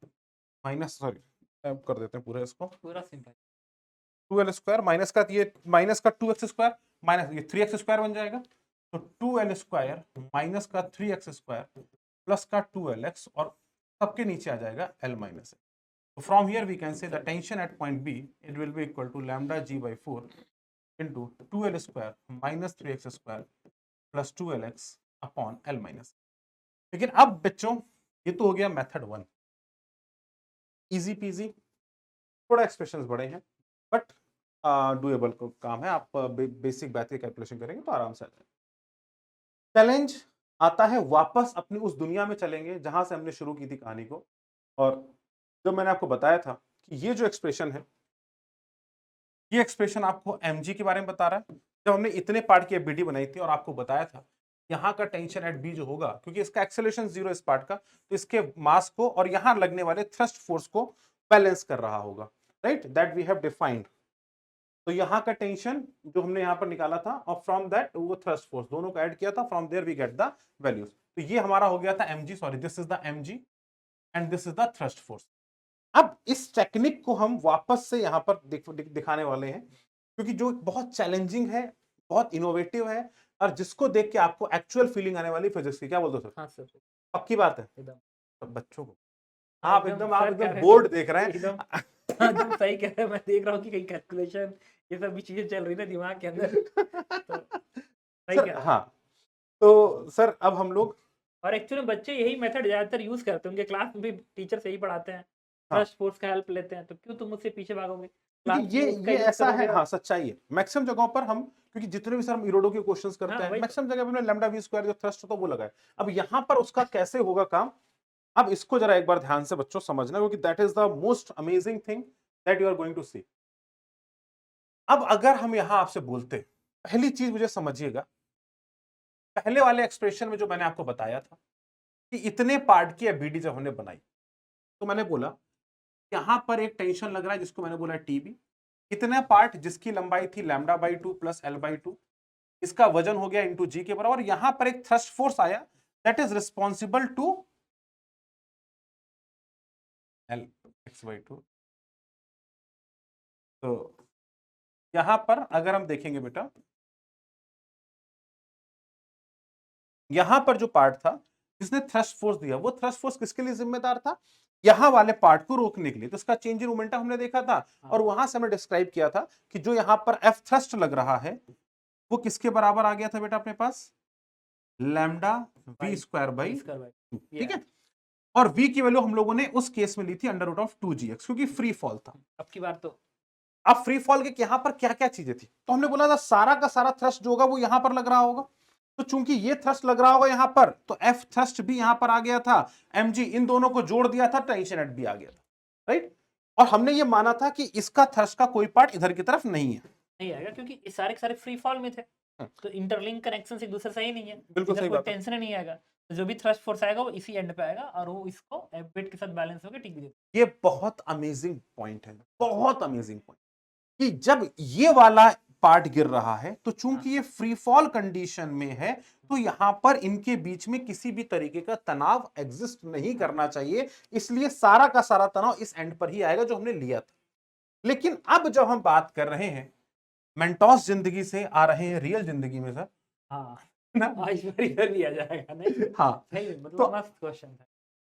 minus, sorry अब कर देते हैं पूरा इसको, पूरा सिंपल 2L स्क्वायर माइनस का ये माइनस का 2x स्क्वायर माइनस ये 3x स्क्वायर बन जाएगा। तो 2L स्क्वायर माइनस का 3x स्क्वायर प्लस का 2LX और सबके नीचे आ जाएगा L माइनस। तो from here we can say the tension at point B it will be equal to lambda ji by 4 into 2L square minus 3x square plus 2LX upon L minus. लेकिन अब बच्चों ये तो हो गया मेथड 1, इजी पीजी, थोड़ा एक्सप्रेशंस बड़े हैं बट डूएबल को काम है। आप बेसिक बात की कैलकुलेशन करेंगे तो आराम से आ जाएगा। चैलेंज आता है वापस अपनी उस दुनिया में चलेंगे जहां से हमने शुरू की थी कहानी को, और जो मैंने आपको बताया था कि ये जो एक्सप्रेशन है, ये एक्सप्रेशन आपको mg के बारे में बता रहा है। जब हमने इतने पार्ट की एबीडी बनाई थी और आपको बताया था यहाँ का टेंशन एट बी जो होगा, क्योंकि इसका एक्सेलरेशन जीरो इस पार्ट का, तो इसके मास को और यहां लगने वाले थ्रस्ट फोर्स को बैलेंस कर रहा होगा, right, that we have defined. तो यहाँ का टेंशन जो हमने यहाँ पर निकाला था और फ्रॉम दैट वो थ्रस्ट फोर्स दोनों को ऐड किया था, from there we get the values. तो ये हमारा हो गया था mg, sorry this is the mg and this is the thrust force. अब इस टेक्निक को हम वापस से यहाँ पर दिखाने वाले हैं, क्योंकि जो बहुत चैलेंजिंग है, बहुत इनोवेटिव है, और जिसको देख के आपको एक्चुअल फीलिंग आने वाली फिजिक्स की। क्या बोलते हो सर? हाँ सर पक्की बात है एकदम सब बच्चों को। हाँ, आप एकदम सर कह एकदम रहे बोर्ड थे देख रहे एकदम हैं। हाँ, एकदम सही कह रहे हैं। मैं देख रहा हूँ कि कहीं कैलकुलेशन ये सब भी चीजें चल रही ना दिमाग के अंदर तो सही सर कह रहे हैं। हाँ, तो सर अब हम लोग और एक्चुअली बच्चे यही मेथड ज्यादातर यूज करते हैं, उनके क्लास में भी टीचर से ही पढ़ाते हैं, हाँ, थ्रस्ट फोर्स का हेल्प लेते हैं। तो क्यों तुम मुझसे पीछे भागोगे, क्योंकि क्लास में उसका ये यूज ऐसा है, करोगे। हाँ सच्चाई है। मैक्सिमम जगहों पर हम, क्योंकि जितने भी सर हम इरोडो के क्वेश्चंस करते हाँ हैं, वही तो मैक्सिमम जगह पे हमने लैम्डा वी स्क्वायर जो थ्रस्ट होता है वो लगाए। अब यहाँ पर उसका कैसे होगा काम, अब इसको जरा एक बार ध्यान से बच्चों समझना, क्योंकि that is the most amazing thing that you are going to see. अब अगर हम यहां आपसे बोलते, पहली चीज मुझे समझिएगा, पहले वाले एक्सप्रेशन में जो मैंने आपको बताया था कि इतने पार्ट की एबीडी जब हमने बनाई, तो मैंने बोला यहां पर एक टेंशन लग रहा है जिसको मैंने बोला टीबी, इतने पार्ट जिसकी लंबाई थी lambda by 2 plus L by 2, इसका वजन हो गया इंटू जी के बराबर। यहां पर एक थ्रस्ट फोर्स आया that is responsible to L x by 2। तो यहां पर अगर हम देखेंगे बेटा, यहां पर जो पार्ट था जिसने थ्रस्ट फोर्स दिया, वो थ्रस्ट फोर्स किसके लिए जिम्मेदार था, यहां वाले पार्ट को रोकने के लिए। तो इसका चेंज इन मोमेंटम हमने देखा था, और वहां से हमने डिस्क्राइब किया था कि जो यहां पर एफ थ्रस्ट लग रहा है वो किसके बराबर आ गया था बेटा अपने पास, लैम्डा वी स्क्वायर बाई 2, ठीक है। और v की वैल्यू हम लोगों ने उस केस में ली थी अंडर रूट ऑफ 2gx, क्योंकि फ्री फॉल था। अब की बार तो अब फ्री फॉल के यहां पर क्या क्या चीजें थी, तो हमने बोला था सारा का सारा थ्रस्ट जो होगा वो यहां पर लग रहा होगा। तो चूंकि ये थ्रस्ट लग रहा होगा यहां पर, तो एफ थ्रस्ट भी यहां पर आ गया था, mg इन दोनों को जोड़ दिया था, टेंशन एट बी आ गया था, राइट। और हमने ये माना था कि इसका थ्रस्ट का कोई पार्ट इधर की तरफ नहीं है, नहीं आएगा क्योंकि ये सारे के सारे फ्री फॉल में थे, तो इंटरलिंक कनेक्शन एक दूसरे से ही नहीं है, बिल्कुल इधर सही कोई बात है। टेंशन ही नहीं आएगा। तो जो भी थ्रस्ट फोर्स आएगा वो इसी एंड पे आएगा और वो इसको वेट के साथ बैलेंस होकर टिक भी ये बहुत अमेजिंग पॉइंट है, बहुत अमेजिंग पॉइंट, कि जब ये वाला पार्ट गिर रहा है तो चूंकि ये फ्री फॉल कंडीशन में है, तो यहां पर इनके बीच में किसी भी तरीके का तनाव एग्जिस्ट नहीं करना चाहिए, इसलिए सारा का सारा तनाव इस एंड पर ही आएगा जो हमने लिया था। लेकिन अब जब हम बात कर रहे हैं मेंटोस जिंदगी से आ रहे हैं रियल जिंदगी में सर, हाँ ना, आज बार इधर भी आ जाएगा नहीं हाँ, सही तो मतलब मस्त क्वेश्चन था।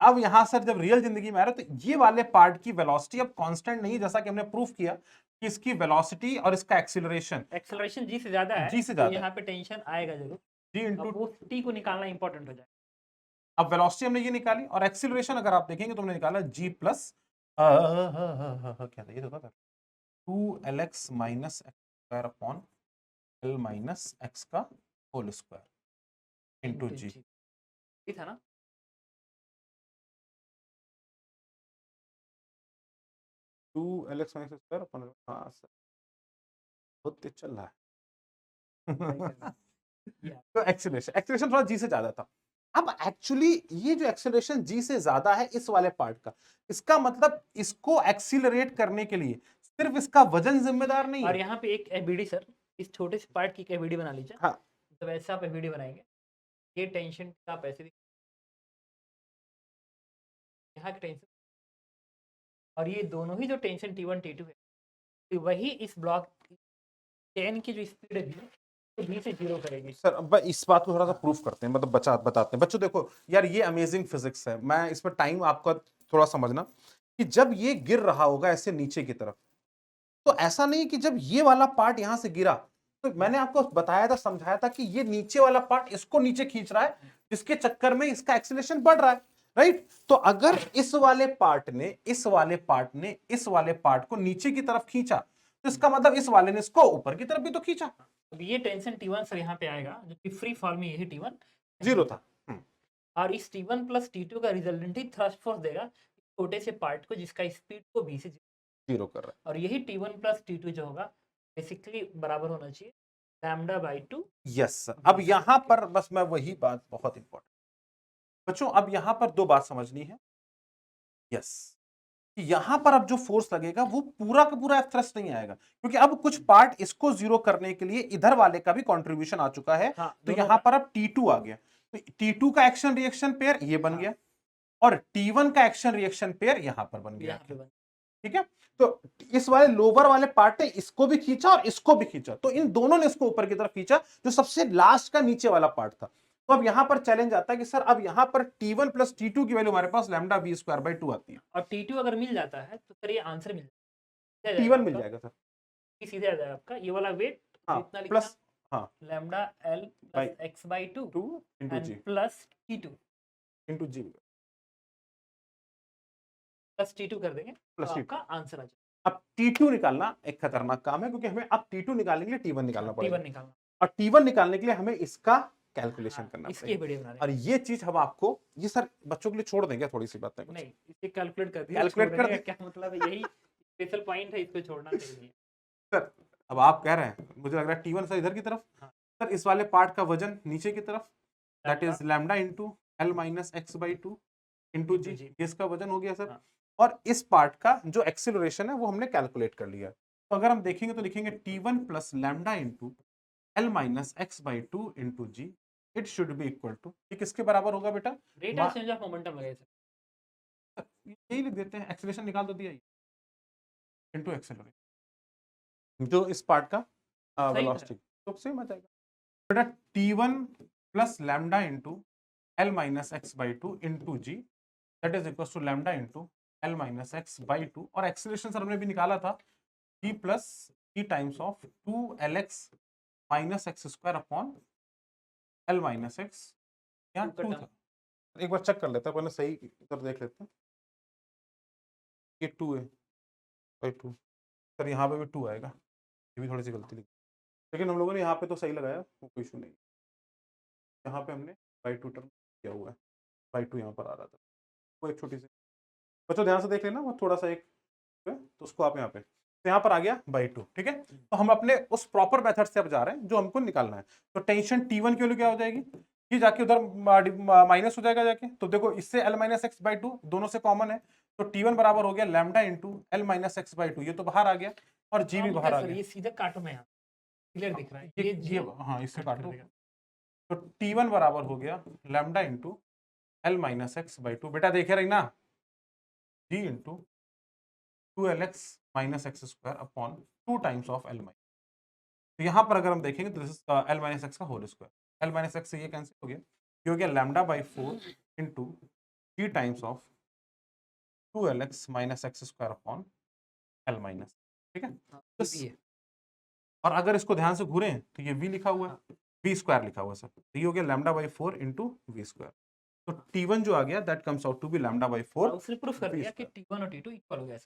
अब यहां सर जब रियल जिंदगी में आ रहा है तो ये वाले पार्ट की वेलोसिटी अब कांस्टेंट नहीं, जैसा कि हमने प्रूफ किया कि इसकी वेलोसिटी और इसका एक्सेलरेशन जी से ज्यादा है जी से तो ज्यादा यहाँ पे टेंशन आएगा जरूर। जी अब इंटू, वो टी को निकालना इंपॉर्टेंट हो जाएगा। अब वेलोसिटी हमने ये निकाली और एक्सीलरेशन अगर आप देखेंगे तो हमने निकाला g प्लस क्या था ये, तो था 2lx minus x square upon L minus x का होल स्क्वायर इंटू जी। ये था ना 2lx माइनस स्क्वायर अपन, हाँ सर बहुत तेज चल रहा है। Yeah. तो एक्सेलरेशन थोड़ा जी से ज्यादा था। अब एक्चुअली ये जो एक्सेलरेशन जी से ज्यादा है इस वाले पार्ट का, इसका मतलब इसको एक्सीलरेट करने के लिए सिर्फ इसका वजन जिम्मेदार नहीं और है। यहाँ पे एक एबीडी सर, इस छोटे से पार्ट की एक एबीडी बना लीजिए। हाँ तो वैसे आप एबीडी बनाएंगे, ये टेंशन आप ऐसे यहाँ की टेंशन, और ये दोनों ही जो टेंशन T1 T2 है, तो वही इस ब्लॉक चेन की जो स्पीड है तो V से 0 करेगी। सर अब इस बात को थोड़ा सा प्रूफ करते हैं, मतलब बताते हैं बच्चों। देखो यार ये अमेजिंग फिजिक्स है, मैं इसमें टाइम आपका थोड़ा समझना कि जब ये गिर रहा होगा ऐसे नीचे की तरफ, तो ऐसा नहीं कि जब ये वाला पार्ट यहां से गिरा तो मैंने आपको बताया था, समझाया था कि ये नीचे वाला पार्ट इसको नीचे खींच रहा है, जिसके चक्कर में इसका एक्सीलरेशन बढ़ रहा है, राइट। तो अगर इस वाले पार्ट ने इस वाले पार्ट को नीचे की तरफ खींचा, तो इसका मतलब इस वाले ने इसको ऊपर की तरफ भी तो खींचा। अब ये टेंशन T1 सर यहाँ पे आएगा, जबकि फ्री फॉल में यही T1 जीरो था। और इस T1 प्लस T2 का रिजल्टेंट ही थ्रस्ट फोर्स देगा छोटे से पार्ट को, जिसका स्पीड को V से जीरो कर रहा है, और यही T1 प्लस T2 जो होगा बेसिकली बराबर होना चाहिए λ/2। Yes sir. अब यहां पर बस मैं वही बात, बहुत इंपॉर्टेंट बच्चों, अब यहां पर दो बात समझनी है। यस, यहां पर अब जो फोर्स लगेगा वो पूरा का पूरा थ्रस्ट नहीं आएगा, क्योंकि अब कुछ पार्ट इसको जीरो करने के लिए इधर वाले का भी कंट्रीब्यूशन आ चुका है। हाँ, तो यहां पर अब T2 आ गया, तो T2 का एक्शन रिएक्शन पेयर ये बन गया, और T1 का एक्शन रिएक्शन पेयर यहां पर बन गया। ठीक है, तो इस वाले लोअर वाले पार्ट ने इसको भी खींचा और इसको भी खींचा, तो इन दोनों ने इसको ऊपर की तरफ खींचा, जो सबसे लास्ट का नीचे वाला पार्ट था। तो अब यहां पर चैलेंज आता है कि सर अब यहां पर T1 प्लस T2 की वैल्यू हमारे पास लैम्डा V स्क्वायर बाई 2 आती है, और T2 अगर मिल जाता है तो सर ये आंसर मिल जाएगा, T1 मिल जाएगा सर, ये सीधे आ जाएगा आपका ये वाला वेट, हाँ इतना लिखना प्लस हाँ lambda L by plus x/2 2 into ji plus T2 into ji plus T2 कर देंगे प्लस तो T2। आपका आंसर आ जाएगा। अब T2 निकालना एक खतरनाक काम है, क्योंकि हमें अब T2 निकालने के लिए T1 निकालना पड़ेगा, T1 निकालना, और T1 निकालने के लिए हमें इसका कैलकुलेशन करना इसकी पड़ेगा। वीडियो बना और ये चीज हम आपको, ये सर बच्चों के लिए छोड़ देंगे थोड़ी सी बातें, नहीं, इसे कैलकुलेट कर दिया, कैलकुलेट कर छोड़ने का क्या मतलब है, यही स्पेशल पॉइंट है, इसको छोड़ना चाहिए। सर अब आप कह रहे हैं, मुझे लग रहा है T1 सर इधर की तरफ, हाँ। सर इस वाले पार्ट का वजन नीचे की तरफ, that is lambda into L minus x/2 into g, इसका वजन हो गया सर। हाँ। और इस पार्ट का जो एक्सीलरेशन है वो हमने कैलकुलेट कर लिया। तो अगर हम देखेंगे तो लिखेंगे T1 plus lambda into L minus x/2 into g, it should be equal to, ये किसके बराबर होगा बेटा? Rate of change of momentum लगेगा सर, यही लिख देते हैं, एक्सेलरेशन निकाल तो दिया इंटू एक्सेलरेशन, जो इस पार्ट का वेलोसिटी, तो सेम आ जाएगा बेटा। T1 plus lambda into L minus x/2 into g, that is equal to lambda into L minus x/2, और एक्सेलरेशन सर हमने भी निकाला था T plus T times of 2Lx minus x square upon L minus x, यहाँ 2 था। एक बार चेक कर लेते हैं, पहले सही उत्तर देख लेते हैं। ये 2 है बाई 2, सर यहाँ पे भी 2 आएगा, ये भी थोड़ी सी गलती लिखी, लेकिन हम लोगों ने यहाँ पे तो सही लगाया, वो कोई इशू नहीं। यहाँ पे हमने बाई 2 टर्म किया हुआ है, बाई 2 यहाँ पर आ रहा था, वो एक छोटी सी बच्चों ध्यान से देख लेना, वो थोड़ा सा एक है, तो उसको आप यहाँ पे, तो यहाँ पर आ गया बाई 2। ठीक है, तो हम अपने उस प्रॉपर मेथड से अब जा रहे हैं जो हमको निकालना है। तो टेंशन T1 की वैल्यू क्या हो जाएगी, ये जाके उधर माइनस हो जाएगा जाके, तो देखो इससे L माइनस एक्स बाई 2 दोनों से कॉमन है, तो T1 बराबर हो गया lambda into L minus x by 2, ये तो बाहर आ गया, और जी भी बाहर आ गया। ये सीधे काटो में यहाँ क्लियर दिख रहा है, ये हाँ इससे काटो, तो T1 बराबर हो गया lambda into L minus x by 2, बेटा देखे रही ना, g into 2Lx minus x square upon 2 times of L minus. तो यहाँ पर अगर हम देखेंगे तो this is L minus x का whole square, L minus x से ये कैंसिल हो गया, ये हो गया lambda by 4 into g times of 2Lx minus x square upon L minus. ठीक है, और अगर इसको ध्यान से घूरें तो ये v लिखा हुआ है, v स्क्वायर लिखा हुआ है सर, तो ये हो गया lambda by 4 into we square, तो T1 जो आ गया that comes out to be lambda by 4। उसने प्रूफ कर दिया कि T1 और T2 इक्वल हो गया।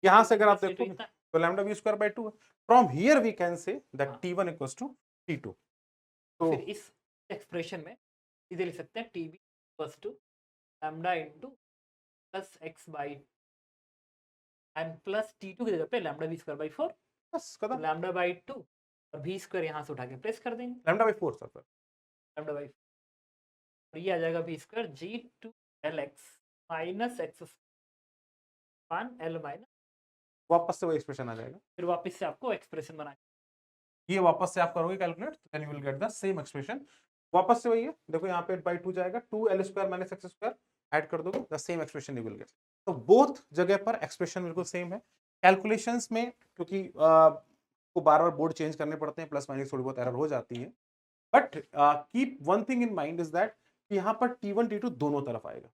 यहाँ से अगर आप देखो तो लैम्डा v स्क्वायर बाई 2 है, from here we can say that T1 equals to T2। तो फिर इस एक्सप्रेशन में सीधे लिख सकते हैं TB equals to lambda into plus x by and plus T2 की जगह पे लैम्डा V स्क्वायर बाई 4, बस खत्म। लैम्डा बाई 2 और V स्क्वायर यहाँ से उठा के प्लेस कर देंगे, लैम्डा बाई 4 सर फिर। लैम्डा बाई, और ये आ जाएगा V square G2Lx minus x one L minus, वापस से वही एक्सप्रेशन आ जाएगा। फिर वापस से आपको एक्सप्रेशन बना ये वापस से आप करोगे calculate, then you will get the same expression. वापस से वही है, देखो यहाँ पे बाई 2 जाएगा, 2L square minus x square add कर दोगे, the same expression you will gate. तो बोथ जगह पर एक्सप्रेशन बिल्कुल सेम है। कैलकुलेशंस में क्योंकि को बार बार बोर्ड चेंज करने पड़ते हैं, प्लस माइनस थोड़ी बहुत एरर हो जाती है, but keep one thing in mind is that यहाँ पर T1 T2 दोनों तरफ आएगा,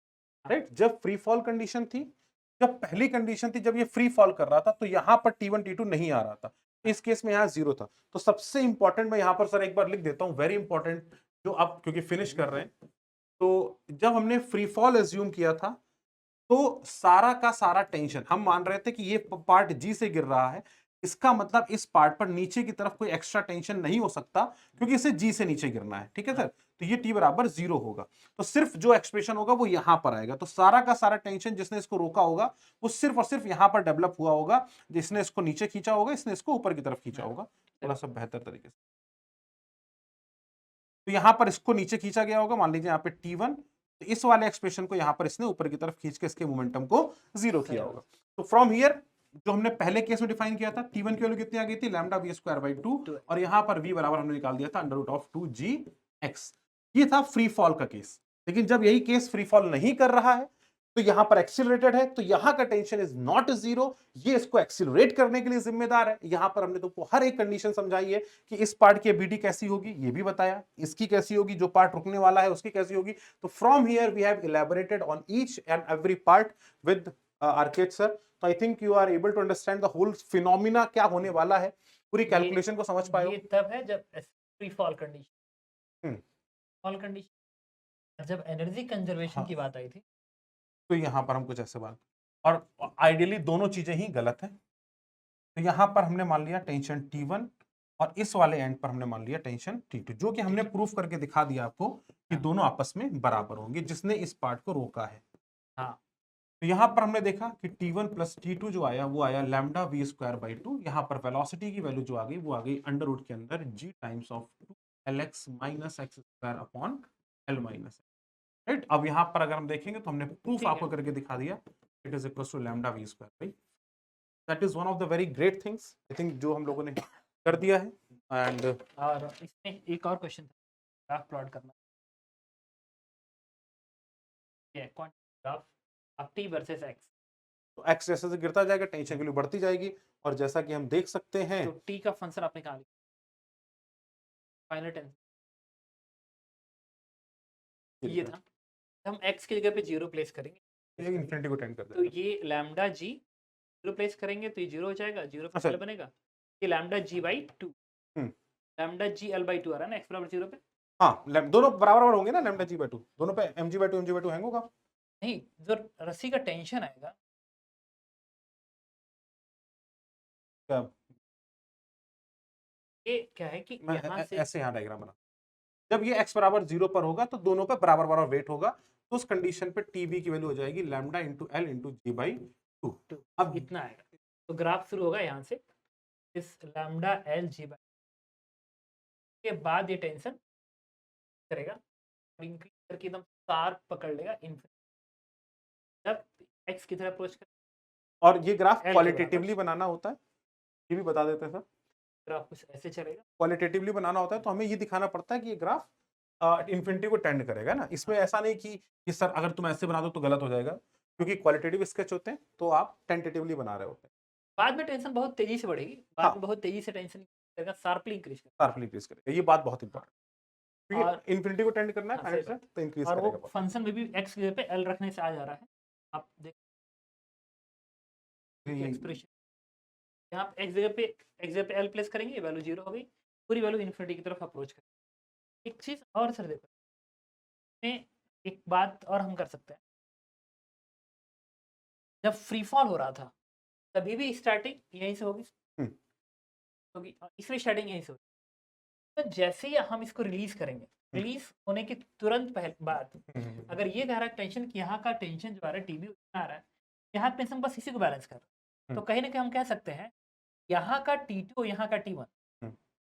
राइट। जब फ्री फॉल कंडीशन थी, जब पहली कंडीशन थी, जब ये फ्री फॉल कर रहा था, तो यहाँ पर T1 T2 नहीं आ रहा था, इस केस में यहाँ 0 था। तो सबसे इंपॉर्टेंट मैं यहाँ पर सर एक बार लिख देता हूँ, वेरी इंपॉर्टेंट, जो आप क्योंकि फिनिश कर रहे हैं, तो जब हमने फ्री फॉल एज्यूम किया था, तो सारा का सारा टेंशन हम मान रहे थे कि ये पार्ट जी से गिर रहा है, इसका मतलब इस पार्ट पर नीचे की तरफ कोई एक्स्ट्रा टेंशन नहीं हो सकता, क्योंकि इसे जी से नीचे गिरना है, ठीक है सर। तो ये टी बराबर 0 होगा, तो सिर्फ जो एक्सप्रेशन होगा वो यहां पर आएगा। तो सारा का सारा टेंशन जिसने इसको रोका होगा वो सिर्फ और सिर्फ यहां पर डेवलप हुआ होगा, जिसने इसको नीचे खींचा होगा, इसने इसको ऊपर की तरफ खींचा होगा, थोड़ा सा बेहतर तरीके से। तो यहां पर इसको नीचे खींचा गया होगा, मान लीजिए यहाँ पे T1, तो इस वाले एक्सप्रेशन को यहां पर इसने ऊपर की तरफ खींच के इसके मोमेंटम को 0 किया होगा। तो फ्रॉम हियर जो हमने पहले केस में डिफाइन किया था, T1 की वैल्यू कितनी आ गई थी, लैम्डा V स्क्वायर बाई 2, और यहां पर V बराबर हमने निकाल दिया था अंडर रूट ऑफ 2gx। ये था फ्री फॉल का केस। लेकिन जब यही केस फ्री फॉल नहीं कर रहा है, तो यहां पर एक्सिलरेटेड है, तो यहां का टेंशन इज नॉट 0, ये इसको एक्सिलरेट करने के लिए जिम्मेदार है। यहां पर हमने तुमको हर एक कंडीशन समझाई है कि इस पार्ट की एबिलिटी कैसी होगी, ये भी बताया, इसकी कैसी होगी, जो पार्ट रुकने वाला है उसकी कैसी होगी। तो from here we have elaborated on each and every part with arcade sir. तो I think you are able to understand the whole phenomena क्या होने वाला है, पूरी कैलकुलेशन को समझ पाए हो। ये तब है जब फ्री फॉल कंडीशन, हम्म। फॉल कंडीशन, जब एनर्जी कंजर्वेशन की बात आई थी, तो यहां पर हम कुछ ऐसे बात, और आइडियली दोनों चीजें ही गलत है। तो यहां पर हमने मान लिया टेंशन T1, और इस वाले एंड पर हमने मान लिया टेंशन T2, जो कि हमने प्रूफ करके दिखा दिया आपको कि दोनों आपस में बराबर होंगे, जिसने इस पार्ट को रोका है। हाँ, तो यहां पर हमने देखा कि T1 प्लस T2 जो आया वो आया लैम्डा V स्क्वायर बाई 2। यहां पर वेलोसिटी की वैल्यू जो आ गई वो आ गई अंडर रूट के अंदर g times of 2Lx minus x square upon L minus, right. अब यहां पर अगर हम देखेंगे तो हमने प्रूफ आपको करके दिखा दिया, it is equal to lambda V square by, that is one of the very great things I think जो हम लोगों ने कर दिया है। एंड और इसमें एक और क्वेश्चन था, ग्राफ प्लॉट करना, ये graph of t versus x, तो एक्स जैसे से गिरता जाएगा, टेंशन वैल्यू बढ़ती जाएगी, और जैसा कि हम देख सकते हैं, तो t का फंक्शन आपने कहा लिखा, फाइनल टेंशन ये था, हम x की जगह पे 0 प्लेस करेंगे, ये इन्फिनिटी को टेंड कर तो देगा। ये लैम्डा g 0 प्लेस करेंगे तो ये 0 हो जाएगा, 0 अच्छा। फिर बनेगा, ये lambda g by 2, hmm. Lambda g L by 2 आ रहा है ना x बराबर 0 पे, हाँ, दोनों बराबर बराबर होंगे ना, लैम्डा जी बाई 2, दोनों पे mg by 2 mg by 2 hang होगा। नहीं, जो रस्सी का टेंशन आएगा, क्या ये क्या है कि मैं यहाँ से ऐसे यहाँ डायग्राम बना, जब ये x बराबर 0 पर होगा तो दोनों पे बराबर बराबर वेट होगा, तो उस कंडीशन पे tb की वैल्यू हो जाएगी lambda into L into g by 2। अब इतना आएगा, तो ग्राफ शुरू होगा यहाँ से, इस लैम्डा एल जी बाई के बाद ये टेंशन करेगा और इंक्रीज करके एकदम शार्प पकड़ लेगा इन्फिनिटी, जब एक्स की तरफ अप्रोच कर, और ये ग्राफ L के क्वालिटेटिवली बराबर। बनाना होता है, ये भी बता देते हैं सर। ग्राफ कुछ ऐसे चलेगा, क्वालिटेटिवली बनाना होता है तो हमें ये दिखाना पड़ता है कि ये ग्राफ इन्फिनिटी को टेंड करेगा ना। इसमें ऐसा नहीं कि सर अगर तुम ऐसे बना दो तो गलत हो जाएगा, क्योंकि क्वालिटेटिव स्केच होते हैं तो आप टेंटेटिवली बना रहे होते हैं। बाद में टेंशन बहुत तेजी से बढ़ेगी, बाद हाँ। में बहुत तेजी से टेंशन करेगा, शार्पली इंक्रीज करेगा, शार्पली इंक्रीज करेगा, ये बात बहुत इंपॉर्टेंट, और क्योंकि इन्फिनिटी को टेंड करना है हाँ, फाइनल से, तो इंक्रीज और वो करेगा। फंक्शन में भी एक्स की जगह पे एल रखने से आ जा रहा है, आप देख एक्सप्रेशन, यहाँ पे एक्स जगह पे एल प्लेस करेंगे, वैल्यू 0 हो गई, पूरी वैल्यू इन्फिनिटी की तरफ अप्रोच करेंगे। एक चीज और सर देखो, में एक बात और हम कर सकते हैं, जब फ्री फॉल हो रहा था तभी भी स्टार्टिंग यहीं से होगी, इसमें स्टार्टिंग यहीं से होगी, तो जैसे ही हम इसको रिलीज करेंगे, रिलीज होने के तुरंत पहले बाद अगर ये कह रहा है टेंशन कि यहाँ का टेंशन जो आ रहा है टीबी आ रहा है, यहाँ टेंशन बस इसी को बैलेंस कर रहा है, तो कहीं ना कहीं हम कह सकते हैं यहाँ का T2 यहाँ का T1, हम्म।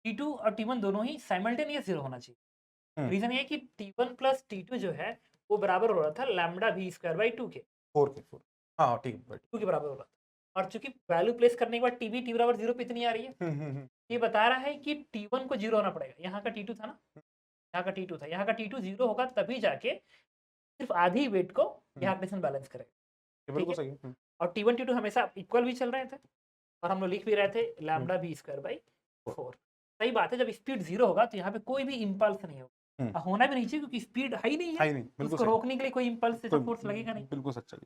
T2 और T1 दोनों ही साइमल्टेनियस जीरो होना चाहिए। रीजन ये है कि T1 प्लस T2 जो है वो बराबर हो रहा था लैम्डा v स्क्वायर बाई 2 के, 4 हाँ ठीक है 2 के बराबर हो रहा था। और चूंकि वैल्यू प्लेस करने के बाद t बराबर 0 पे इतनी आ रही है, ये बता रहा है कि T1 को 0 होना पड़ेगा। यहाँ का T2 था ना, यहाँ का T2 था, यहाँ का T2 0 होगा तभी जाके सिर्फ आधी वेट को यहाँ कंडीशन बैलेंस करेगा। ये बिल्कुल सही है। और T1 T2 हमेशा इक्वल भी चल रहे थे और हम लोग लिख भी रहे थे लैम्डा v स्क्वायर बाई 4। सही बात है, जब स्पीड 0 होगा तो यहाँ पे कोई भी इंपल्स नहीं होगा, होना भी नहीं चाहिए क्योंकि स्पीड है ही नहीं है, बिल्कुल उसको रोकने के लिए कोई इंपल्स जैसा फोर्स लगेगा नहीं। बिल्कुल सच्चा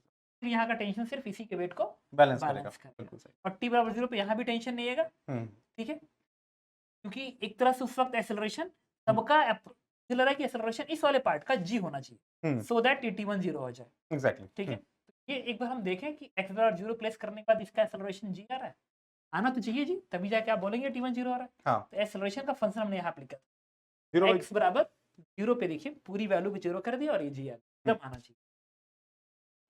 फिर यहाँ का टेंशन सिर्फ इसी के वेट को बैलेंस करेगा। बिल्कुल सही। और t बराबर 0 पे यहाँ भी टेंशन नहीं आएगा, ठीक है, क्योंकि एक तरह से उस वक्त एक्सेलरेशन सबका मुझे लग रहा है कि एक्सेलरेशन इस वाले पार्ट का g होना चाहिए सो दैट t1 0 हो जाए। एग्जैक्टली ठीक है, ये एक बार हम देखें कि x बराबर 0 प्लेस करने के बाद इसका एक्सेलरेशन g आ रहा है, आना तो चाहिए जी, तभी जाके आप बोलेंगे T1 0 हो रहा है। हाँ। तो एक्सेलरेशन का फंक्शन हमने यहाँ अप्लाई जीरो किया, बाई x बराबर 0 पे देखिए पूरी वैल्यू को 0 कर दिया और ये g आ गया, एकदम आना चाहिए।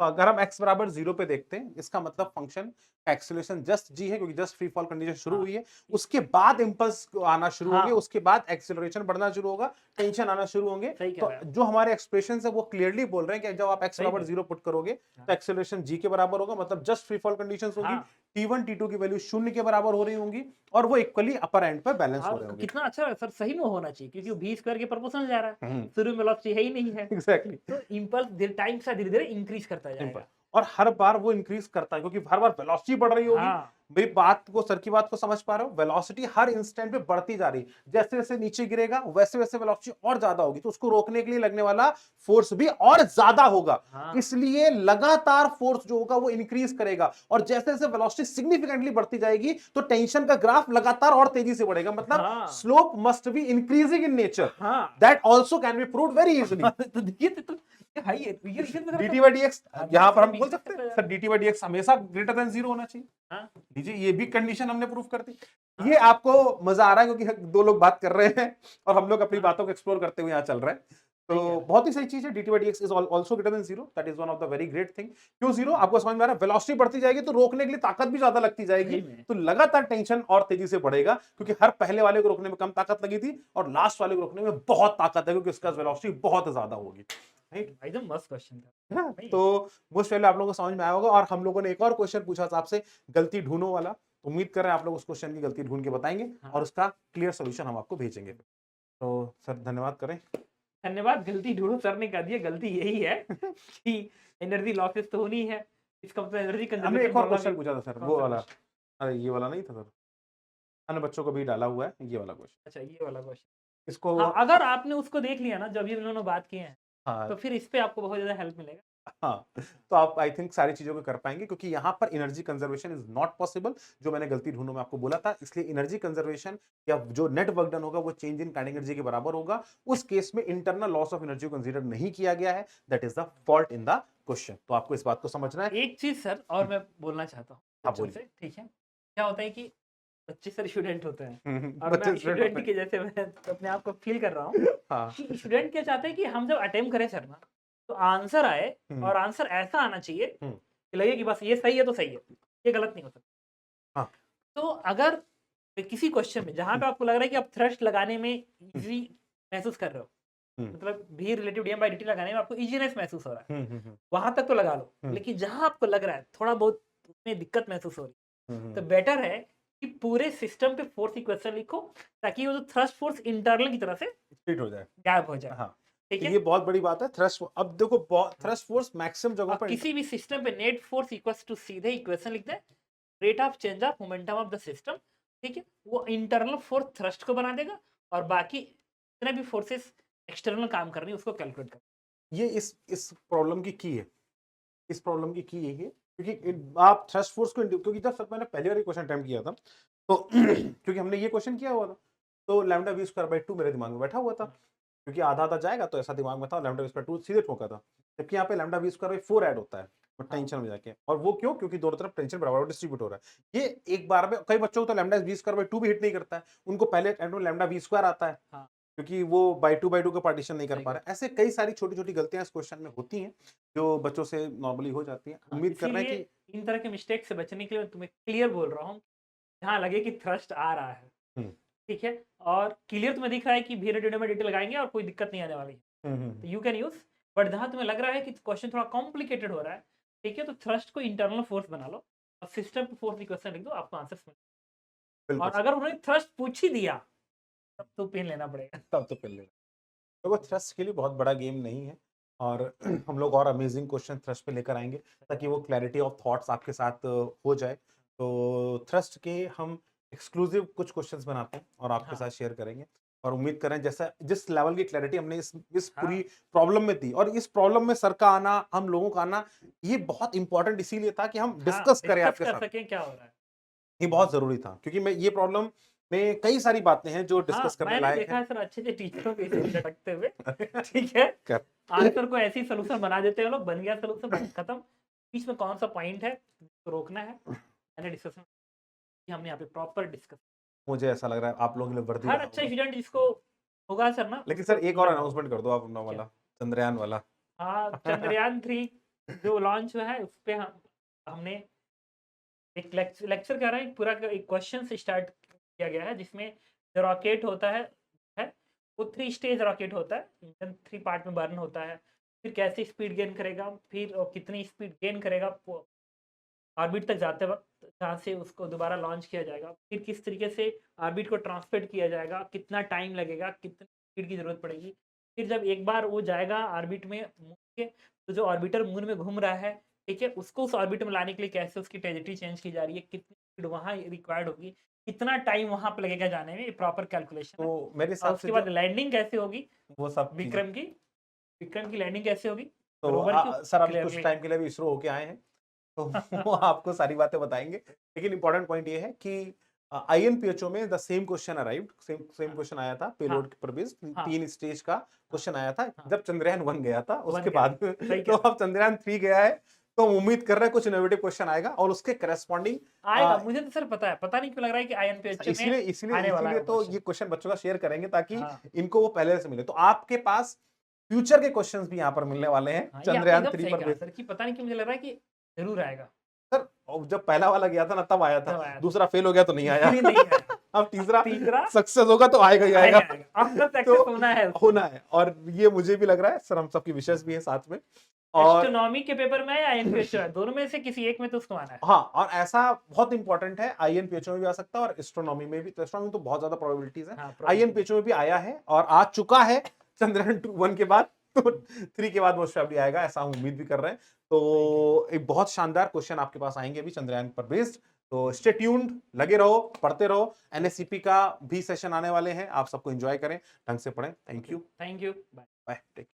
तो अगर हम x बराबर 0 पे देखते हैं इसका मतलब फंक्शन का एक्सेलरेशन जस्ट g है क्योंकि जस्ट फ्री फॉल कंडीशन शुरू हुई है, उसके बाद इंपल्स आना शुरू होंगे, उसके बाद एक्सेलरेशन बढ़ना शुरू होगा, टेंशन आना शुरू होंगे। तो जो हमारे एक्सप्रेशन है वो क्लियरली बोल रहे हैं कि जब आप x बराबर 0 पुट करोगे तो एक्सेलरेशन g के बराबर होगा, मतलब जस्ट फ्री फॉल कंडीशंस होगी, T1 T2 की वैल्यू 0 के बराबर हो रही होंगी और वो इक्वली अपर एंड पर बैलेंस हो रहे होंगे। कितना अच्छा सर, सही में होना चाहिए क्योंकि v स्क्वायर के प्रोपोर्शनल जा रहा है, शुरू में वेलोसिटी है ही नहीं है। एग्जैक्टली। तो इंपल्स टाइम से धीरे-धीरे इंक्रीज करता जाएगा और हर बार वो इंक्रीज करता है क्योंकि हर बार वेलोसिटी बढ़ रही होगी। मेरी बात को, सर की बात को समझ पा रहे हो? वेलोसिटी हर इंस्टेंट पे बढ़ती जा रही, जैसे जैसे नीचे गिरेगा वैसे वैसे वेलोसिटी और ज्यादा होगी, तो उसको रोकने के लिए लगने वाला फोर्स भी और ज्यादा होगा। इसलिए लगातार फोर्स जो होगा वो इंक्रीज करेगा और जैसे जैसे वेलोसिटी सिग्निफिकेंटली बढ़ती जाएगी तो टेंशन का ग्राफ लगातार और तेजी से बढ़ेगा, मतलब slope must be increasing in nature. That also can be proved very easily. तो देखिए तो हाई है dt by dx, यहां पर हम बोल सकते हैं सर dt by dx हमेशा ग्रेटर देन 0 होना चाहिए। लीजिए ये भी कंडीशन हमने प्रूव कर दी। ये आपको मजा आ रहा है क्योंकि दो लोग बात कर रहे हैं और हम लोग अपनी बातों को एक्सप्लोर करते हुए यहाँ चल रहे हैं, तो बहुत ही सही चीज है। dt by dx is also greater than 0, that is one of the very great thing. क्यों 0 आपको समझ में आ रहा है? वेलोसिटी बढ़ती जाएगी तो रोकने के लिए ताकत भी ज्यादा लगती जाएगी, तो लगातार टेंशन और तेजी से बढ़ेगा क्योंकि हर पहले वाले को रोकने में कम ताकत लगी थी और लास्ट वाले को रोकने में बहुत ताकत है क्योंकि उसका वेलोसिटी बहुत ज्यादा होगी। एकदम मस्त क्वेश्चन था। तो मोस्ट पहले आप लोगों को समझ में आया होगा और हम लोगों ने एक और क्वेश्चन पूछा था आपसे, गलती ढूंढो वाला। उम्मीद कर रहे हैं आप लोग उस क्वेश्चन की गलती ढूंढ के बताएंगे और उसका क्लियर सॉल्यूशन हम आपको भेजेंगे। तो सर धन्यवाद करें। धन्यवाद। गलती ढूंढो सर ने कह दिया, गलती यही है कि एनर्जी लॉसेस तो होनी है, इसका मतलब एनर्जी कंजर्वेशन। हमने एक और क्वेश्चन पूछा था सर, वो वाला, अरे ये वाला नहीं था सर, अन्य बच्चों को भी डाला हुआ है ये वाला क्वेश्चन। अच्छा ये वाला क्वेश्चन, इसको अगर आपने उसको देख लिया ना जब ये उन्होंने बात की है, तो फिर इस पे आपको बहुत ज्यादा हेल्प मिलेगा। हाँ, तो आप आई थिंक सारी चीजों को कर पाएंगे क्योंकि यहाँ पर energy conservation is not possible, जो मैंने गलती ढूंढो में आपको बोला था। इसलिए एनर्जी कंजर्वेशन या जो नेट वर्क डन होगा वो चेंज इन काइनेटिक एनर्जी के बराबर होगा। उस केस में इंटरनल लॉस ऑफ एनर्जी को कंसीडर नहीं किया गया है, that is the fault in the question. तो आपको इस बात को समझना है। एक चीज सर और मैं बोलना चाहता हूँ, ठीक है, क्या होता है कि बच्चे सर स्टूडेंट होते हैं और मैं स्टूडेंट के जैसे मैं अपने आप को फील कर रहा हूँ कि स्टूडेंट क्या चाहते हैं कि हम जब अटेम्प्ट करें सर ना तो आंसर आए और आंसर ऐसा आना चाहिए कि लगे कि बस ये सही है तो सही है, ये गलत नहीं हो सकता। तो अगर किसी क्वेश्चन में जहां पे आपको लग रहा है कि आप थ्रस्ट लगाने में इजी महसूस कर रहे हो, मतलब v relative dm by dt लगाने में आपको इजीनेस महसूस हो रहा है, वहां तक तो लगा लो, लेकिन जहां आपको लग रहा है थोड़ा बहुत उसमें दिक्कत महसूस हो रही है, तो बेटर है कि पूरे सिस्टम पे फोर्स इक्वेशन लिखो ताकि वो जो थ्रस्ट फोर्स इंटरनल की तरफ से स्प्लिट हो जाए, गायब हो जाए। हाँ, ठीक है, ये बहुत बड़ी बात है। थ्रस्ट, अब देखो थ्रस्ट फोर्स मैक्सिमम जगहों पर किसी भी सिस्टम पे नेट फोर्स इक्वल्स टू सीधे इक्वेशन लिखते हैं rate of change of momentum of the system, ठीक है, वो इंटरनल फोर्स थ्रस्ट को बना देगा और बाकी जितने भी फोर्सेस एक्सटर्नल काम कर रही है उसको कैलकुलेट कर। ये इस प्रॉब्लम की है, इस प्रॉब्लम की यही है क्योंकि आप थ्रस्ट फोर्स को, क्योंकि जब मैंने पहली बार क्वेश्चन अटेम्प्ट किया था तो क्योंकि हमने ये क्वेश्चन किया हुआ था तो लैम्डा वी स्क्वायर बाई 2 मेरे दिमाग में बैठा हुआ था क्योंकि आधा आधा जाएगा तो ऐसा दिमाग में था, लैम्डा वी स्क्वायर 2 सीधे ठोका था, जबकि यहाँ पे lambda v square by 4 add होता है तो टेंशन में जाके, और वो क्यों? क्योंकि दोनों तरफ टेंशन बराबर डिस्ट्रीब्यूट हो रहा है। ये एक बार में कई बच्चों को तो लैम्डा वी स्क्वायर बाई 2 भी हिट नहीं करता है, उनको पहले लैम्डा वी स्क्वायर आता है क्योंकि वो बाय टू का पार्टीशन नहीं कर सही पा रहे। ऐसे कई सारी छोटी-छोटी गलतियाँ इस क्वेश्चन में होती हैं, जो बच्चों से नॉर्मली हो जाती हैं। हाँ, उम्मीद कर रहे हैं इसीलिए कि इन तरह के मिस्टेक से बचने के लिए मैं तुम्हें क्लियर बोल रहा हूँ, जहाँ लगे कि थ्रस्ट आ रहा है, हुँ, ठीक है? और क्लियर तुम्हें दिख रहा है कि वीडियो में डिटेल लगाएँगे और कोई दिक्कत नहीं आने वाली है। हुँ, हुँ, तो यू कैन यूज़, बट जहाँ तुम्हें लग रहा है कि क्वेश्चन थोड़ा कॉम्प्लिकेटेड हो रहा है, ठीक है? तो थ्रस्ट को इंटरनल फोर्स बना लो और सिस्टम पे फोर्स इक्वेशन लिख दो, आपको आंसर्स मिल। बिल्कुल और अगर उन्होंने थ्रस्ट पूछ ही दिया, तब तो पेन लेना पड़ेगा। तब तो कर लेगा। तो वो थ्रस्ट के लिए बहुत बड़ा गेम नहीं है और हम लोग और अमेजिंग क्वेश्चन थ्रस्ट पे लेकर आएँगे ताकि वो क्लैरिटी ऑफ थॉट्स आपके साथ हो जाए। तो थ्रस्ट के हम एक्सक्लूसिव कुछ क्वेश्चंस बनाते हैं और आपके हाँ, साथ शेयर करेंगे और उम्मीद करें जैसा जिस लेवल की क्लैरिटी हमने इस पूरी हाँ, प्रॉब्लम में दी और इस प्रॉब्लम में सर का आना, हम लोगों का आना, ये बहुत इंपॉर्टेंट इसीलिए था कि हम हाँ, डिस्कस करें डिस्कस आपके कर साथ। सकें क्या हो रहा है। ये बहुत ज़रूरी था क्योंकि मैं ये प्रॉब्लम में कई सारी बातें हैं जो डिस्कस हाँ, करने मैंने लायक देखा हैं। है सर अच्छे से टीचरों को इसे लटकते हुए, ठीक है? कर आंसर को ऐसे ही सॉल्यूशन बना देते हैं लोग, बन गया सॉल्यूशन, बस खत्म। बीच में कौन-सा पॉइंट है, इसको रोकना है। मैंने डिस्कशन कि हमने यहाँ पे प्रॉपर डिस्कस, मुझे ऐसा लग रहा है आप लोगों के लिए वर्दी हर रहा अच्छा होगा। स्टूडेंट जिसको होगा सर ना, लेकिन उसको सर एक और क्लियर होगा। अनाउंसमेंट कर दो आप अपना क्या? वाला, चंद्रयान वाला। हाँ, चंद्रयान 3 जो लॉन्च हुआ है, उसपे हमने एक लेक्चर कह रहा है, पूरा एक क्वेश्चन से स्टार्ट किया गया है, जिसमें जो रॉकेट होता है वो 3 स्टेज रॉकेट होता है, इंजन 3 पार्ट में बर्न होता है, फिर कैसे स्पीड गेन करेगा, फिर कितनी स्पीड गेन करेगा ऑर्बिट तक जाते वक्त, जहाँ से उसको दोबारा लॉन्च किया जाएगा, फिर किस तरीके से ऑर्बिट को ट्रांसमिट किया जाएगा, कितना टाइम लगेगा, कितनी स्पीड की जरूरत पड़ेगी, फिर जब एक बार वो जाएगा ऑर्बिट में मून के, तो जो ऑर्बिटर मून में घूम रहा है, ठीक है, उसको उस ऑर्बिट में लाने के लिए कैसे उसकी ट्रेजेक्टरी चेंज की जा रही है, कितनी स्पीड वहाँ रिक्वायर्ड होगी, कितना टाइम वहाँ पे लगेगा जाने में, ये प्रॉपर कैलकुलेशन है। तो मेरे और हिसाब से उसके बाद जो लैंडिंग कैसे होगी, वो सब चीज़ें विक्रम की विक्रम की लैंडिंग कैसे होगी, तो रोवर की, सर अभी कुछ क्लियरली। टाइम के लिए भी इसरो होके आए हैं, तो वो आपको सारी बातें बताएँगे। लेकिन इम्पोर्टेंट पॉइंट ये है कि आईएनपीएचओ में the same question arrived, same same हाँ, क्वेश्चन आया था हाँ, पेलोड पर बेस्ड हाँ, 3 स्टेज का हाँ, क्वेश्चन आया था हाँ, जब चंद्रयान 1 गया था, बन उसके गया, बाद में सही तो कह रहे अब चंद्रयान 3 गया है, तो हम उम्मीद कर रहे हैं कुछ इनोवेटिव क्वेश्चन आएगा और उसके करेस्पॉन्डिंग आएगा, मुझे तो सर पता है, पता नहीं क्यों लग रहा है कि आईएनपीएचए में इसीलिए इसीलिए आने वाला है इसीलिए वो तो क्वेश्चन। ये क्वेश्चन बच्चों का शेयर करेंगे ताकि हाँ, इनको वो पहले से मिले। तो आपके पास फ्यूचर के क्वेश्चंस भी यहाँ पर मिलने वाले हैं हाँ, ये आपने चंद्रयान एकदम 3 सही पर कहा बेस्ड। सर कि पता नहीं क्यों मुझे लग रहा है कि ज़रूर आएगा, सर जब पहला वाला गया था ना तब आया था, तब आया था। दूसरा फेल हो गया तो नहीं आया। इसलिए नहीं आया। अब तीसरा तीसरा सक्सेस होगा तो आएगा ही आएगा, आएगा। आएगा। आफ्टर तो सक्सेस होना है उसको। होना है और ये मुझे भी लग रहा है सर, हम सबकी विशेष भी है साथ में। और एस्ट्रोनॉमी के पेपर में या आईएनपीएचए में, दोनों में से किसी एक में तो उसको आना है। हाँ, और ऐसा बहुत इंपॉर्टेंट है, आईएनपीएचओ में भी आ सकता है और एस्ट्रोनॉमी में भी। तो एस्ट्रोनॉमी में तो बहुत ज्यादा प्रोबेबिलिटीज है, हाँ, probability। आईएनपीएचओ में भी आया है और आ चुका है चंद्रयान 1 के बाद, तो 3 के बाद मोस्ट प्रोबेबली आएगा, ऐसा हम उम्मीद भी कर रहे हैं। तो एक बहुत शानदार क्वेश्चन आपके पास आएंगे अभी चंद्रयान पर बेस्ड। तो स्टे ट्यून्ड, लगे रहो, पढ़ते रहो। एनएससीपी का भी सेशन आने वाले हैं, आप सबको एंजॉय करें, ढंग से पढ़ें। Thank you, thank you, bye. Bye, take